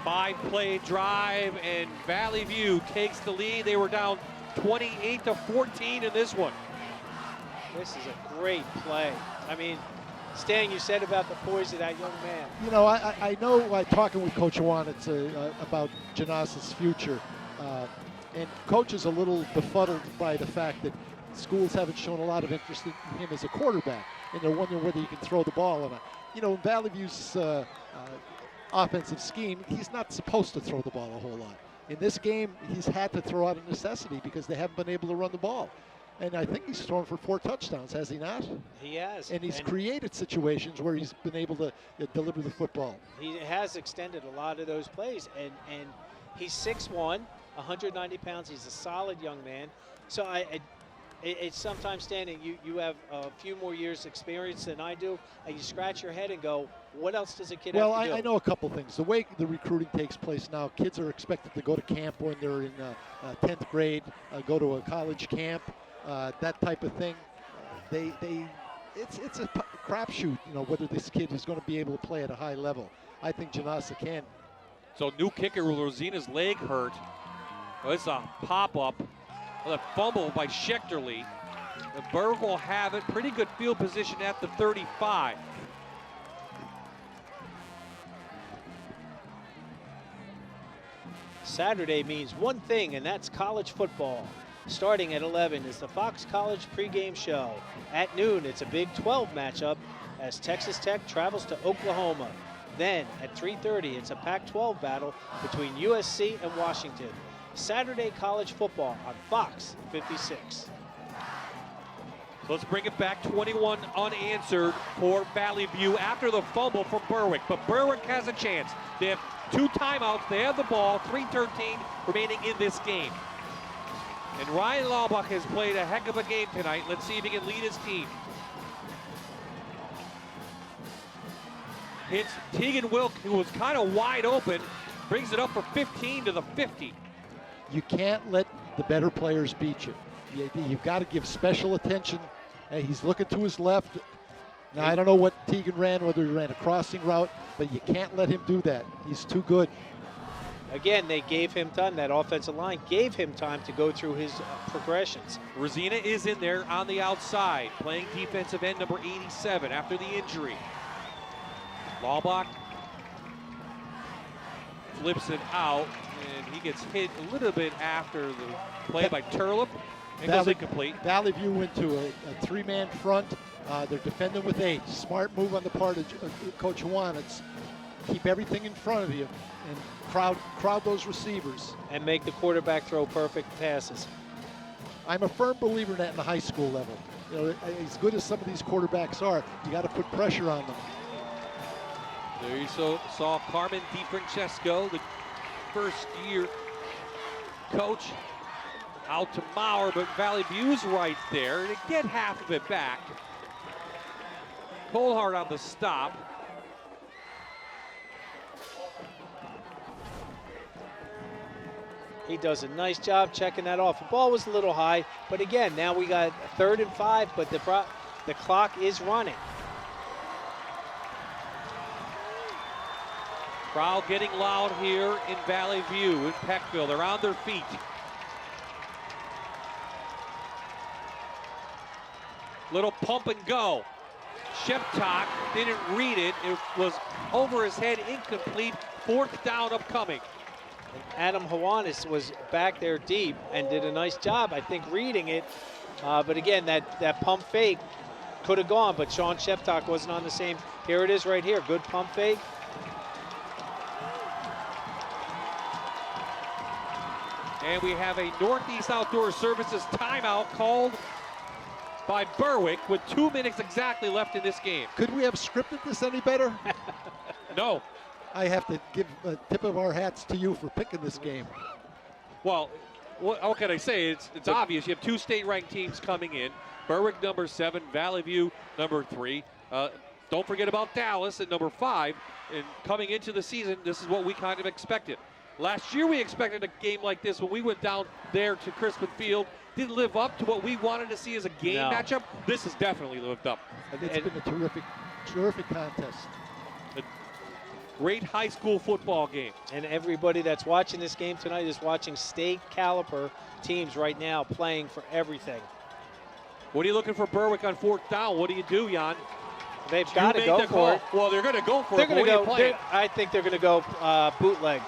5-play drive, and Valley View takes the lead. They were down 28-14 in this one. This is a great play. I mean, Stan, you said about the poise of that young man. You know, I know talking with Coach Wanitz about Janas's future, and Coach is a little befuddled by the fact that schools haven't shown a lot of interest in him as a quarterback, and they're wondering whether he can throw the ball. And you know, in Valley View's offensive scheme, he's not supposed to throw the ball a whole lot. In this game, he's had to throw out of necessity because they haven't been able to run the ball. And I think he's thrown for 4 touchdowns, has he not? He has. And he's created situations where he's been able to deliver the football. He has extended a lot of those plays, and he's 6'1", 190 pounds. He's a solid young man. So it's sometimes, Stan, you have a few more years experience than I do, and you scratch your head and go, what else does a kid have to do? I know a couple things. The way the recruiting takes place now, kids are expected to go to camp when they're in 10th grade, go to a college camp, that type of thing. It's a crapshoot, you know, whether this kid is going to be able to play at a high level. I think Janasa can. So new kicker, Rosina's leg hurt. Oh, it's a pop-up. A fumble by Schechterly. The Berwick will have it. Pretty good field position at the 35. Saturday means one thing, and that's college football. Starting at 11 is the Fox College pregame show. At noon, it's a Big 12 matchup as Texas Tech travels to Oklahoma. Then at 3:30, it's a Pac-12 battle between USC and Washington. Saturday college football on Fox 56. Let's bring it back. 21 unanswered for Valley View after the fumble from Berwick. But Berwick has a chance. They have 2 timeouts. They have the ball. 3:13 remaining in this game. And Ryan Laubach has played a heck of a game tonight. Let's see if he can lead his team. Hits Tegan Wilk, who was kind of wide open. Brings it up for 15 to the 50. You can't let the better players beat you. You've got to give special attention. Hey, he's looking to his left. Now, I don't know what Tegan ran, whether he ran a crossing route, but you can't let him do that. He's too good. Again, they gave him time. That offensive line gave him time to go through his progressions. Rosina is in there on the outside, playing defensive end number 87 after the injury. Laubach flips it out, and he gets hit a little bit after the play by Turlip. It goes incomplete. Valley View went to a 3-man front. They're defending with 8. Smart move on the part of Coach Wanitz. Keep everything in front of you and crowd those receivers. And make the quarterback throw perfect passes. I'm a firm believer in that in the high school level. You know, as good as some of these quarterbacks are, you got to put pressure on them. There you saw Carmen DiFrancesco, the first-year coach, out to Maurer, but Valley View's right there to get half of it back. Colehart on the stop. He does a nice job checking that off. The ball was a little high, but again, now we got 3rd and 5, but the clock is running. Crowd getting loud here in Valley View, in Peckville. They're on their feet. Little pump and go. Sheptock didn't read it. It was over his head, incomplete. 4th down upcoming. And Adam Hawanis was back there deep and did a nice job, I think, reading it. But again, that pump fake could have gone, but Sean Sheptock wasn't on the same. Here it is right here. Good pump fake. And we have a Northeast Outdoor Services timeout called by Berwick with 2 minutes exactly left in this game. Could we have scripted this any better? No. I have to give a tip of our hats to you for picking this game. Well, what can I say? It's obvious. You have 2 state-ranked teams coming in. Berwick, number 7, Valley View, number 3. Don't forget about Dallas at number 5. And coming into the season, this is what we kind of expected. Last year we expected a game like this when we went down there to Crispin Field. Didn't live up to what we wanted to see as a game matchup. This has definitely lived up. It's been a terrific contest. A great high school football game. And everybody that's watching this game tonight is watching state caliber teams right now playing for everything. What are you looking for Berwick on 4th down? What do you do, Jan? They've got to go for it. Well, they're going to go for They're it. going to go. I think they're going to go bootleg.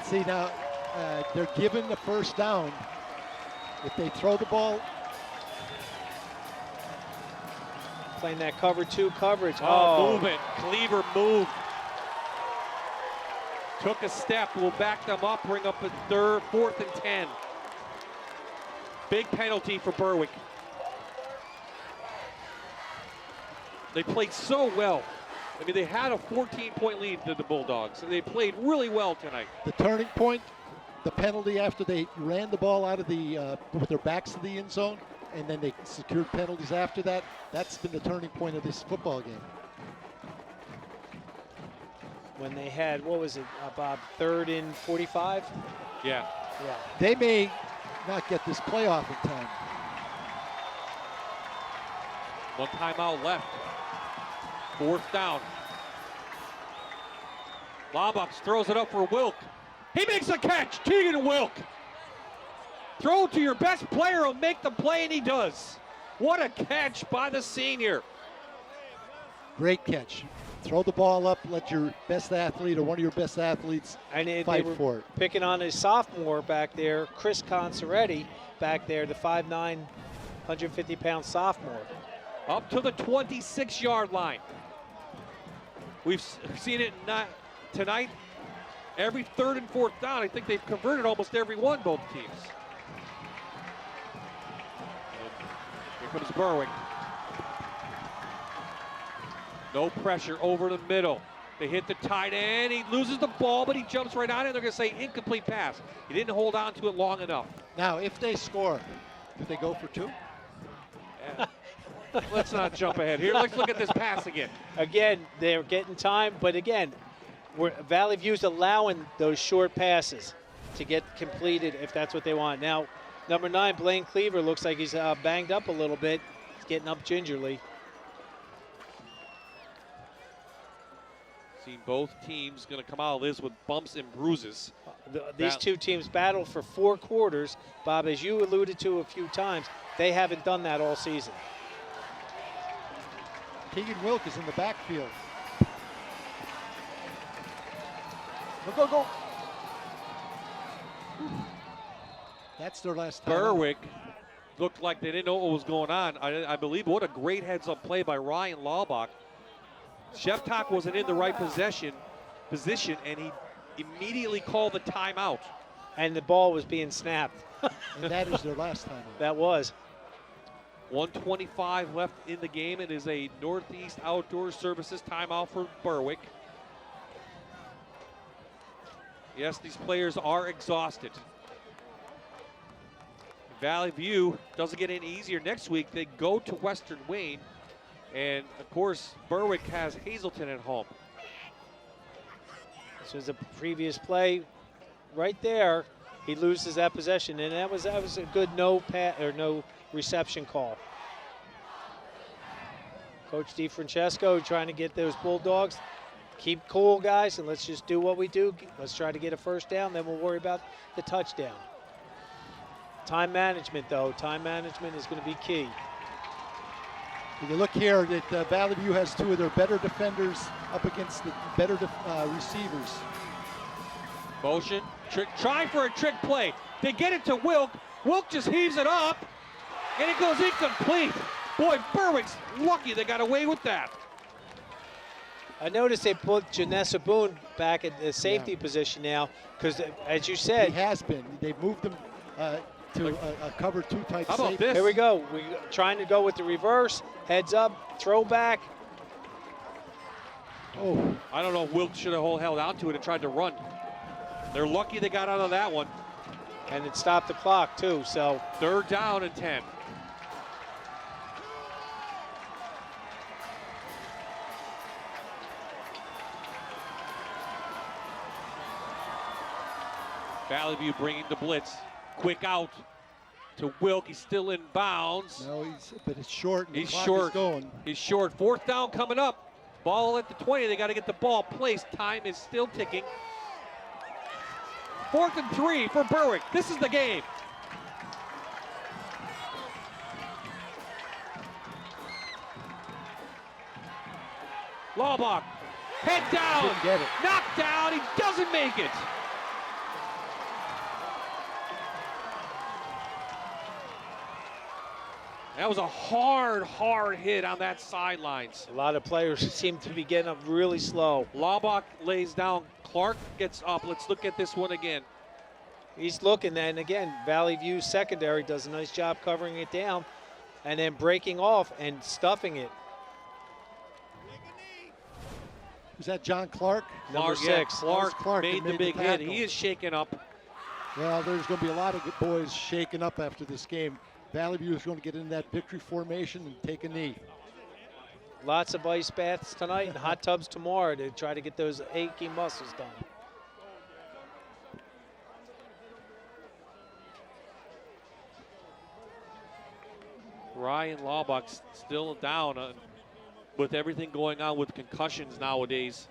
See now, they're given the first down. If they throw the ball, playing that cover 2 coverage. Movement. Cleaver moved. Took a step. Will back them up. Bring up a 4th and 10. Big penalty for Berwick. They played so well. I mean, they had a 14-point lead to the Bulldogs, and they played really well tonight. The turning point, the penalty after they ran the ball out of the with their backs to the end zone, and then they secured penalties after that. That's been the turning point of this football game. When they had, what was it, Bob, 3rd and 45? Yeah. They may not get this playoff in time. 1 timeout left. 4th down. Lombok throws it up for Wilk. He makes a catch. Tegan Wilk. Throw to your best player who'll make the play, and he does. What a catch by the senior. Great catch. Throw the ball up, let your best athlete or one of your best athletes fight for it. Picking on his sophomore back there, Chris Conceretti back there, the 5'9", 150-pound sophomore. Up to the 26-yard line. We've seen it tonight. Every 3rd and 4th down, I think they've converted almost every one, both teams. And here comes Berwick. No pressure over the middle. They hit the tight end. He loses the ball, but he jumps right on it. They're going to say incomplete pass. He didn't hold on to it long enough. Now, if they score, do they go for 2? Yeah. Let's not jump ahead here. Let's look at this pass again. Again, they're getting time, but again, Valley View's allowing those short passes to get completed if that's what they want. Now, number 9, Blaine Cleaver, looks like he's banged up a little bit. He's getting up gingerly. Seen both teams going to come out of this with bumps and bruises. These two teams battle for 4 quarters. Bob, as you alluded to a few times, they haven't done that all season. Tegan Wilk is in the backfield. Go. That's their last time. Berwick looked like they didn't know what was going on. I believe what a great heads-up play by Ryan Laubach. Sheftak wasn't in the right position, and he immediately called the timeout. And the ball was being snapped. And that is their last time. That was. 1:25 left in the game. It is a Northeast Outdoor Services timeout for Berwick. Yes, these players are exhausted. Valley View doesn't get any easier next week. They go to Western Wayne. And, of course, Berwick has Hazelton at home. This was a previous play right there. He loses that possession, and that was a good no reception call. Coach DiFrancesco trying to get those Bulldogs. Keep cool, guys, and let's just do what we do. Let's try to get a first down, then we'll worry about the touchdown. Time management, though. Time management is going to be key. You look here that Valley View has 2 of their better defenders up against the better receivers. Motion, try for a trick play. They get it to Wilk. Wilk just heaves it up, and it goes incomplete. Boy, Berwick's lucky they got away with that. I noticed they put Janessa Boone back at the safety position now because, as you said, he has been. They've moved him to a cover 2 type How about safety. this? Here we go. We're trying to go with the reverse, heads up, throw back. Oh, I don't know if Wilk should have held on to it and tried to run. They're lucky they got out of that one. And it stopped the clock, too, so. 3rd down and 10. Valley View bringing the blitz. Quick out to Wilk. He's still in bounds. no, but it's short. And He's the clock short. Is going. He's short. 4th down coming up. Ball at the 20. They got to get the ball placed. Time is still ticking. 4th and 3 for Berwick. This is the game. Laubach, head down, Didn't get it. knocked down, he doesn't make it. That was a hard hit on that sidelines. A lot of players seem to be getting up really slow. Laubach lays down, Clark gets up. Let's look at this one again. He's looking, and again, Valley View secondary does a nice job covering it down and then breaking off and stuffing it. Is that John Clark? Number 6. Clark made the big hit. tackle. He is shaken up. Well, there's going to be a lot of good boys shaken up after this game. Valley View is going to get in that victory formation and take a knee. Lots of ice baths tonight and hot tubs tomorrow to try to get those achy muscles done. Ryan Laubach still down with everything going on with concussions nowadays.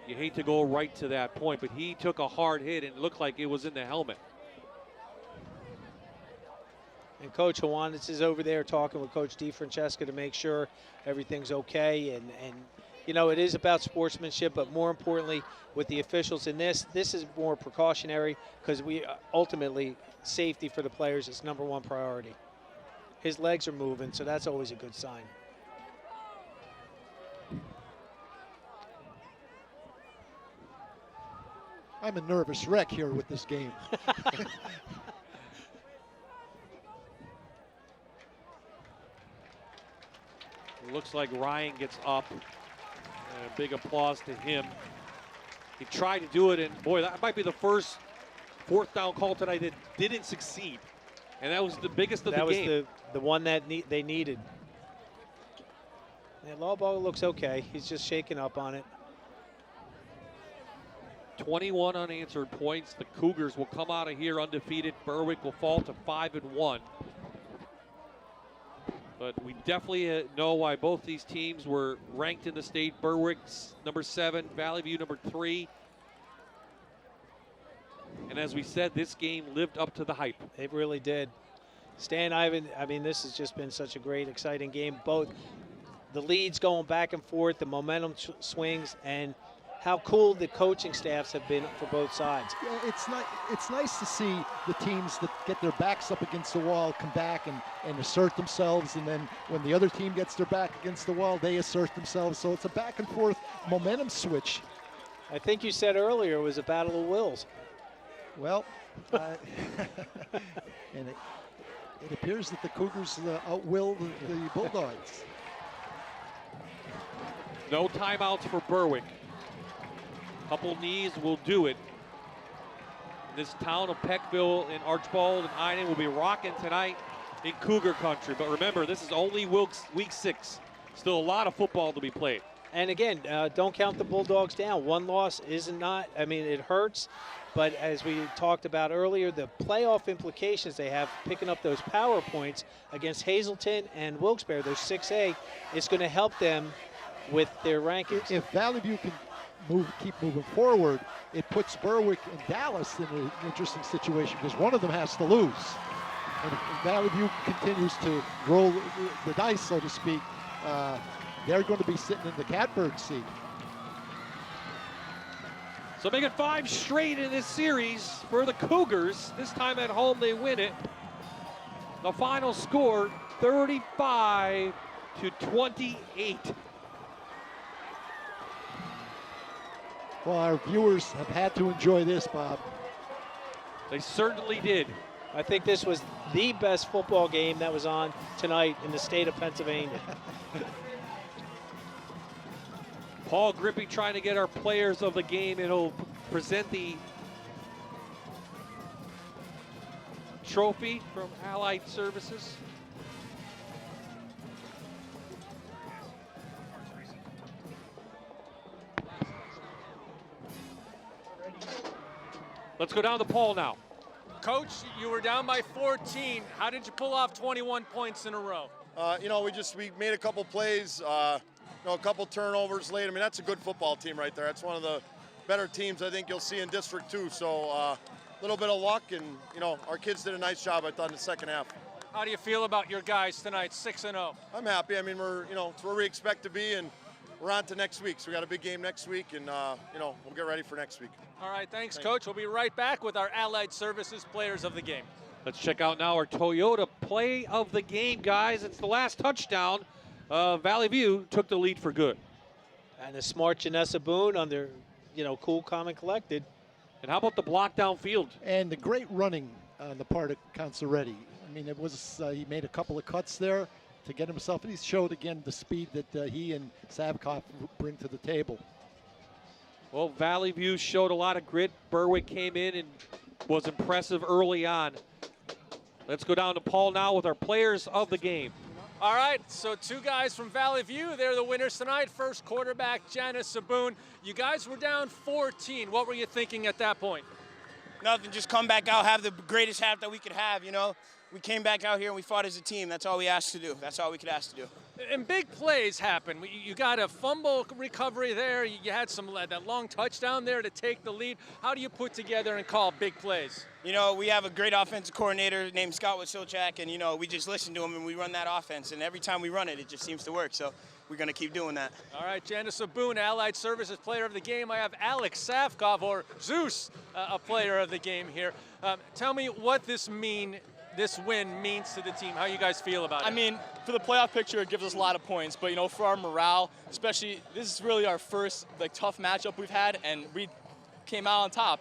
You hate to go right to that point, but he took a hard hit and it looked like it was in the helmet. And Coach Hawandis is over there talking with Coach DeFrancesca to make sure everything's okay. And you know, it is about sportsmanship, but more importantly, with the officials in this is more precautionary because we ultimately, safety for the players is #1 priority. His legs are moving, so that's always a good sign. I'm a nervous wreck here with this game. It looks like Ryan gets up. A big applause to him. He tried to do it, and boy, that might be the first 4th down call tonight that didn't succeed. And that was the biggest of the game. That was the one that they needed. Yeah, Laubach looks okay. He's just shaking up on it. 21 unanswered points. The Cougars will come out of here undefeated. Berwick will fall to 5-1. But we definitely know why both these teams were ranked in the state. Berwick's #7, Valley View #3. And as we said, this game lived up to the hype. It really did. Stan, Ivan, I mean, this has just been such a great, exciting game. Both the leads going back and forth, the momentum swings, and how cool the coaching staffs have been for both sides. Yeah, it's nice to see the teams that get their backs up against the wall come back and assert themselves, and then when the other team gets their back against the wall, they assert themselves. So it's a back and forth momentum switch. I think you said earlier it was a battle of wills. Well, and it appears that the Cougars outwill the Bulldogs. No timeouts for Berwick. Couple knees will do it. This town of Peckville and Archbold and Iden will be rocking tonight in Cougar country. But remember, this is only week 6. Still a lot of football to be played. And again, don't count the Bulldogs down. One loss I mean, it hurts. But as we talked about earlier, the playoff implications they have picking up those power points against Hazleton and Wilkes-Barre, those 6A, is going to help them with their rankings. If Valley View can keep moving forward, it puts Berwick and Dallas in an interesting situation because one of them has to lose. And if Valley View continues to roll the dice, so to speak, they're going to be sitting in the catbird seat. So make it 5 straight in this series for the Cougars. This time at home they win it. The final score, 35-28. Well, our viewers have had to enjoy this, Bob. They certainly did. I think this was the best football game that was on tonight in the state of Pennsylvania. Paul Grippy trying to get our players of the game, and he'll present the trophy from Allied Services. Let's go down to Paul now. Coach, you were down by 14. How did you pull off 21 points in a row? You know, we made a couple plays, a couple turnovers late. I mean, that's a good football team right there. That's one of the better teams I think you'll see in District 2. So a little bit of luck, and our kids did a nice job, I thought, in the second half. How do you feel about your guys tonight, 6-0? I'm happy. I mean, we're it's where we expect to be, and we're on to next week. So we got a big game next week, and we'll get ready for next week. All right, thanks, Coach. We'll be right back with our Allied Services Players of the Game. Let's check out now our Toyota play of the game, guys. It's the last touchdown. Valley View took the lead for good. And the smart Janessa Boone under, cool, calm, and collected. And how about the block downfield? And the great running on the part of Consaretti. I mean, it was he made a couple of cuts there to get himself, and he showed again the speed that he and Savkoff bring to the table. Well, Valley View showed a lot of grit. Berwick came in and was impressive early on. Let's go down to Paul now with our players of the game. All right, so two guys from Valley View, they're the winners tonight. First quarterback, Janice Saboon. You guys were down 14. What were you thinking at that point? Nothing, just come back out, have the greatest half that we could have, We came back out here and we fought as a team. That's all we asked to do. That's all we could ask to do. And big plays happen. You got a fumble recovery there. You had that long touchdown there to take the lead. How do you put together and call big plays? We have a great offensive coordinator named Scott Wasilchak, and, we just listen to him and we run that offense. And every time we run it, it just seems to work. So we're going to keep doing that. All right, Janice Saboon, Allied Services Player of the Game. I have Alex Savkov, or Zeus, a Player of the Game here. Tell me what this win means to the team, how you guys feel about it. I mean, for the playoff picture, it gives us a lot of points, but for our morale, especially, this is really our first tough matchup we've had, and we came out on top.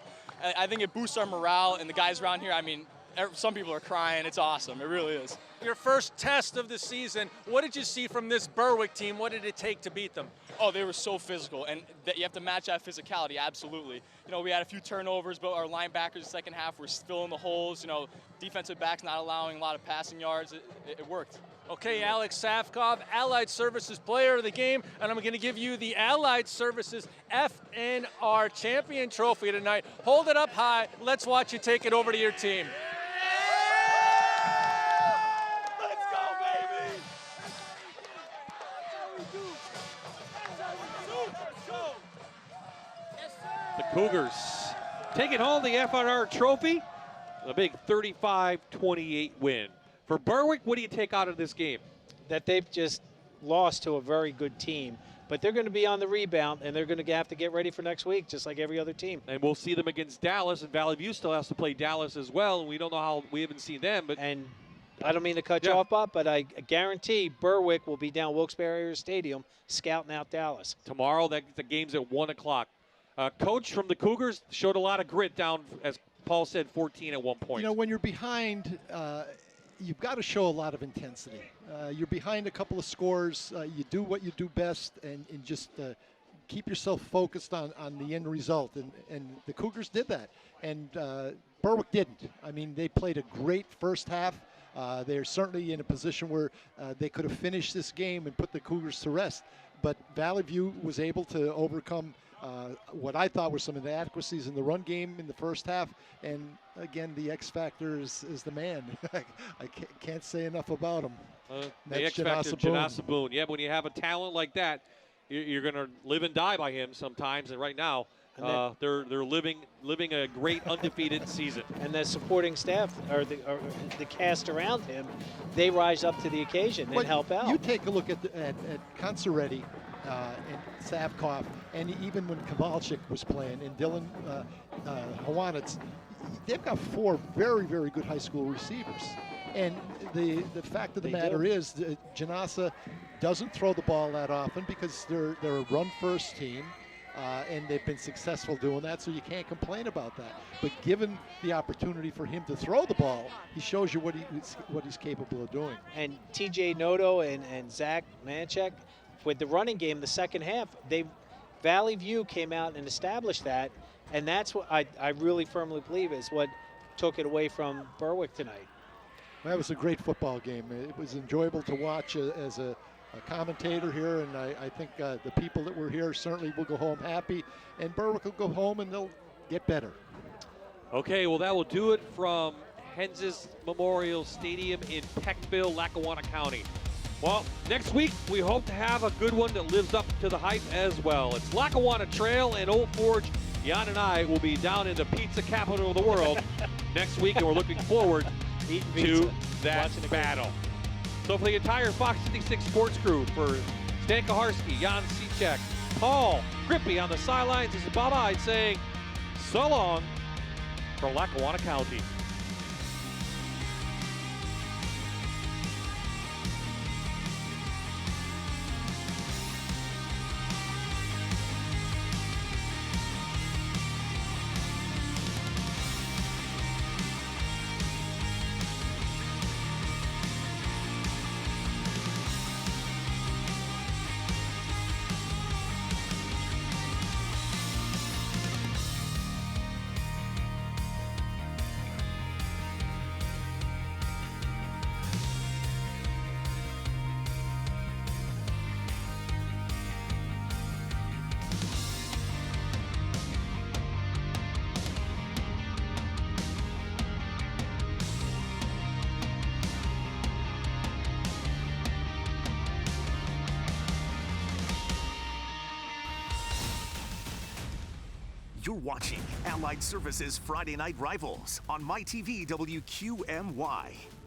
I think it boosts our morale, and the guys around here, I mean, some people are crying. It's awesome. It really is. Your first test of the season, what did you see from this Berwick team? What did it take to beat them? Oh, they were so physical, and you have to match that physicality, absolutely. We had a few turnovers, but our linebackers in the second half were filling the holes. Defensive backs not allowing a lot of passing yards. It worked. Okay, Alex Savkov, Allied Services Player of the Game, and I'm going to give you the Allied Services FNR Champion Trophy tonight. Hold it up high. Let's watch you take it over to your team. The Cougars taking home the FNR trophy, a big 35-28 win. For Berwick, what do you take out of this game? That they've just lost to a very good team, but they're going to be on the rebound, and they're going to have to get ready for next week, just like every other team. And we'll see them against Dallas, and Valley View still has to play Dallas as well, and we don't know how, we haven't seen them. And I don't mean to cut you off, Bob, but I guarantee Berwick will be down Wilkes-Barre Stadium scouting out Dallas. Tomorrow, the game's at 1 o'clock. Coach from the Cougars showed a lot of grit down, as Paul said, 14 at one point. When you're behind, you've got to show a lot of intensity. You're behind a couple of scores. You do what you do best, and just keep yourself focused on the end result. And the Cougars did that, and Berwick didn't. I mean, they played a great first half. They're certainly in a position where they could have finished this game and put the Cougars to rest. But Valley View was able to overcome what I thought were some inadequacies in the run game in the first half. And again, the X factor is the man. I can't say enough about him. The X factor, Janessa Boone. Yeah, when you have a talent like that, you're going to live and die by him sometimes. And right now, they're living a great undefeated season. And the supporting staff, or the cast around him, they rise up to the occasion and help out. You take a look at Consaretti and Savkoff, and even when Kowalczyk was playing, and Dylan Hawanitz, they've got 4 very, very good high school receivers. And the fact of the matter is that Janassa doesn't throw the ball that often because they're a run-first team. And they've been successful doing that, so you can't complain about that. But given the opportunity for him to throw the ball, he shows you what he's capable of doing. And T.J. Noto and Zach Manchek, with the running game, the second half, Valley View came out and established that, and that's what I really firmly believe is what took it away from Berwick tonight. That was a great football game. It was enjoyable to watch as a commentator here, and I think the people that were here certainly will go home happy, and Berwick will go home and they'll get better. Okay, well, that will do it from Henses Memorial Stadium in Peckville, Lackawanna County. Well, next week we hope to have a good one that lives up to the hype as well. It's Lackawanna Trail and Old Forge Jan and I will be down in the pizza capital of the world next week, and we're looking forward to that battle. So for the entire Fox 56 sports crew, for Stan Kaharski, Jan Cicek, Paul Grippy on the sidelines, this is Bob Hyde saying so long for Lackawanna County. You're watching Allied Services Friday Night Rivals on MyTV WQMY.